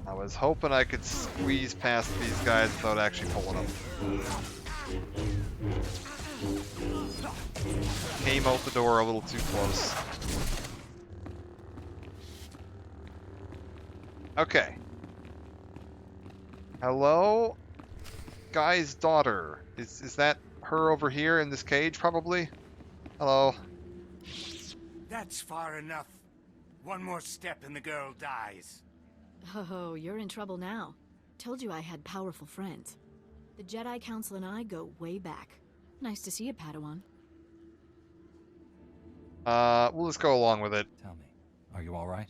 I was hoping I could squeeze past these guys without actually pulling them. Came out the door a little too close. Okay. Hello? Guy's daughter. Is that her over here in this cage, probably? Hello. That's far enough. One more step and the girl dies. Oh, you're in trouble now. Told you I had powerful friends. The Jedi Council and I go way back. Nice to see you, Padawan. We'll just go along with it. Tell me, are you alright?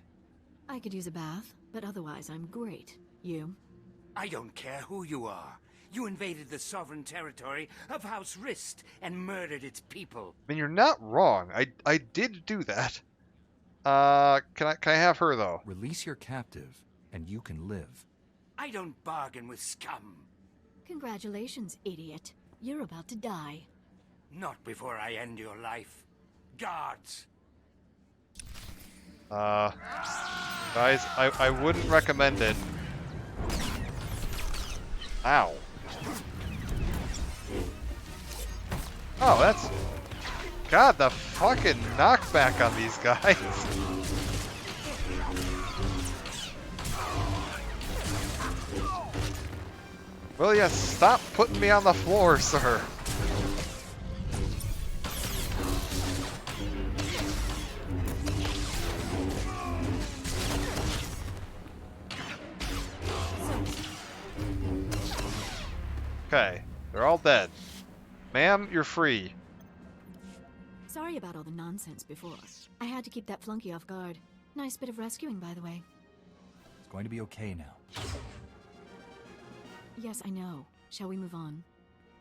I could use a bath, but otherwise I'm great. You? I don't care who you are. You invaded the sovereign territory of House Rist and murdered its people. I mean, you're not wrong. I did do that. Can I have her, though? Release your captive, and you can live. I don't bargain with scum. Congratulations, idiot. You're about to die. Not before I end your life. Guards! Guys, I wouldn't recommend it. Ow. Oh, that's... God, the fucking knockback on these guys. Will ya stop putting me on the floor, sir? Okay, they're all dead. Ma'am, you're free. Sorry about all the nonsense before. I had to keep that flunky off guard. Nice bit of rescuing, by the way. It's going to be okay now. Yes, I know. Shall we move on?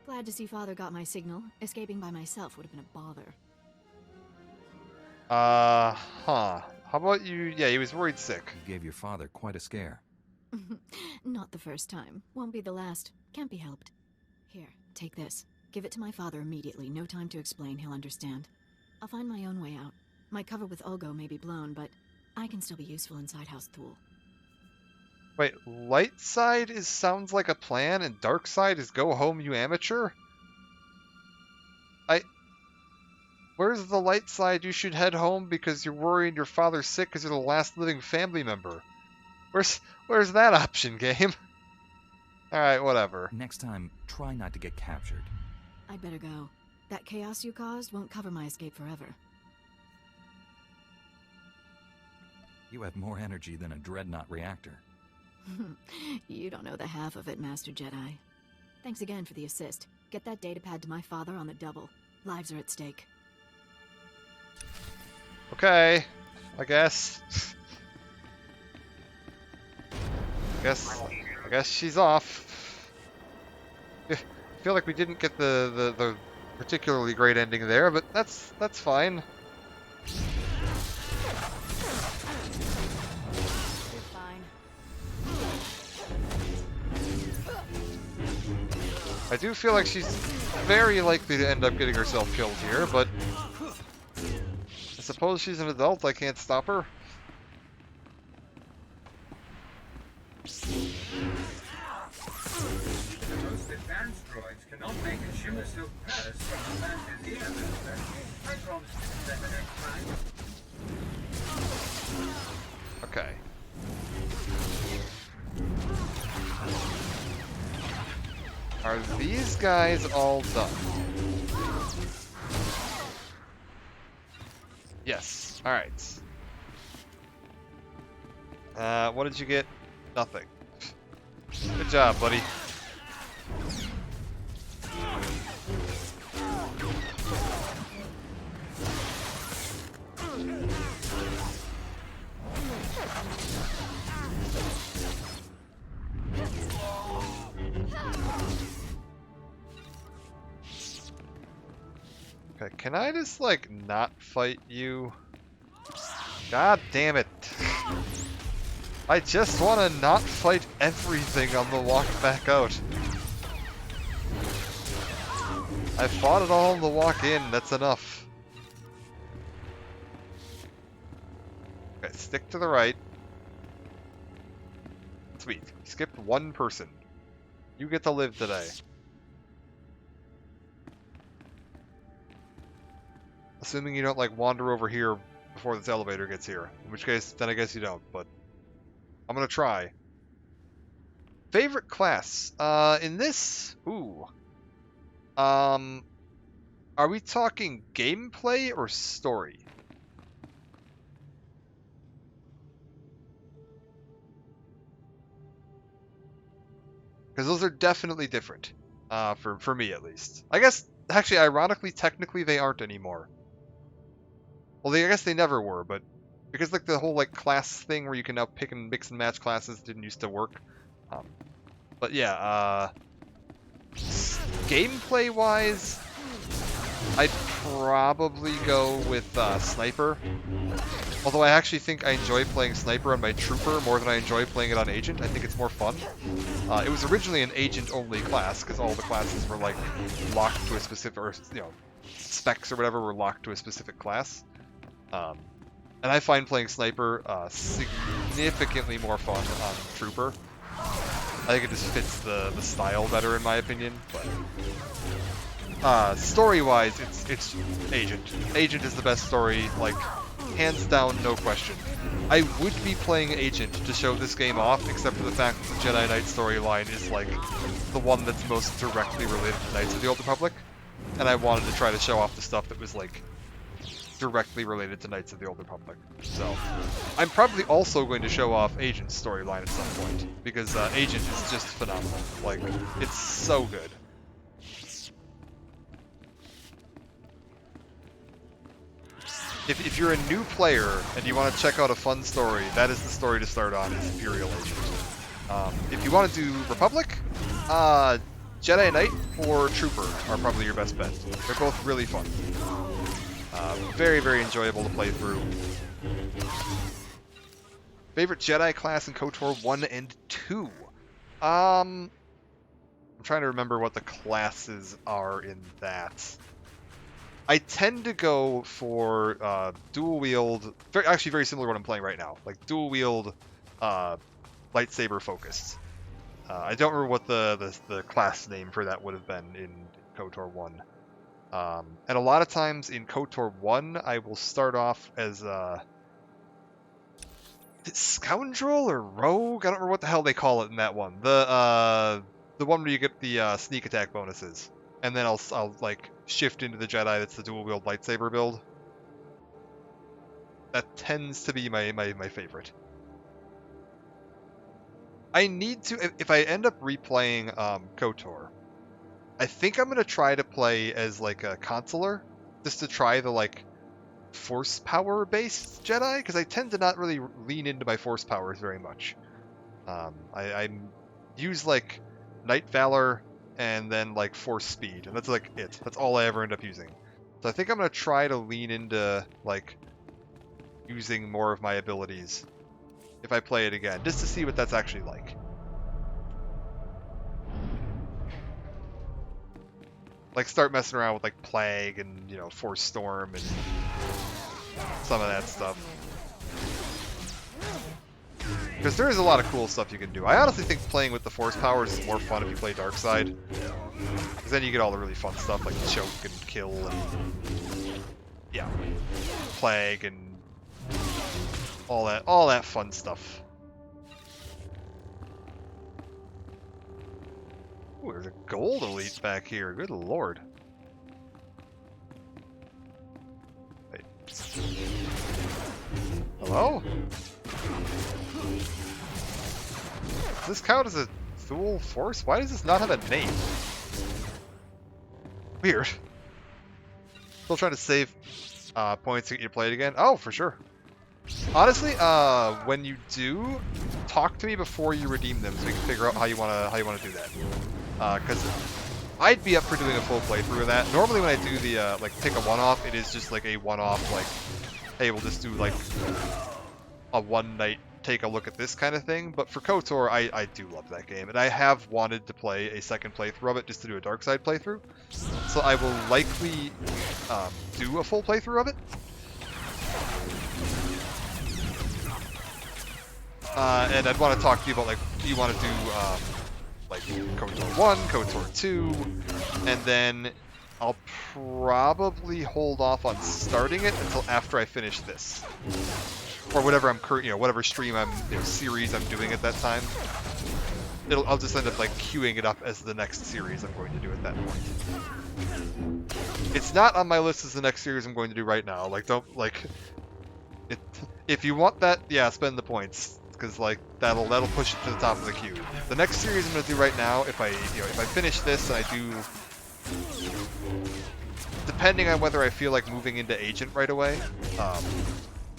Glad to see Father got my signal. Escaping by myself would have been a bother. How about you? Yeah, he was worried sick. You gave your father quite a scare. Not the first time. Won't be the last. Can't be helped. Here, take this. Give it to my father immediately. No time to explain. He'll understand. I'll find my own way out. My cover with Ulgo may be blown, but I can still be useful inside House Thule. Wait, light side sounds like a plan, and dark side is go home, you amateur? Where's the light side? You should head home because you're worried your father's sick because you're the last living family member. Where's that option, game? Alright, whatever. Next time, try not to get captured. I'd better go. That chaos you caused won't cover my escape forever. You have more energy than a dreadnought reactor. You don't know the half of it, Master Jedi. Thanks again for the assist. Get that datapad to my father on the double. Lives are at stake. Okay, I guess. I guess she's off. I feel like we didn't get the particularly great ending there, but that's fine. I do feel like she's very likely to end up getting herself killed here, but I suppose she's an adult, I can't stop her. The most advanced droids cannot make a shimmer silk palace from the land is here, Master. I promise to do that the next time. Okay. Are these guys all done? Yes. Alright. What did you get? Nothing. Good job, buddy. Okay, can I just, like, not fight you? God damn it. I just want to not fight everything on the walk back out. I fought it all on the walk in, that's enough. Okay, stick to the right. Sweet. Skipped one person. You get to live today. Assuming you don't, like, wander over here before this elevator gets here. In which case, then I guess you don't, but I'm gonna try. Favorite class? In this... Ooh. Are we talking gameplay or story? Because those are definitely different. For me, at least. I guess, actually, ironically, technically, they aren't anymore. Well, I guess they never were, but because like the whole like class thing where you can now pick and mix and match classes didn't used to work. But yeah, gameplay wise, I'd probably go with sniper. Although I actually think I enjoy playing sniper on my trooper more than I enjoy playing it on agent. I think it's more fun. It was originally an agent-only class because all the classes were like locked to a specific, or you know, specs or whatever were locked to a specific class. And I find playing sniper significantly more fun on trooper. I think it just fits the style better in my opinion. But story-wise, it's agent. Agent is the best story, like hands down, no question. I would be playing agent to show this game off, except for the fact that the Jedi Knight storyline is like the one that's most directly related to Knights of the Old Republic, and I wanted to try to show off the stuff that was like directly related to Knights of the Old Republic. So, I'm probably also going to show off Agent's storyline at some point, because Agent is just phenomenal. Like, it's so good. If you're a new player and you want to check out a fun story, that is the story to start on, is Imperial Agent. If you want to do Republic, Jedi Knight or Trooper are probably your best bet. They're both really fun. Very, very enjoyable to play through. Favorite Jedi class in KOTOR 1 and 2? I'm trying to remember what the classes are in that. I tend to go for dual wield, actually very similar to what I'm playing right now, like dual wield, lightsaber focused. I don't remember what the class name for that would have been in KOTOR 1. And a lot of times in KOTOR 1, I will start off as Scoundrel or Rogue? I don't remember what the hell they call it in that one. The one where you get the sneak attack bonuses. And then I'll like shift into the Jedi that's the dual wield lightsaber build. That tends to be my favorite. I need to, if I end up replaying KOTOR, I think I'm going to try to play as like a consular, just to try the like force power based Jedi, because I tend to not really lean into my force powers very much. I use like Night Valor and then like force speed, and that's like it. That's all I ever end up using. So I think I'm going to try to lean into like using more of my abilities if I play it again, just to see what that's actually like. Like start messing around with like Plague and, you know, Force Storm and some of that stuff. Because there is a lot of cool stuff you can do. I honestly think playing with the Force powers is more fun if you play Darkside. Because then you get all the really fun stuff like Choke and Kill and, yeah, Plague and all that fun stuff. Ooh, there's a gold elite back here. Good lord. Wait. Hello? Does this count as a Thule force? Why does this not have a name? Weird. Still trying to save points to get you to play it again? Oh, for sure. Honestly, when you do, talk to me before you redeem them so we can figure out how you wanna do that. Because I'd be up for doing a full playthrough of that. Normally when I do the like take a one-off, it is just like a one-off, like, hey, we'll just do like a one-night take a look at this kind of thing. But for KOTOR, I do love that game, and I have wanted to play a second playthrough of it just to do a Darkside playthrough. So I will likely do a full playthrough of it. And I'd want to talk to you about, like, do you want to do like KOTOR 1, KOTOR 2, and then I'll probably hold off on starting it until after I finish this, or whatever I'm whatever stream series I'm doing at that time. I'll just end up like queuing it up as the next series I'm going to do at that point. It's not on my list as the next series I'm going to do right now. Like, don't like it. If you want that, yeah, spend the points. Because like that'll push it to the top of the queue. The next series I'm gonna do right now, if I finish this and I do, depending on whether I feel like moving into Agent right away,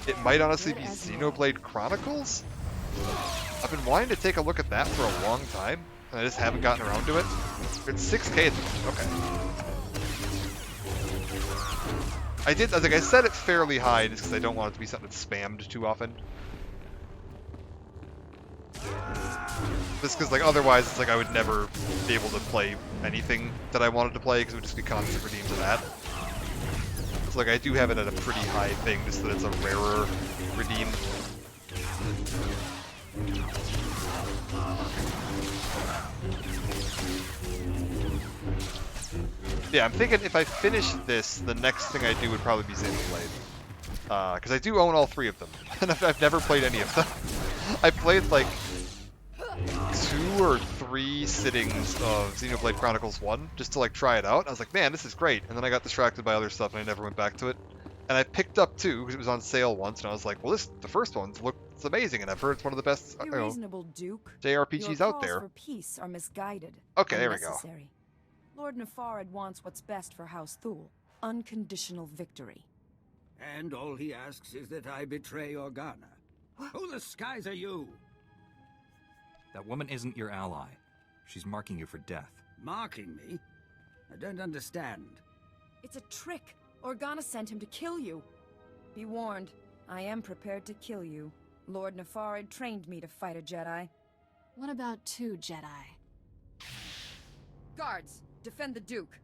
it might honestly be Xenoblade Chronicles. I've been wanting to take a look at that for a long time, and I just haven't gotten around to it. It's 6K. Okay. I set it fairly high just because I don't want it to be something that's spammed too often. Just because, like, otherwise it's like I would never be able to play anything that I wanted to play because it would just be constant redeem to that. So, like, I do have it at a pretty high thing, just that it's a rarer redeem. Yeah, I'm thinking if I finish this, the next thing I do would probably be Xenoblade. Because I do own all 3 of them, and I've never played any of them. I played, like, 2 or 3 sittings of Xenoblade Chronicles 1 just to like try it out. I was like, man, this is great. And then I got distracted by other stuff and I never went back to it. And I picked up 2 because it was on sale once, and I was like, well, the first one looks amazing, and I've heard it's one of the best Duke. JRPGs out there. For peace are misguided. Okay, there we go. Lord Nefarad wants what's best for House Thule. Unconditional victory. And all he asks is that I betray Organa. Who the skies are you? That woman isn't your ally. She's marking you for death. Marking me? I don't understand. It's a trick. Organa sent him to kill you. Be warned, I am prepared to kill you. Lord Nefarad trained me to fight a Jedi. What about 2 Jedi? Guards, defend the Duke.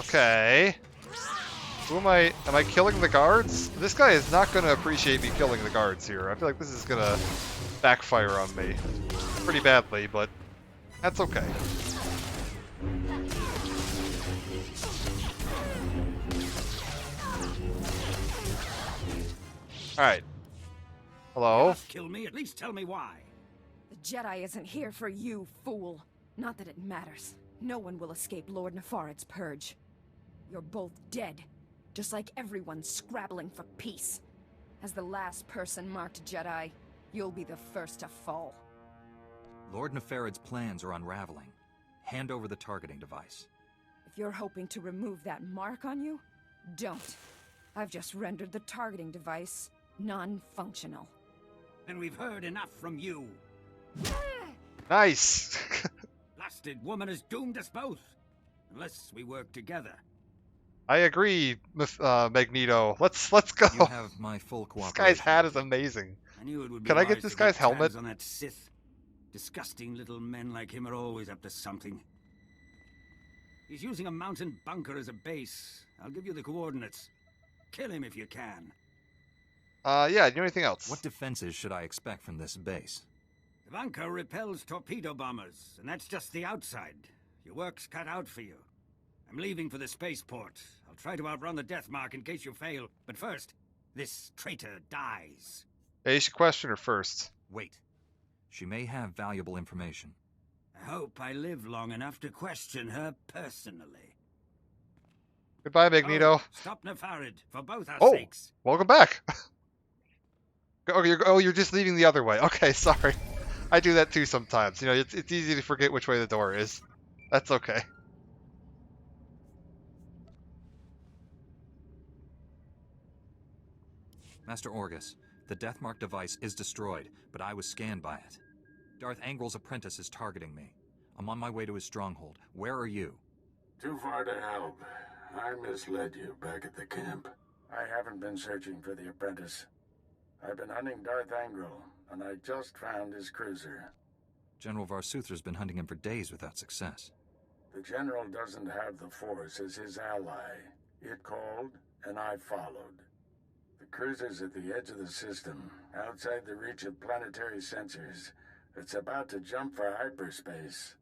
Okay. Who am I? Am I killing the guards? This guy is not going to appreciate me killing the guards here. I feel like this is going to backfire on me pretty badly, but that's okay. Alright. Hello? Kill me, at least tell me why. The Jedi isn't here for you, fool. Not that it matters. No one will escape Lord Nefarid's purge. You're both dead, just like everyone scrabbling for peace. As the last person marked Jedi, you'll be the first to fall. Lord Nefarid's plans are unraveling. Hand over the targeting device. If you're hoping to remove that mark on you, don't. I've just rendered the targeting device non-functional. And we've heard enough from you. Nice. Blasted woman has doomed us both. Unless we work together. I agree, Magneto. Let's go. You have my full This cooperation. guy's hat is amazing. I knew it would be Can I wise get this to guy's tabs helmet? on that Sith. Disgusting little men like him are always up to something. He's using a mountain bunker as a base. I'll give you the coordinates. Kill him if you can. Yeah, do anything else? What defenses should I expect from this base? The bunker repels torpedo bombers, and that's just the outside. Your work's cut out for you. I'm leaving for the spaceport. I'll try to outrun the death mark in case you fail. But first, this traitor dies. Yeah, you should question her first. Wait. She may have valuable information. I hope I live long enough to question her personally. Goodbye, Magneto. Oh, stop Nefarid, for both our Oh, sakes. welcome back. You're just leaving the other way. Okay, sorry. I do that too sometimes. You know, it's easy to forget which way the door is. That's okay. Master Orgus, the Deathmark device is destroyed, but I was scanned by it. Darth Angrel's apprentice is targeting me. I'm on my way to his stronghold. Where are you? Too far to help. I misled you back at the camp. I haven't been searching for the apprentice. I've been hunting Darth Angrel, and I just found his cruiser. General Varsuther's been hunting him for days without success. The General doesn't have the Force as his ally. It called, and I followed. The cruiser's at the edge of the system, outside the reach of planetary sensors. It's about to jump for hyperspace.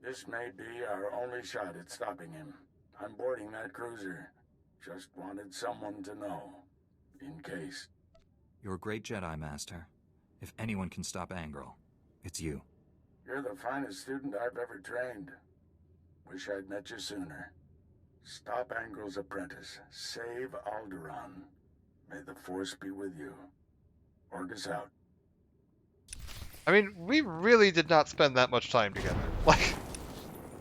This may be our only shot at stopping him. I'm boarding that cruiser. Just wanted someone to know. In case. You're a great Jedi, Master. If anyone can stop Angrel, it's you. You're the finest student I've ever trained. Wish I'd met you sooner. Stop Angrel's apprentice. Save Alderaan. May the Force be with you. Orgus out. I mean, we really did not spend that much time together. Like,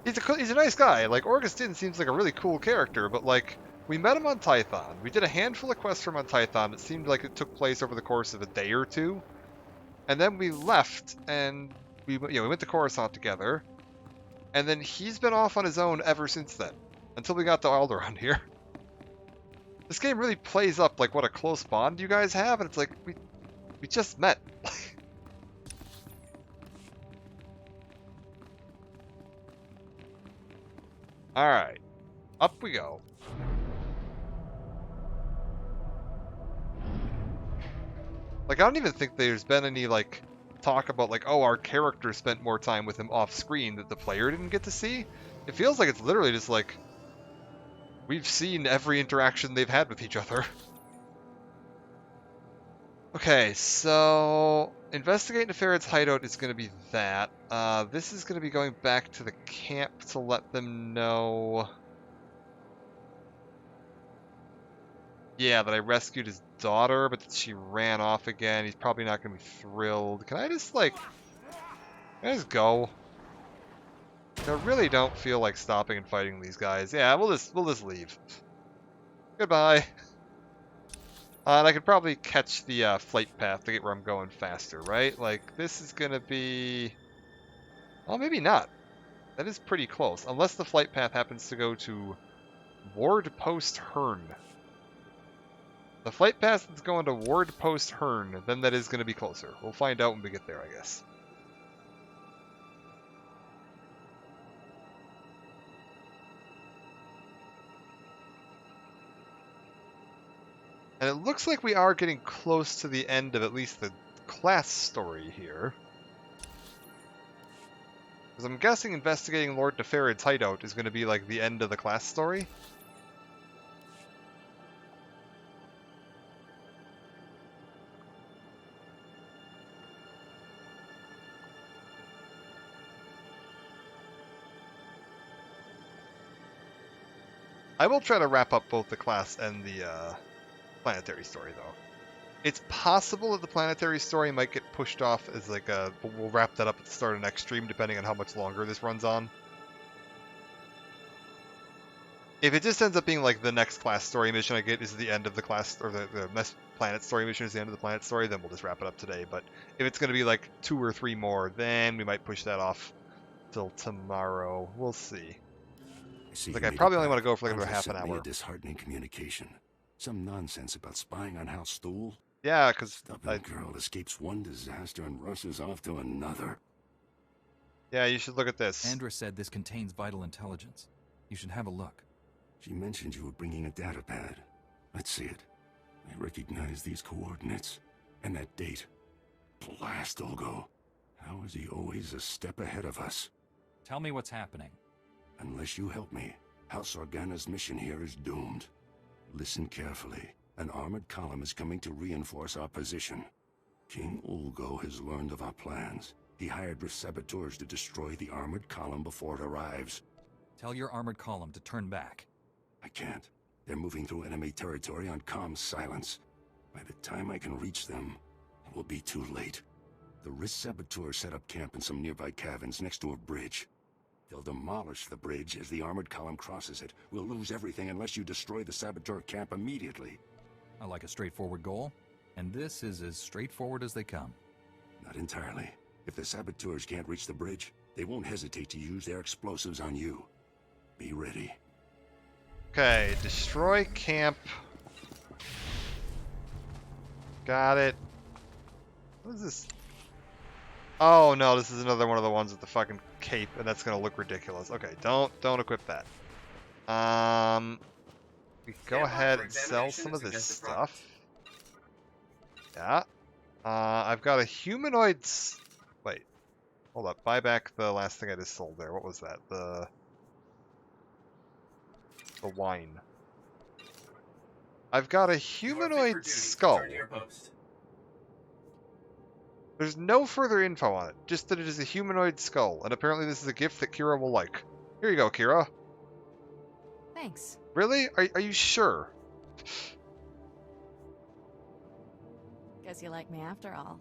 he's a nice guy. Like, Orgus Din seems like a really cool character, but like, we met him on Tython. We did a handful of quests from on Tython. It seemed like it took place over the course of a day or two. And then we left, and we went to Coruscant together. And then he's been off on his own ever since then, until we got to Alderaan here. This game really plays up like what a close bond you guys have, and it's like we just met. All right, up we go. Like, I don't even think there's been any like talk about like, oh, our character spent more time with him off screen that the player didn't get to see. It feels like it's literally just like we've seen every interaction they've had with each other. Okay, so investigate Nefarid's hideout is going to be that. This is going to be going back to the camp to let them know. Yeah, that I rescued his daughter, but that she ran off again. He's probably not going to be thrilled. Can I just go? I really don't feel like stopping and fighting these guys. Yeah, we'll just leave. Goodbye. And I could probably catch the flight path to get where I'm going faster, right? Like, this is going to be... Well, maybe not. That is pretty close. Unless the flight path happens to go to Ward Post Hearn. The flight path is going to Ward Post Hearn, then that is going to be closer. We'll find out when we get there, I guess. And it looks like we are getting close to the end of at least the class story here. Because I'm guessing investigating Lord Nefarid's hideout is going to be like the end of the class story. I will try to wrap up both the class and the planetary story, though. It's possible that the planetary story might get pushed off as like a... We'll wrap that up at the start of next stream, depending on how much longer this runs on. If it just ends up being like the next class story mission I get is the end of the class, or the planet story mission is the end of the planet story, then we'll just wrap it up today. But if it's going to be like 2 or 3 more, then we might push that off till tomorrow. We'll see. I probably only want to go for like another half an hour. A disheartening communication. Some nonsense about spying on House Thule. Yeah, because stubborn girl escapes one disaster and rushes off to another. Yeah, you should look at this. Andra said this contains vital intelligence. You should have a look. She mentioned you were bringing a data pad. Let's see it. I recognize these coordinates. And that date. Blast, Olgo. How is he always a step ahead of us? Tell me what's happening. Unless you help me, House Organa's mission here is doomed. Listen carefully. An armored column is coming to reinforce our position. King Ulgo has learned of our plans. He hired saboteurs to destroy the armored column before it arrives. Tell your armored column to turn back. I can't. They're moving through enemy territory on comm silence. By the time I can reach them, it will be too late. The saboteurs set up camp in some nearby caverns next to a bridge. They'll demolish the bridge as the armored column crosses it. We'll lose everything unless you destroy the saboteur camp immediately. I like a straightforward goal, and this is as straightforward as they come. Not entirely. If the saboteurs can't reach the bridge, they won't hesitate to use their explosives on you. Be ready. Okay, destroy camp. Got it. What is this? Oh no, this is another one of the ones with the fucking cape, and that's gonna look ridiculous. Okay, don't equip that. We go ahead and sell some of this stuff. Yeah. I've got a humanoid. Wait, hold up. Buy back the last thing I just sold there. What was that? The wine. I've got a humanoid skull. There's no further info on it, just that it is a humanoid skull, and apparently this is a gift that Kira will like. Here you go, Kira. Thanks. Really? Are you sure? Guess you like me after all.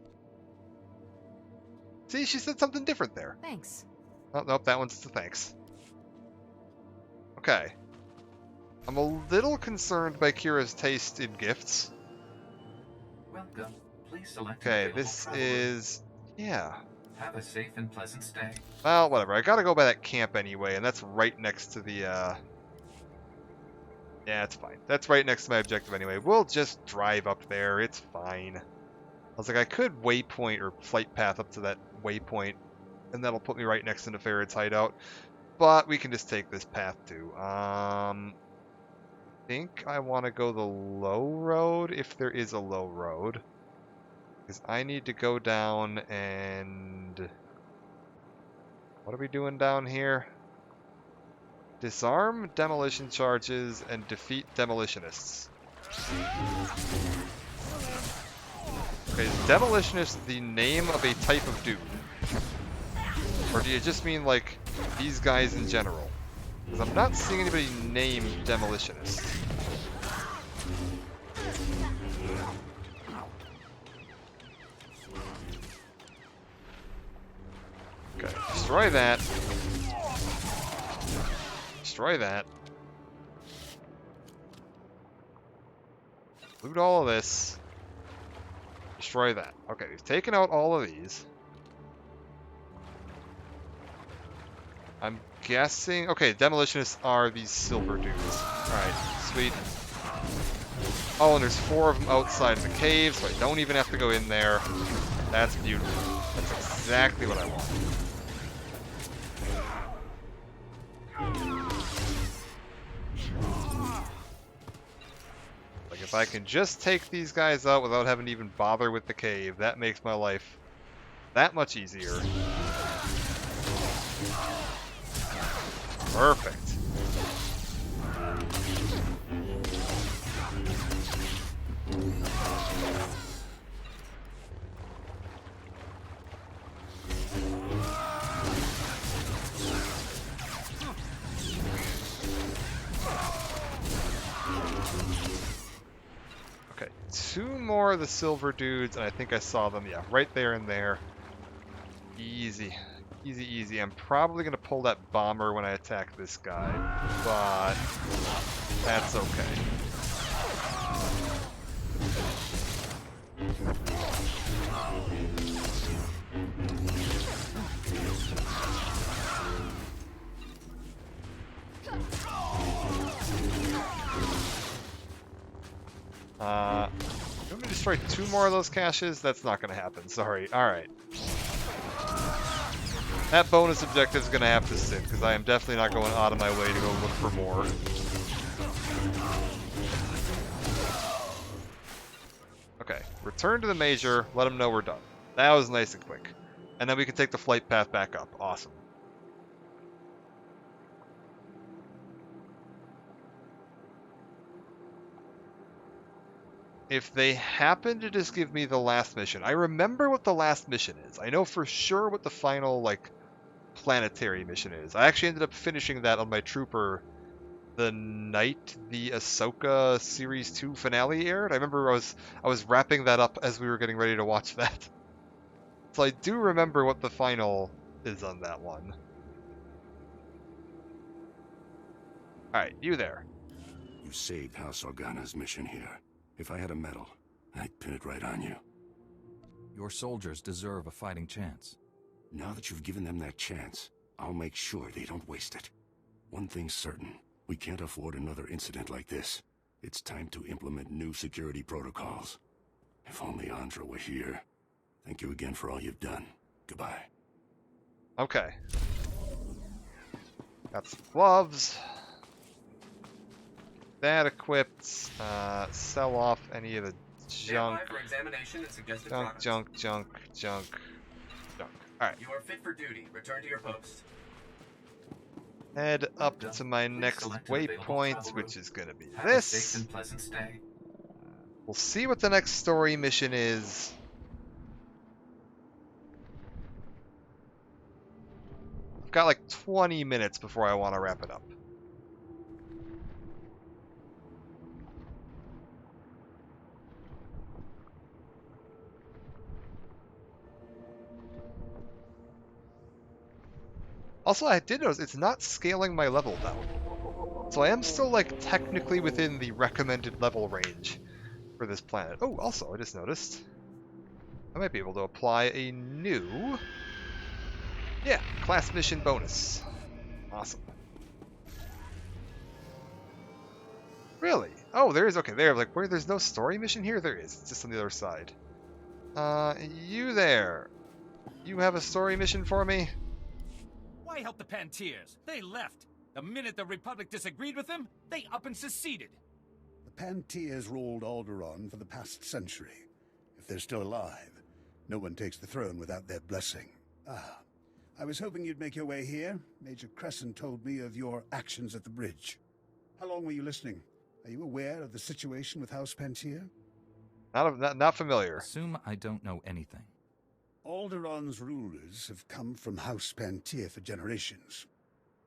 See, she said something different there. Thanks. Oh, nope, that one's the thanks. Okay. I'm a little concerned by Kira's taste in gifts. Welcome. Please select. Okay, this is... yeah. Have a safe and pleasant stay. Well, whatever. I gotta go by that camp anyway, and that's right next to the, Yeah, it's fine. That's right next to my objective anyway. We'll just drive up there. It's fine. I was like, I could waypoint or flight path up to that waypoint, and that'll put me right next to Neferid's hideout. But we can just take this path too. I think I want to go the low road, if there is a low road. Because I need to go down and... what are we doing down here? Disarm demolition charges and defeat demolitionists. Okay, is demolitionist the name of a type of dude? Or do you just mean, like, these guys in general? Because I'm not seeing anybody named demolitionist. Okay, destroy that. Destroy that. Loot all of this. Destroy that. Okay, we've taken out all of these. I'm guessing... okay, demolitionists are these silver dudes. Alright, sweet. Oh, and there's 4 of them outside of the cave, so I don't even have to go in there. That's beautiful. That's exactly what I want. Like, if I can just take these guys out without having to even bother with the cave, that makes my life that much easier. Perfect. 2 more of the silver dudes, and I think I saw them, yeah, right there and there. Easy. Easy, easy. I'm probably going to pull that bomber when I attack this guy, but that's okay. Let me destroy 2 more of those caches? That's not going to happen. Sorry. Alright. That bonus objective is going to have to sit, because I am definitely not going out of my way to go look for more. Okay. Return to the Major. Let them know we're done. That was nice and quick. And then we can take the flight path back up. Awesome. If they happen to just give me the last mission, I remember what the last mission is. I know for sure what the final, like, planetary mission is. I actually ended up finishing that on my trooper the night the Ahsoka Series 2 finale aired. I remember I was wrapping that up as we were getting ready to watch that. So I do remember what the final is on that one. Alright, you there. You saved House Organa's mission here. If I had a medal, I'd pin it right on you. Your soldiers deserve a fighting chance. Now that you've given them that chance, I'll make sure they don't waste it. One thing's certain, we can't afford another incident like this. It's time to implement new security protocols. If only Andra were here. Thank you again for all you've done. Goodbye. Okay. Got some gloves. That equipped. Sell off any of the junk. For examination and suggested Junk. Alright. You are fit for duty. Return to your post. Head up to my next waypoint, which is going to be this. We'll see what the next story mission is. I've got like 20 minutes before I want to wrap it up. Also, I did notice it's not scaling my level down. So I am still, like, technically within the recommended level range for this planet. Oh, also, I just noticed I might be able to apply a new... Yeah, class mission bonus. Awesome. Really? Oh, there is. Okay, there. Like, where there's no story mission here? There is. It's just on the other side. You there. You have a story mission for me? Why help the Pantiers? They left. The minute the Republic disagreed with them, they up and seceded. The Pantiers ruled Alderaan for the past century. If they're still alive, no one takes the throne without their blessing. Ah, I was hoping you'd make your way here. Major Crescent told me of your actions at the bridge. How long were you listening? Are you aware of the situation with House Pantier? Not familiar. Assume I don't know anything. Alderaan's rulers have come from House Pantier for generations.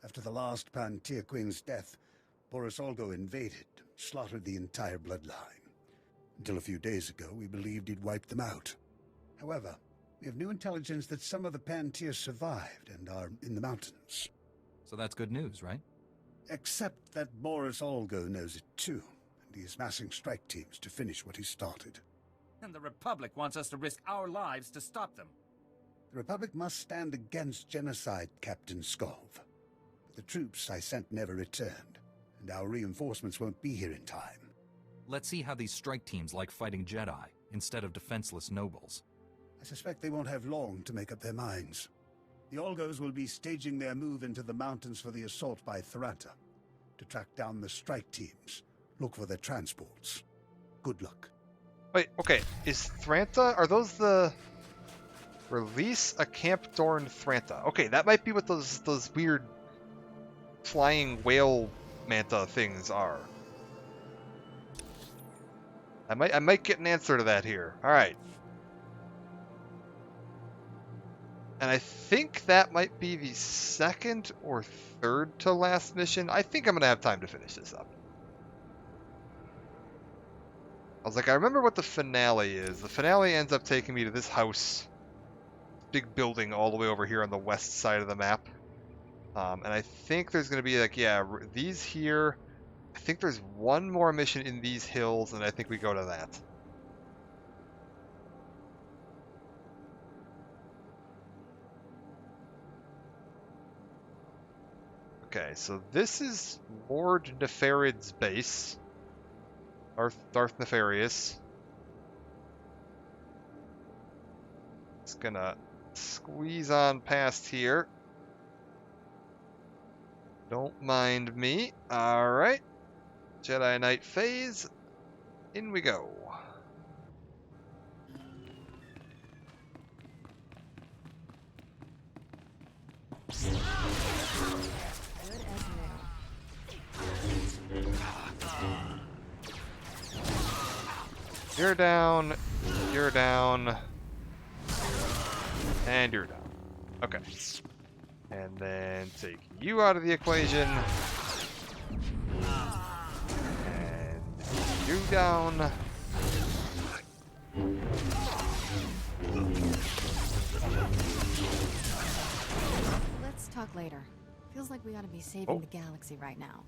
After the last Pantier Queen's death, Boris Olgo invaded, slaughtered the entire bloodline. Until a few days ago, we believed he'd wiped them out. However, we have new intelligence that some of the Pantiers survived and are in the mountains. So that's good news, right? Except that Boris Olgo knows it too, and he is massing strike teams to finish what he started. And the Republic wants us to risk our lives to stop them. The Republic must stand against genocide, Captain Skolv. But the troops I sent never returned, and our reinforcements won't be here in time. Let's see how these strike teams like fighting Jedi, instead of defenseless nobles. I suspect they won't have long to make up their minds. The Olgos will be staging their move into the mountains for the assault by Tharanta. To track down the strike teams, look for their transports. Good luck. Wait, okay, is Tharanta, are those the... Release a Camp Dorn Tharanta. Okay, that might be what those weird flying whale manta things are. I might get an answer to that here. Alright. And I think that might be the second or third to last mission. I think I'm going to have time to finish this up. I was like, I remember what the finale is. The finale ends up taking me to this house. Big building all the way over here on the west side of the map. And I think there's going to be like, yeah, these here. I think there's one more mission in these hills, and I think we go to that. Okay, so this is Lord Nefarid's base. Darth Nefarious. Just gonna squeeze on past here. Don't mind me. Alright. Jedi Knight phase. In we go. You're down, you're down, and you're down. Okay. And then take you out of the equation. And you down. Let's talk later. Feels like we ought to be saving the galaxy right now.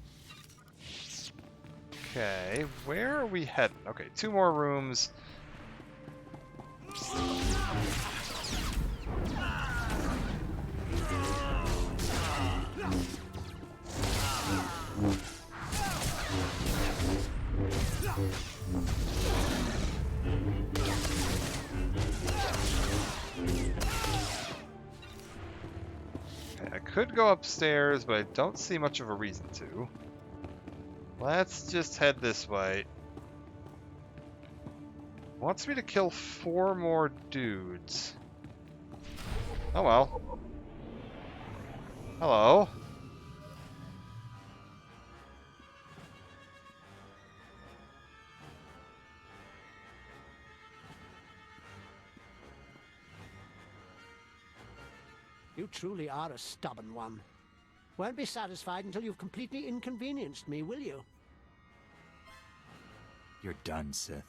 Okay, where are we heading? Okay, 2 more rooms. Okay, I could go upstairs, but I don't see much of a reason to. Let's just head this way. Wants me to kill 4 more dudes. Oh well. Hello. You truly are a stubborn one. Won't be satisfied until you've completely inconvenienced me, will you? You're done, Sith.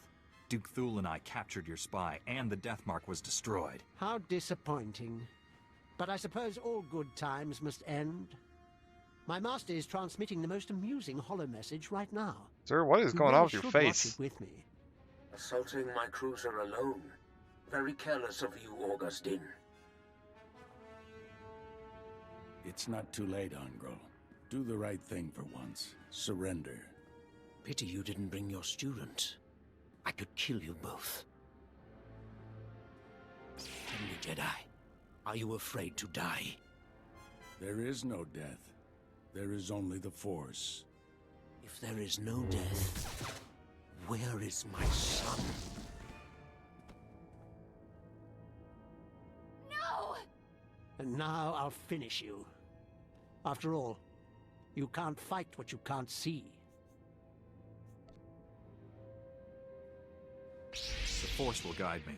Duke Thul and I captured your spy, and the Death Mark was destroyed. How disappointing. But I suppose all good times must end. My master is transmitting the most amusing holo message right now. Sir, what is going on with your face? Watch it with me. Assaulting my cruiser alone. Very careless of you, Augustine. It's not too late, Angro. Do the right thing for once. Surrender. Pity you didn't bring your student. I could kill you both. Tell me, Jedi, are you afraid to die? There is no death. There is only the Force. If there is no death, where is my son? No! And now I'll finish you. After all, you can't fight what you can't see. The Force will guide me.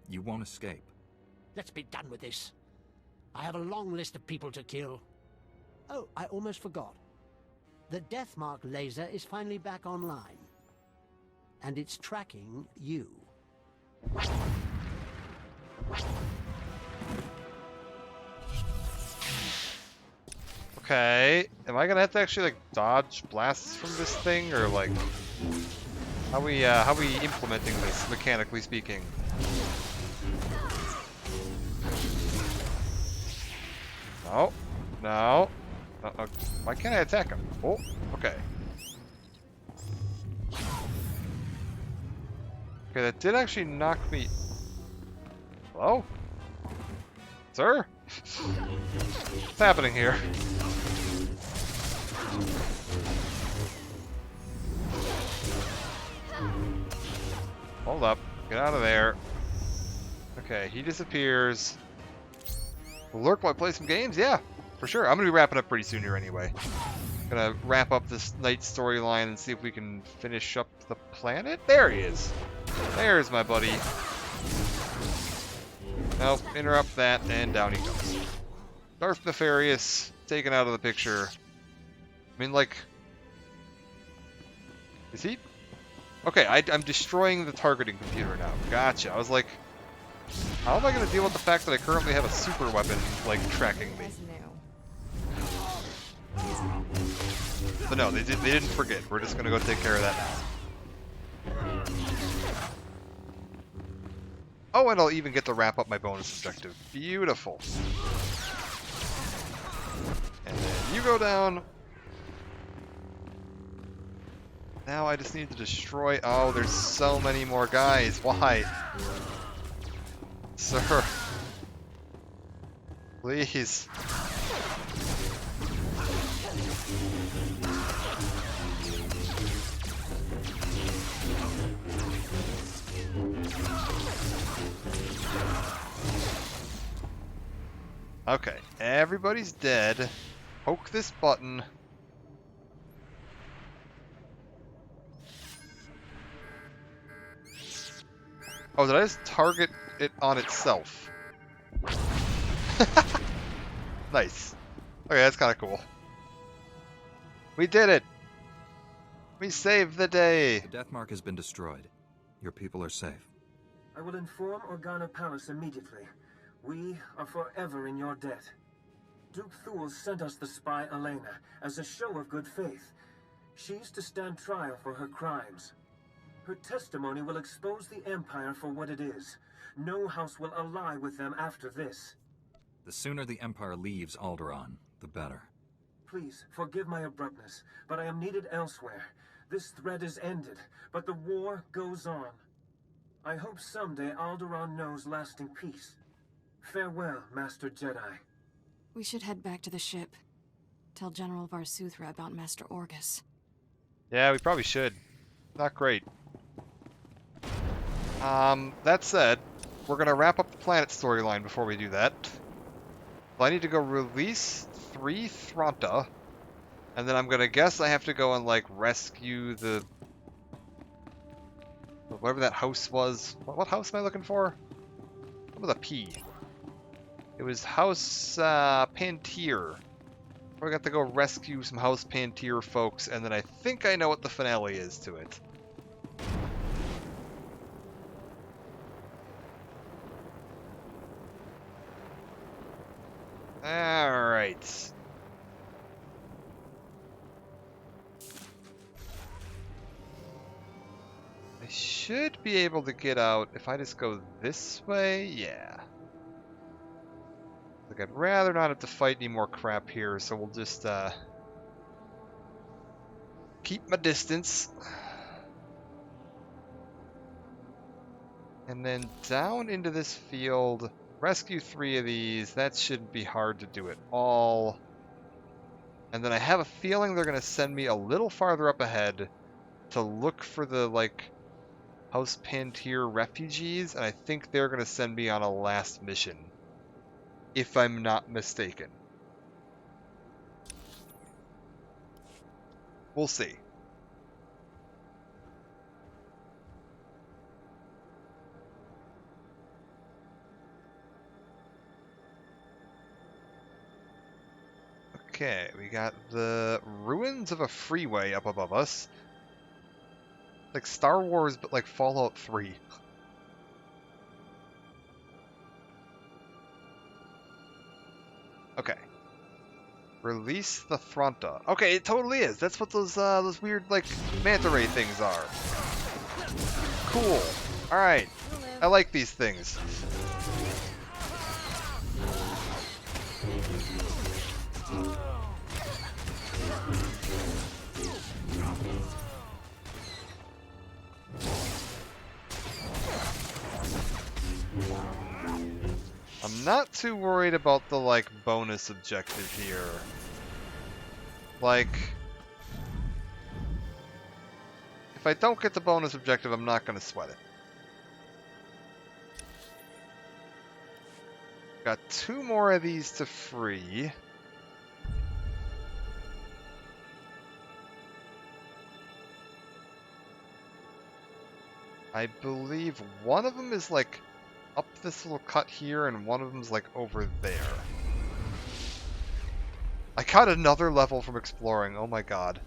You won't escape. Let's be done with this. I have a long list of people to kill. Oh, I almost forgot. The Death Mark laser is finally back online. And it's tracking you. Okay, am I gonna have to actually like dodge blasts from this thing, or like how we implementing this mechanically speaking? No, no. Why can't I attack him? Oh, okay. Okay, that did actually knock me. Hello, sir? What's happening here? Hold up. Get out of there. Okay, he disappears. Lurk while I play some games? Yeah, for sure. I'm going to be wrapping up pretty soon here anyway. Gonna wrap up this night storyline and see if we can finish up the planet. There he is. There's my buddy. Nope, interrupt that, and down he goes. Darth Nefarious taken out of the picture. I mean, like, is he Okay, I'm destroying the targeting computer now. Gotcha. I was like, how am I going to deal with the fact that I currently have a super weapon, like, tracking me? But no, they didn't forget. We're just going to go take care of that now. Oh, and I'll even get to wrap up my bonus objective. Beautiful. And then you go down. Now I just need to destroy... Oh, there's so many more guys. Why? Sir. Please. Okay, everybody's dead. Poke this button. Oh, did I just target it on itself? Nice. Okay, that's kind of cool. We did it! We saved the day! The death mark has been destroyed. Your people are safe. I will inform Organa Palace immediately. We are forever in your debt. Duke Thule sent us the spy Elena as a show of good faith. She's to stand trial for her crimes. Her testimony will expose the Empire for what it is. No house will ally with them after this. The sooner the Empire leaves Alderaan, the better. Please, forgive my abruptness, but I am needed elsewhere. This threat is ended, but the war goes on. I hope someday Alderaan knows lasting peace. Farewell, Master Jedi. We should head back to the ship. Tell General Varsuthra about Master Orgus. Yeah, we probably should. Not great. That said, we're gonna wrap up the planet storyline before we do that. So I need to go release 3 Thronta, and then I'm gonna guess I have to go and, like, rescue the... whatever that house was. What house am I looking for? What was a P? It was House, Pantier. We got to go rescue some House Pantier folks, and then I think I know what the finale is to it. Alright. I should be able to get out if I just go this way. Yeah. Like, I'd rather not have to fight any more crap here, so we'll just keep my distance. And then down into this field, rescue 3 of these. That shouldn't be hard to do at all. And then I have a feeling they're going to send me a little farther up ahead to look for the, like, House Pantier refugees, and I think they're going to send me on a last mission, if I'm not mistaken. We'll see. Okay, we got the ruins of a freeway up above us. Like Star Wars, but like Fallout 3. Okay. Release the Thronta. Okay, it totally is. That's what those weird, like, manta ray things are. Cool. Alright. I like these things. I'm not too worried about the, like, bonus objective here. Like, if I don't get the bonus objective, I'm not going to sweat it. Got 2 more of these to free. I believe one of them is, like, up this little cut here, and one of them's like over there. I got another level from exploring, oh my god.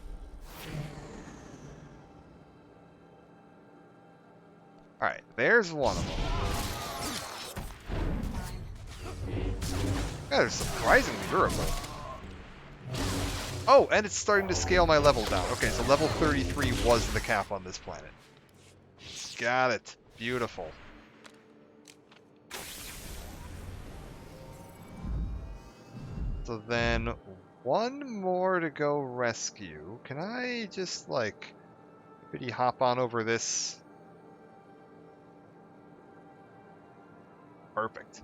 There's one of them. Yeah, they're surprisingly durable. Oh, and it's starting to scale my level down. Okay, so level 33 was the cap on this planet. Got it. Beautiful. So then, one more to go rescue. Can I just, like, maybe hop on over this? Perfect.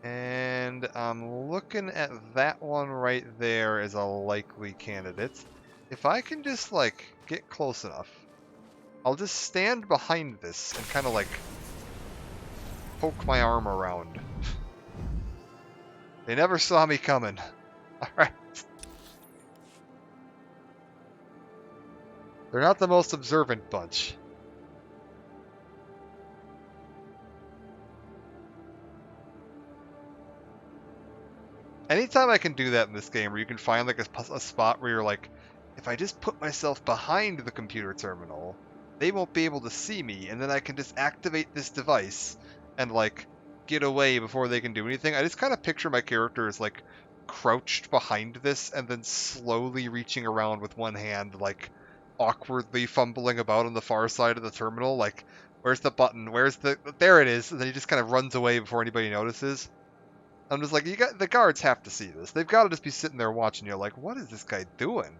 And I'm looking at that one right there as a likely candidate. If I can just, like, get close enough, I'll just stand behind this and kind of, like, poke my arm around. They never saw me coming. Alright. They're not the most observant bunch. Anytime I can do that in this game, where you can find like a spot where you're like, if I just put myself behind the computer terminal, they won't be able to see me, and then I can just activate this device and like get away before they can do anything. I just kind of picture my character as like crouched behind this and then slowly reaching around with one hand, like awkwardly fumbling about on the far side of the terminal, like, where's the button? There it is, and then he just kind of runs away before anybody notices. I'm just like, the guards have to see this. They've got to just be sitting there watching you like, what is this guy doing?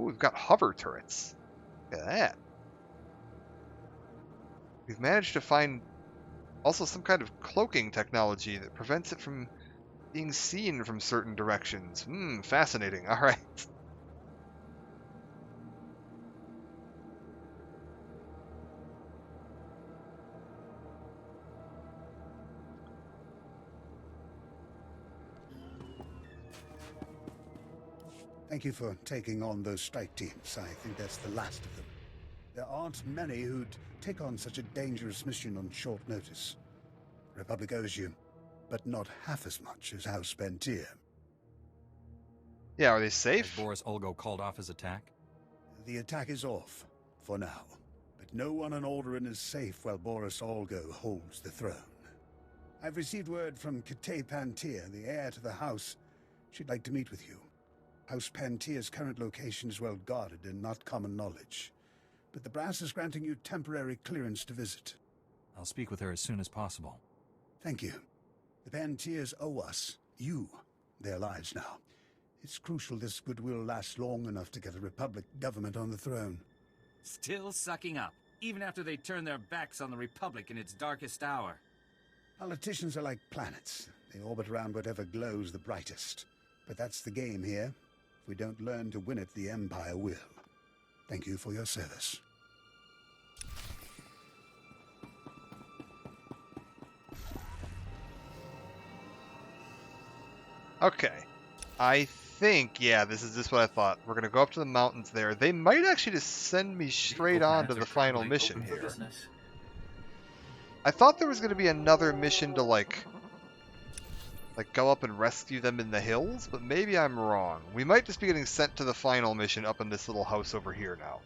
Ooh, we've got hover turrets. Look at that. We've managed to find also some kind of cloaking technology that prevents it from being seen from certain directions. Fascinating. All right. Thank you for taking on those strike teams. I think that's the last of them. There aren't many who'd take on such a dangerous mission on short notice. Republic owes you, but not half as much as House Pentier. Yeah, are they safe? Has Boris Olgo called off his attack? The attack is off, for now. But no one on Alderaan is safe while Boris Olgo holds the throne. I've received word from Kitay Pentier, the heir to the house. She'd like to meet with you. House Pentier's current location is well guarded and not common knowledge. But the brass is granting you temporary clearance to visit. I'll speak with her as soon as possible. Thank you. The Pentiers owe us, you, their lives now. It's crucial this goodwill lasts long enough to get a Republic government on the throne. Still sucking up, even after they turn their backs on the Republic in its darkest hour. Politicians are like planets. They orbit around whatever glows the brightest. But that's the game here. If we don't learn to win it, the Empire will. Thank you for your service. Okay. I think, yeah, this is just what I thought. We're going to go up to the mountains there. They might actually just send me straight on to the final mission here. I thought there was going to be another mission to, like go up and rescue them in the hills, but maybe I'm wrong. We might just be getting sent to the final mission up in this little house over here now.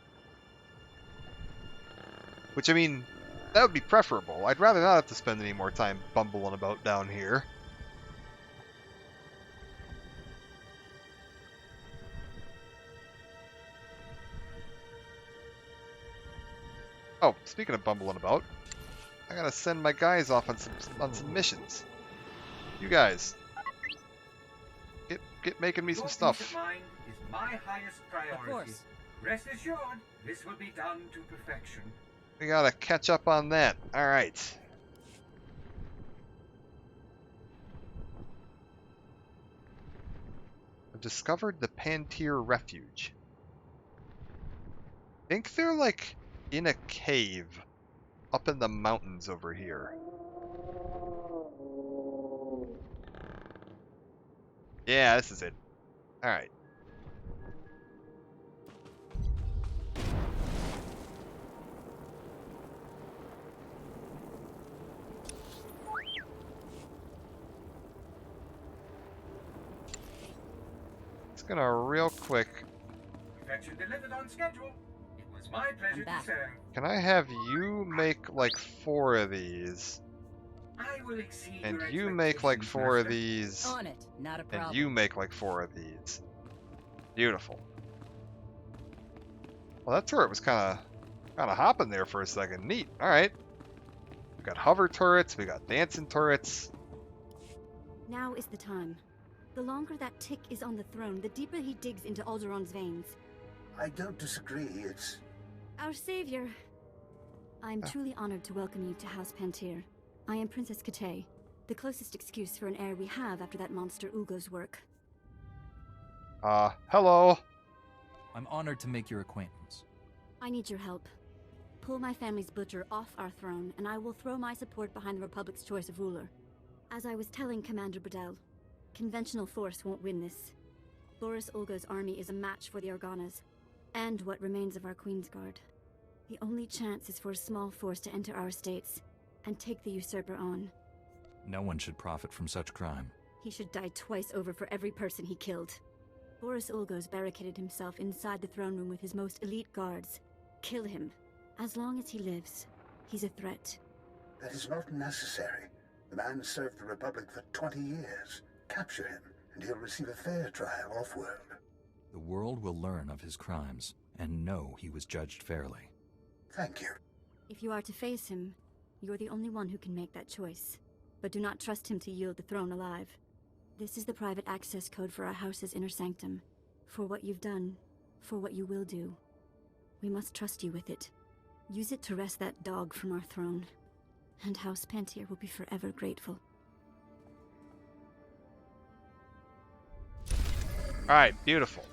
Which, I mean, that would be preferable. I'd rather not have to spend any more time bumbling about down here. Oh, speaking of bumbling about, I gotta send my guys off on some missions. You guys, get making me some stuff. Peace of mind is my highest priority. Of course. Rest assured, this will be done to perfection. We gotta catch up on that. All right. I've discovered the Pentier Refuge. I think they're like in a cave up in the mountains over here. Yeah, this is it. All right. Just gonna real quick. Perfection delivered on schedule. It was my pleasure to serve. Can I have you make like 4 of these? I will exceed And your you make like 4 of master. these. On it, not a problem. And you make like 4 of these. Beautiful. Well, that turret was kind of hopping there for a second. Neat. All right. We got hover turrets. We got dancing turrets. Now is the time. The longer that tick is on the throne, the deeper he digs into Alderaan's veins. I don't disagree. It's Our savior. I am truly honored to welcome you to House Pantir. I am Princess Katay, the closest excuse for an heir we have after that monster Ulgo's work. Hello. I'm honored to make your acquaintance. I need your help. Pull my family's butcher off our throne, and I will throw my support behind the Republic's choice of ruler. As I was telling Commander Bradel, conventional force won't win this. Boris Ulgo's army is a match for the Organas, and what remains of our Queensguard. The only chance is for a small force to enter our states and take the usurper on. No one should profit from such crime. He should die twice over for every person he killed. Boris Ulgo's barricaded himself inside the throne room with his most elite guards. Kill him. As long as he lives, he's a threat. That is not necessary. The man served the Republic for 20 years. Capture him, and he'll receive a fair trial off-world. The world will learn of his crimes and know he was judged fairly. Thank you. If you are to face him, you're the only one who can make that choice. But do not trust him to yield the throne alive. This is the private access code for our house's inner sanctum. For what you've done, for what you will do. We must trust you with it. Use it to wrest that dog from our throne. And House Pantir will be forever grateful. Alright, beautiful.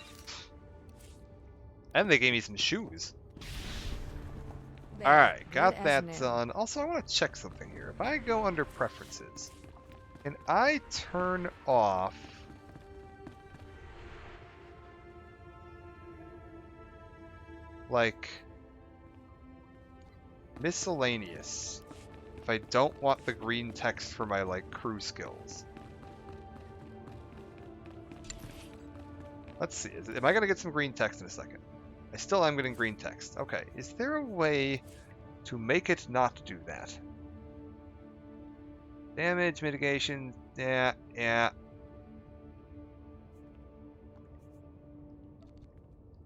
And they gave me some shoes. Alright, got that done. Also, I want to check something here. If I go under preferences, can I turn off like miscellaneous if I don't want the green text for my like crew skills? Let's see. Am I going to get some green text in a second? I still am getting green text. Okay. Is there a way to make it not do that? Damage mitigation. Yeah.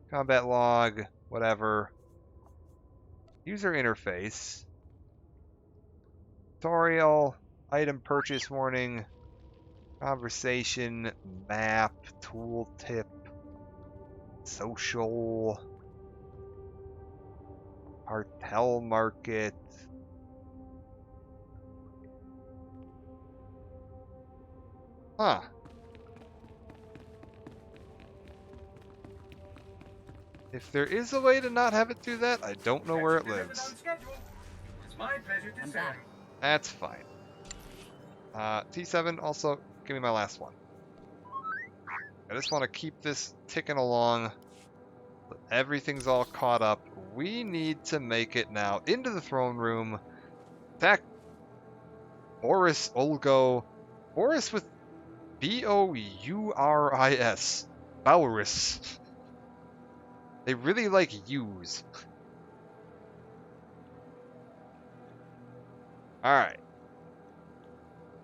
Combat log. Whatever. User interface. Tutorial. Item purchase warning. Conversation. Map. Tooltip. Social. Cartel market. Huh. If there is a way to not have it do that, I don't know where it lives. It's my pleasure to serve. That's fine. T7, also, give me my last one. I just want to keep this ticking along. Everything's all caught up. We need to make it now into the throne room. Attack Boris Ulgo. Boris with B-O-U-R-I-S. Boris. They really like U's. Alright.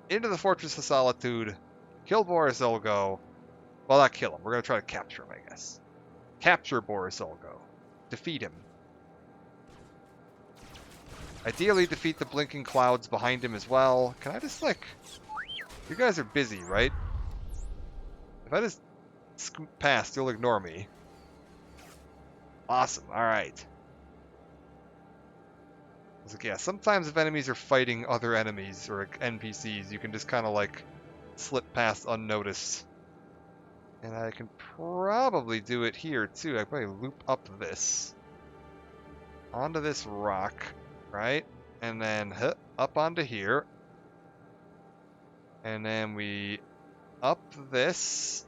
Into the Fortress of Solitude. Kill Boris Ulgo. Well, not kill him. We're going to try to capture him, I guess. Capture Boris Ulgo. Defeat him. Ideally, defeat the blinking clouds behind him as well. Can I just, like... You guys are busy, right? If I just scoot past, you'll ignore me. Awesome. Alright. Like, yeah, sometimes if enemies are fighting other enemies or NPCs, you can just kind of, like, slip past unnoticed. And I can probably do it here, too. I can probably loop up this. Onto this rock, right? And then up onto here. And then we up this.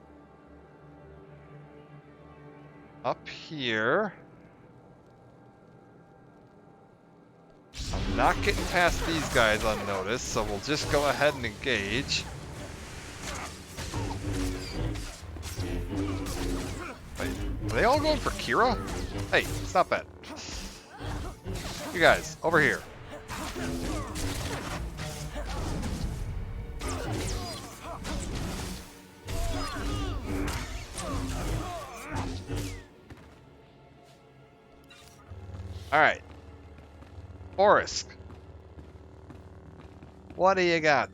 Up here. I'm not getting past these guys unnoticed, so we'll just go ahead and engage. Are they all going for Kira? Hey, stop that. You guys, over here. Alright. Orisk. What do you got?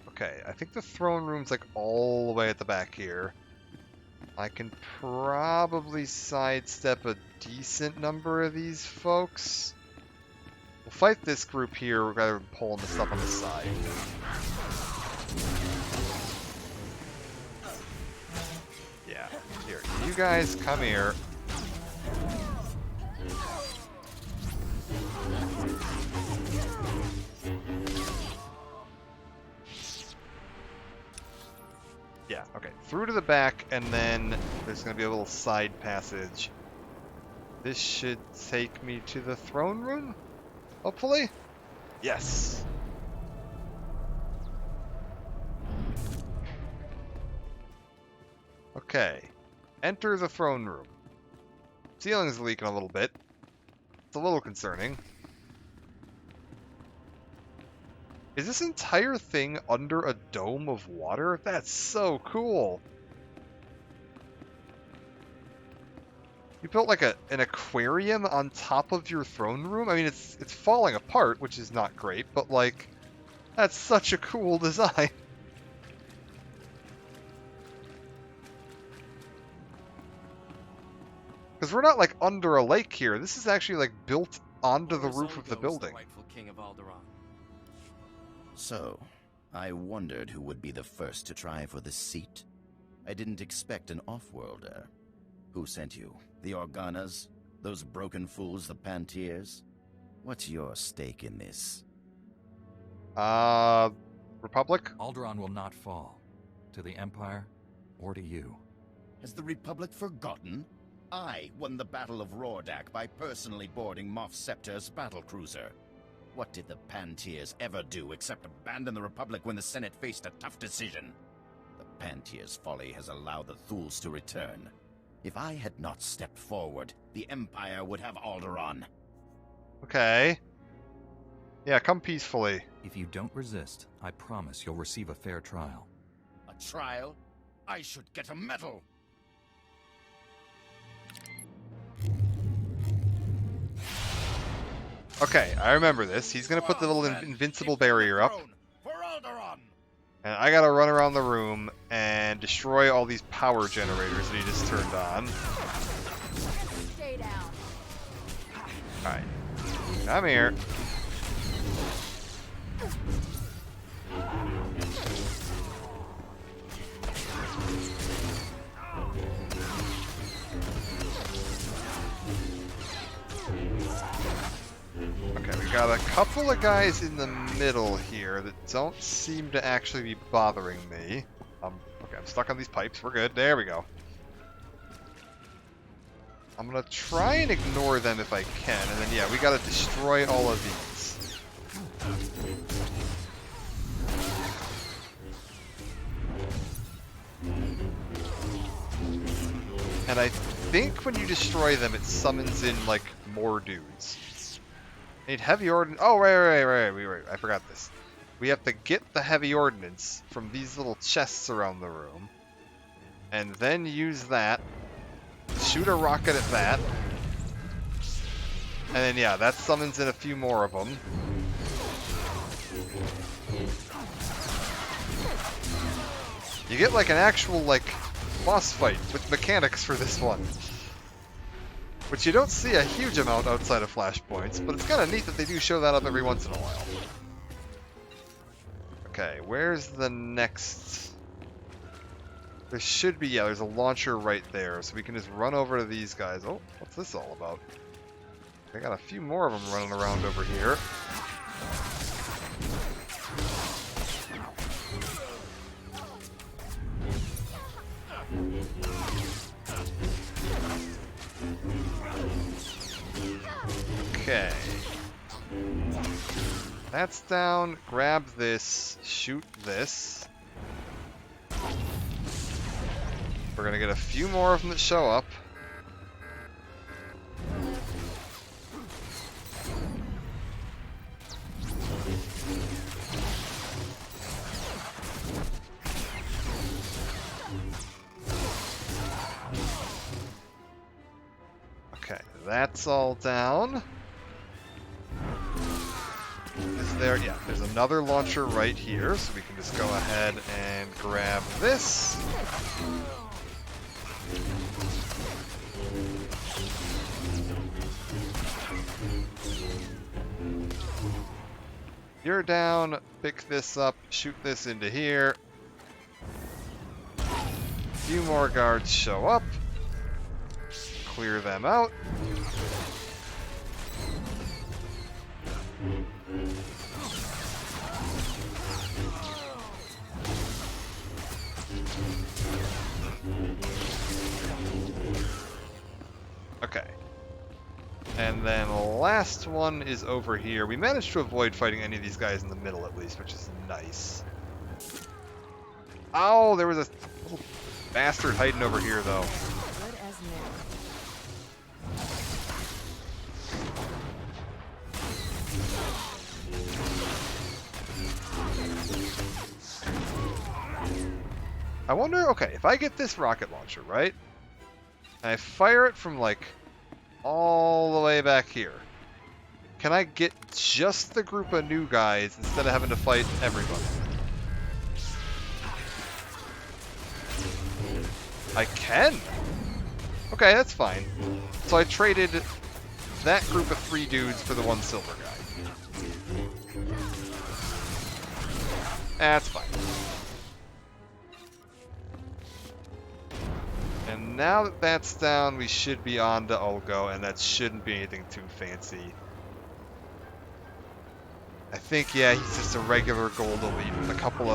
Okay, I think the throne room's like all the way at the back here. I can probably sidestep a decent number of these folks. We'll fight this group here rather than pulling the stuff on the side. Yeah, here, you guys come here. Yeah, okay. Through to the back, and then there's going to be a little side passage. This should take me to the throne room, hopefully? Yes. Okay. Enter the throne room. Ceiling's leaking a little bit. It's a little concerning. Is this entire thing under a dome of water? That's so cool. You built like an aquarium on top of your throne room? I mean, it's falling apart, which is not great, but like, that's such a cool design. Because we're not like under a lake here. This is actually like built onto the roof of the building. King of Alderaan. So, I wondered who would be the first to try for this seat. I didn't expect an off-worlder. Who sent you? The Organas? Those broken fools, the Pantiers? What's your stake in this? Republic? Alderaan will not fall. To the Empire, or to you. Has the Republic forgotten? I won the Battle of Rordak by personally boarding Moff Scepter's battlecruiser. What did the Pantiers ever do except abandon the Republic when the Senate faced a tough decision? The Pantiers' folly has allowed the Thuls to return. If I had not stepped forward, the Empire would have Alderaan. Okay. Yeah, come peacefully. If you don't resist, I promise you'll receive a fair trial. A trial? I should get a medal! Okay, I remember this. He's gonna put the little invincible barrier up. And I gotta run around the room and destroy all these power generators that he just turned on. Stay down. Alright. Come here. Okay, we got a couple of guys in the middle here that don't seem to actually be bothering me. Okay, I'm stuck on these pipes. We're good. There we go. I'm gonna try and ignore them if I can, and then yeah, we gotta destroy all of these. And I think when you destroy them, it summons in like more dudes. Need heavy ordnance. Oh, right. I forgot this. We have to get the heavy ordnance from these little chests around the room. And then use that. Shoot a rocket at that. And then, yeah, that summons in a few more of them. You get, like, an actual, like, boss fight with mechanics for this one. Which you don't see a huge amount outside of Flashpoints, but it's kind of neat that they do show that up every once in a while. Okay, where's the next... There should be, yeah, there's a launcher right there, so we can just run over to these guys. Oh, what's this all about? I got a few more of them running around over here. Okay. That's down. Grab this. shoot this. We're gonna get a few more of them that show up. Okay, that's all down. Is there? Yeah, there's another launcher right here, so we can just go ahead and grab this. You're down, pick this up, shoot this into here. A few more guards show up. Clear them out. Okay. And then the last one is over here. We managed to avoid fighting any of these guys in the middle at least, which is nice. Oh, there was a little bastard hiding over here though. Good as new. I wonder, okay, if I get this rocket launcher, right? And I fire it from like all the way back here. Can I get just the group of new guys instead of having to fight everybody? I can! Okay, that's fine. So I traded that group of 3 dudes for the 1 silver guy. That's fine. And now that that's down, we should be on to Ulgo, and that shouldn't be anything too fancy. I think, yeah, he's just a regular gold elite with a couple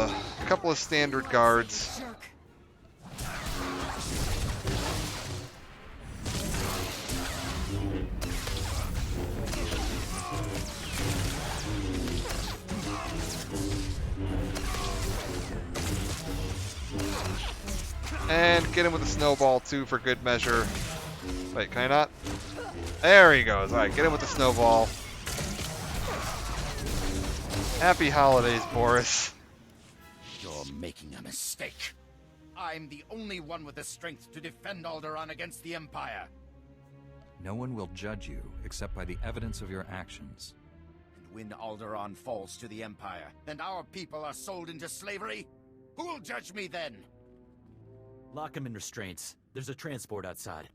of standard guards. And get him with a snowball too for good measure. Wait, can I not? There he goes. Alright, get him with the snowball. Happy holidays, Boris. You're making a mistake. I'm the only one with the strength to defend Alderaan against the Empire. No one will judge you except by the evidence of your actions. And when Alderaan falls to the Empire, and our people are sold into slavery, who will judge me then? Lock him in restraints. There's a transport outside.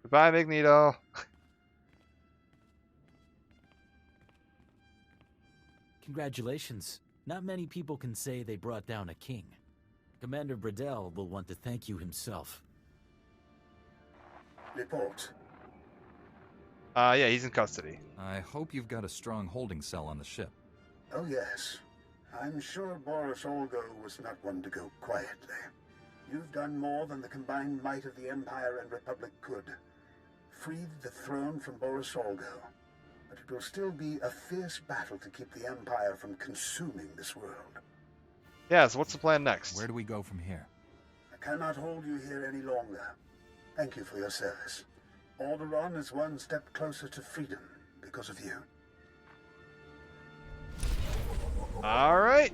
Goodbye, Magneto. Congratulations. Not many people can say they brought down a king. Commander Bradell will want to thank you himself. Report. Yeah, he's in custody. I hope you've got a strong holding cell on the ship. Oh, yes. I'm sure Boris Olgo was not one to go quietly. You've done more than the combined might of the Empire and Republic could. Freed the throne from Boris Olgo. But it will still be a fierce battle to keep the Empire from consuming this world. Yeah, so what's the plan next? Where do we go from here? I cannot hold you here any longer. Thank you for your service. Alderaan is one step closer to freedom because of you. Alright,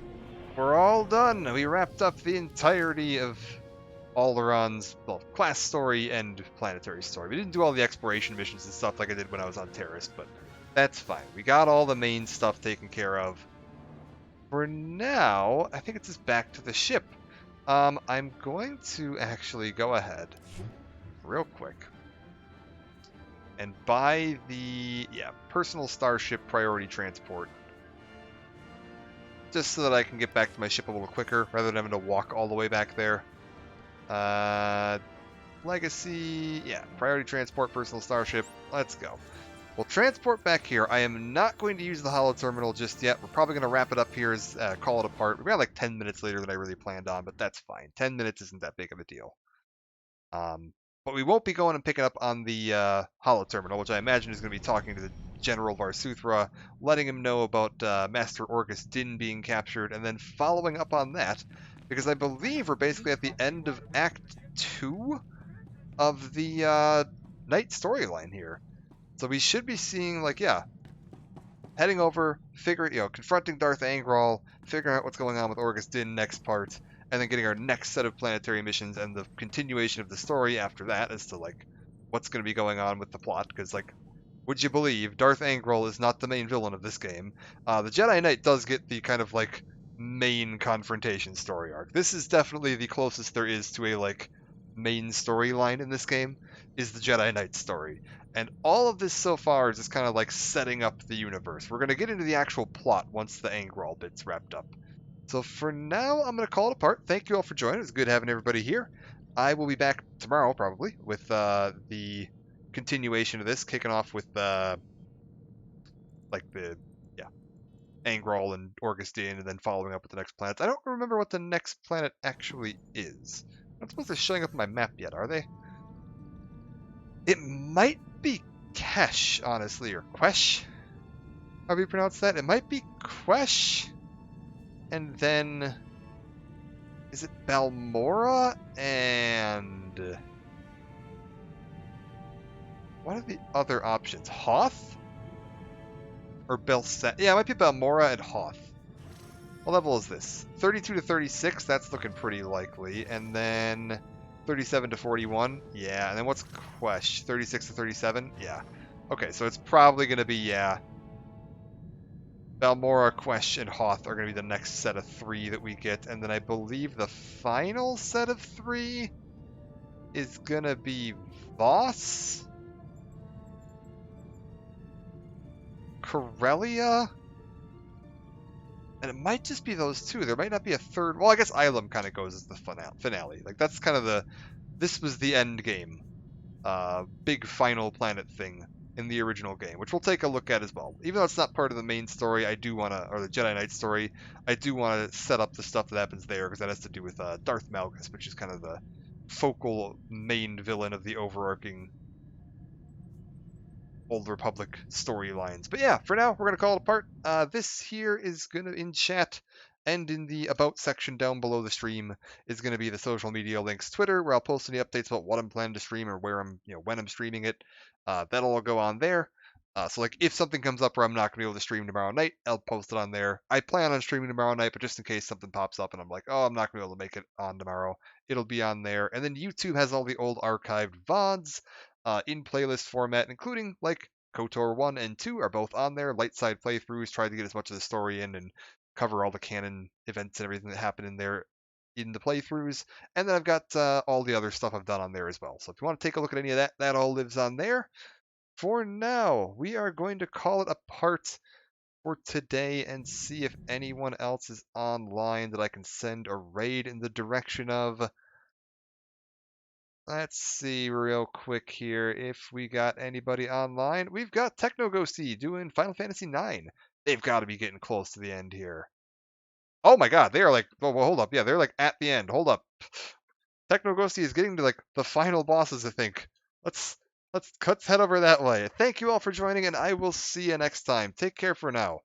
we're all done. We wrapped up the entirety of Alderaan's, well, class story and planetary story. We didn't do all the exploration missions and stuff like I did when I was on Terrace, but that's fine. We got all the main stuff taken care of. For now, I think it's just back to the ship. I'm going to actually go ahead, real quick, and buy the, personal starship priority transport. Just so that I can get back to my ship a little quicker, rather than having to walk all the way back there. Legacy, priority transport, personal starship, let's go. We'll transport back here. I am not going to use the holo terminal just yet. We're probably going to wrap it up here, as call it a part. We're like 10 minutes later than I really planned on, but that's fine. 10 minutes isn't that big of a deal. But we won't be going and picking up on the holo terminal, which I imagine is going to be talking to the General Varsuthra, letting him know about Master Orgus Din being captured, and then following up on that, because I believe we're basically at the end of Act 2 of the Knight storyline here. So we should be seeing, like, yeah, heading over, confronting Darth Angral, figuring out what's going on with Orgus Din next part, and then getting our next set of planetary missions and the continuation of the story after that as to, like, what's going to be going on with the plot, because, like, would you believe Darth Angral is not the main villain of this game? The Jedi Knight does get the kind of, like, main confrontation story arc. This is definitely the closest there is to a, like, main storyline in this game, is the Jedi Knight story. And all of this so far is just kind of like setting up the universe. We're going to get into the actual plot once the Angral bit's wrapped up. So for now, I'm going to call it apart. Thank you all for joining. It was good having everybody here. I will be back tomorrow, probably, with the continuation of this, kicking off with Angral and Orgus Din, and then following up with the next planets. I don't remember what the next planet actually is. I don't suppose they're showing up on my map yet, are they? It might be Kesh, honestly, or Quesh. How do you pronounce that? It might be Quesh, and then is it Balmora and what are the other options? Hoth or Belset? Yeah, it might be Balmora and Hoth. What level is this? 32 to 36. That's looking pretty likely, and then 37 to 41. Yeah, and then what's Quesh? 36 to 37. Yeah. Okay, so it's probably going to be, yeah, Balmora, Quesh, and Hoth are going to be the next set of 3 that we get. And then I believe the final set of 3 is going to be Voss, Corellia, and it might just be those 2. There might not be a third. Well, I guess Ilum kind of goes as the finale. Like, that's kind of this was the end game. Big final planet thing in the original game, which we'll take a look at as well. Even though it's not part of the main story, I do want to, or the Jedi Knight story, I do want to set up the stuff that happens there, because that has to do with Darth Malgus, which is kind of the focal main villain of the overarching Old Republic storylines. But yeah, for now, we're going to call it apart. This here is going to, in chat and in the About section down below the stream, is going to be the social media links. Twitter, where I'll post any updates about what I'm planning to stream or where I'm, when I'm streaming it. That'll all go on there. So, like, if something comes up where I'm not going to be able to stream tomorrow night, I'll post it on there. I plan on streaming tomorrow night, but just in case something pops up and I'm like, oh, I'm not going to be able to make it on tomorrow, it'll be on there. And then YouTube has all the old archived VODs in playlist format, including, like, KOTOR 1 and 2 are both on there. Light side playthroughs, tried to get as much of the story in and cover all the canon events and everything that happened in there in the playthroughs. And then I've got all the other stuff I've done on there as well. So if you want to take a look at any of that, that all lives on there. For now, we are going to call it apart for today and see if anyone else is online that I can send a raid in the direction of. Let's see real quick here if we got anybody online. We've got Techno Ghosty doing Final Fantasy IX. They've got to be getting close to the end here. Oh my god, they are like, well, hold up. Yeah, they're like at the end. Hold up. Techno Ghosty is getting to like the final bosses, I think. Let's head over that way. Thank you all for joining, and I will see you next time. Take care for now.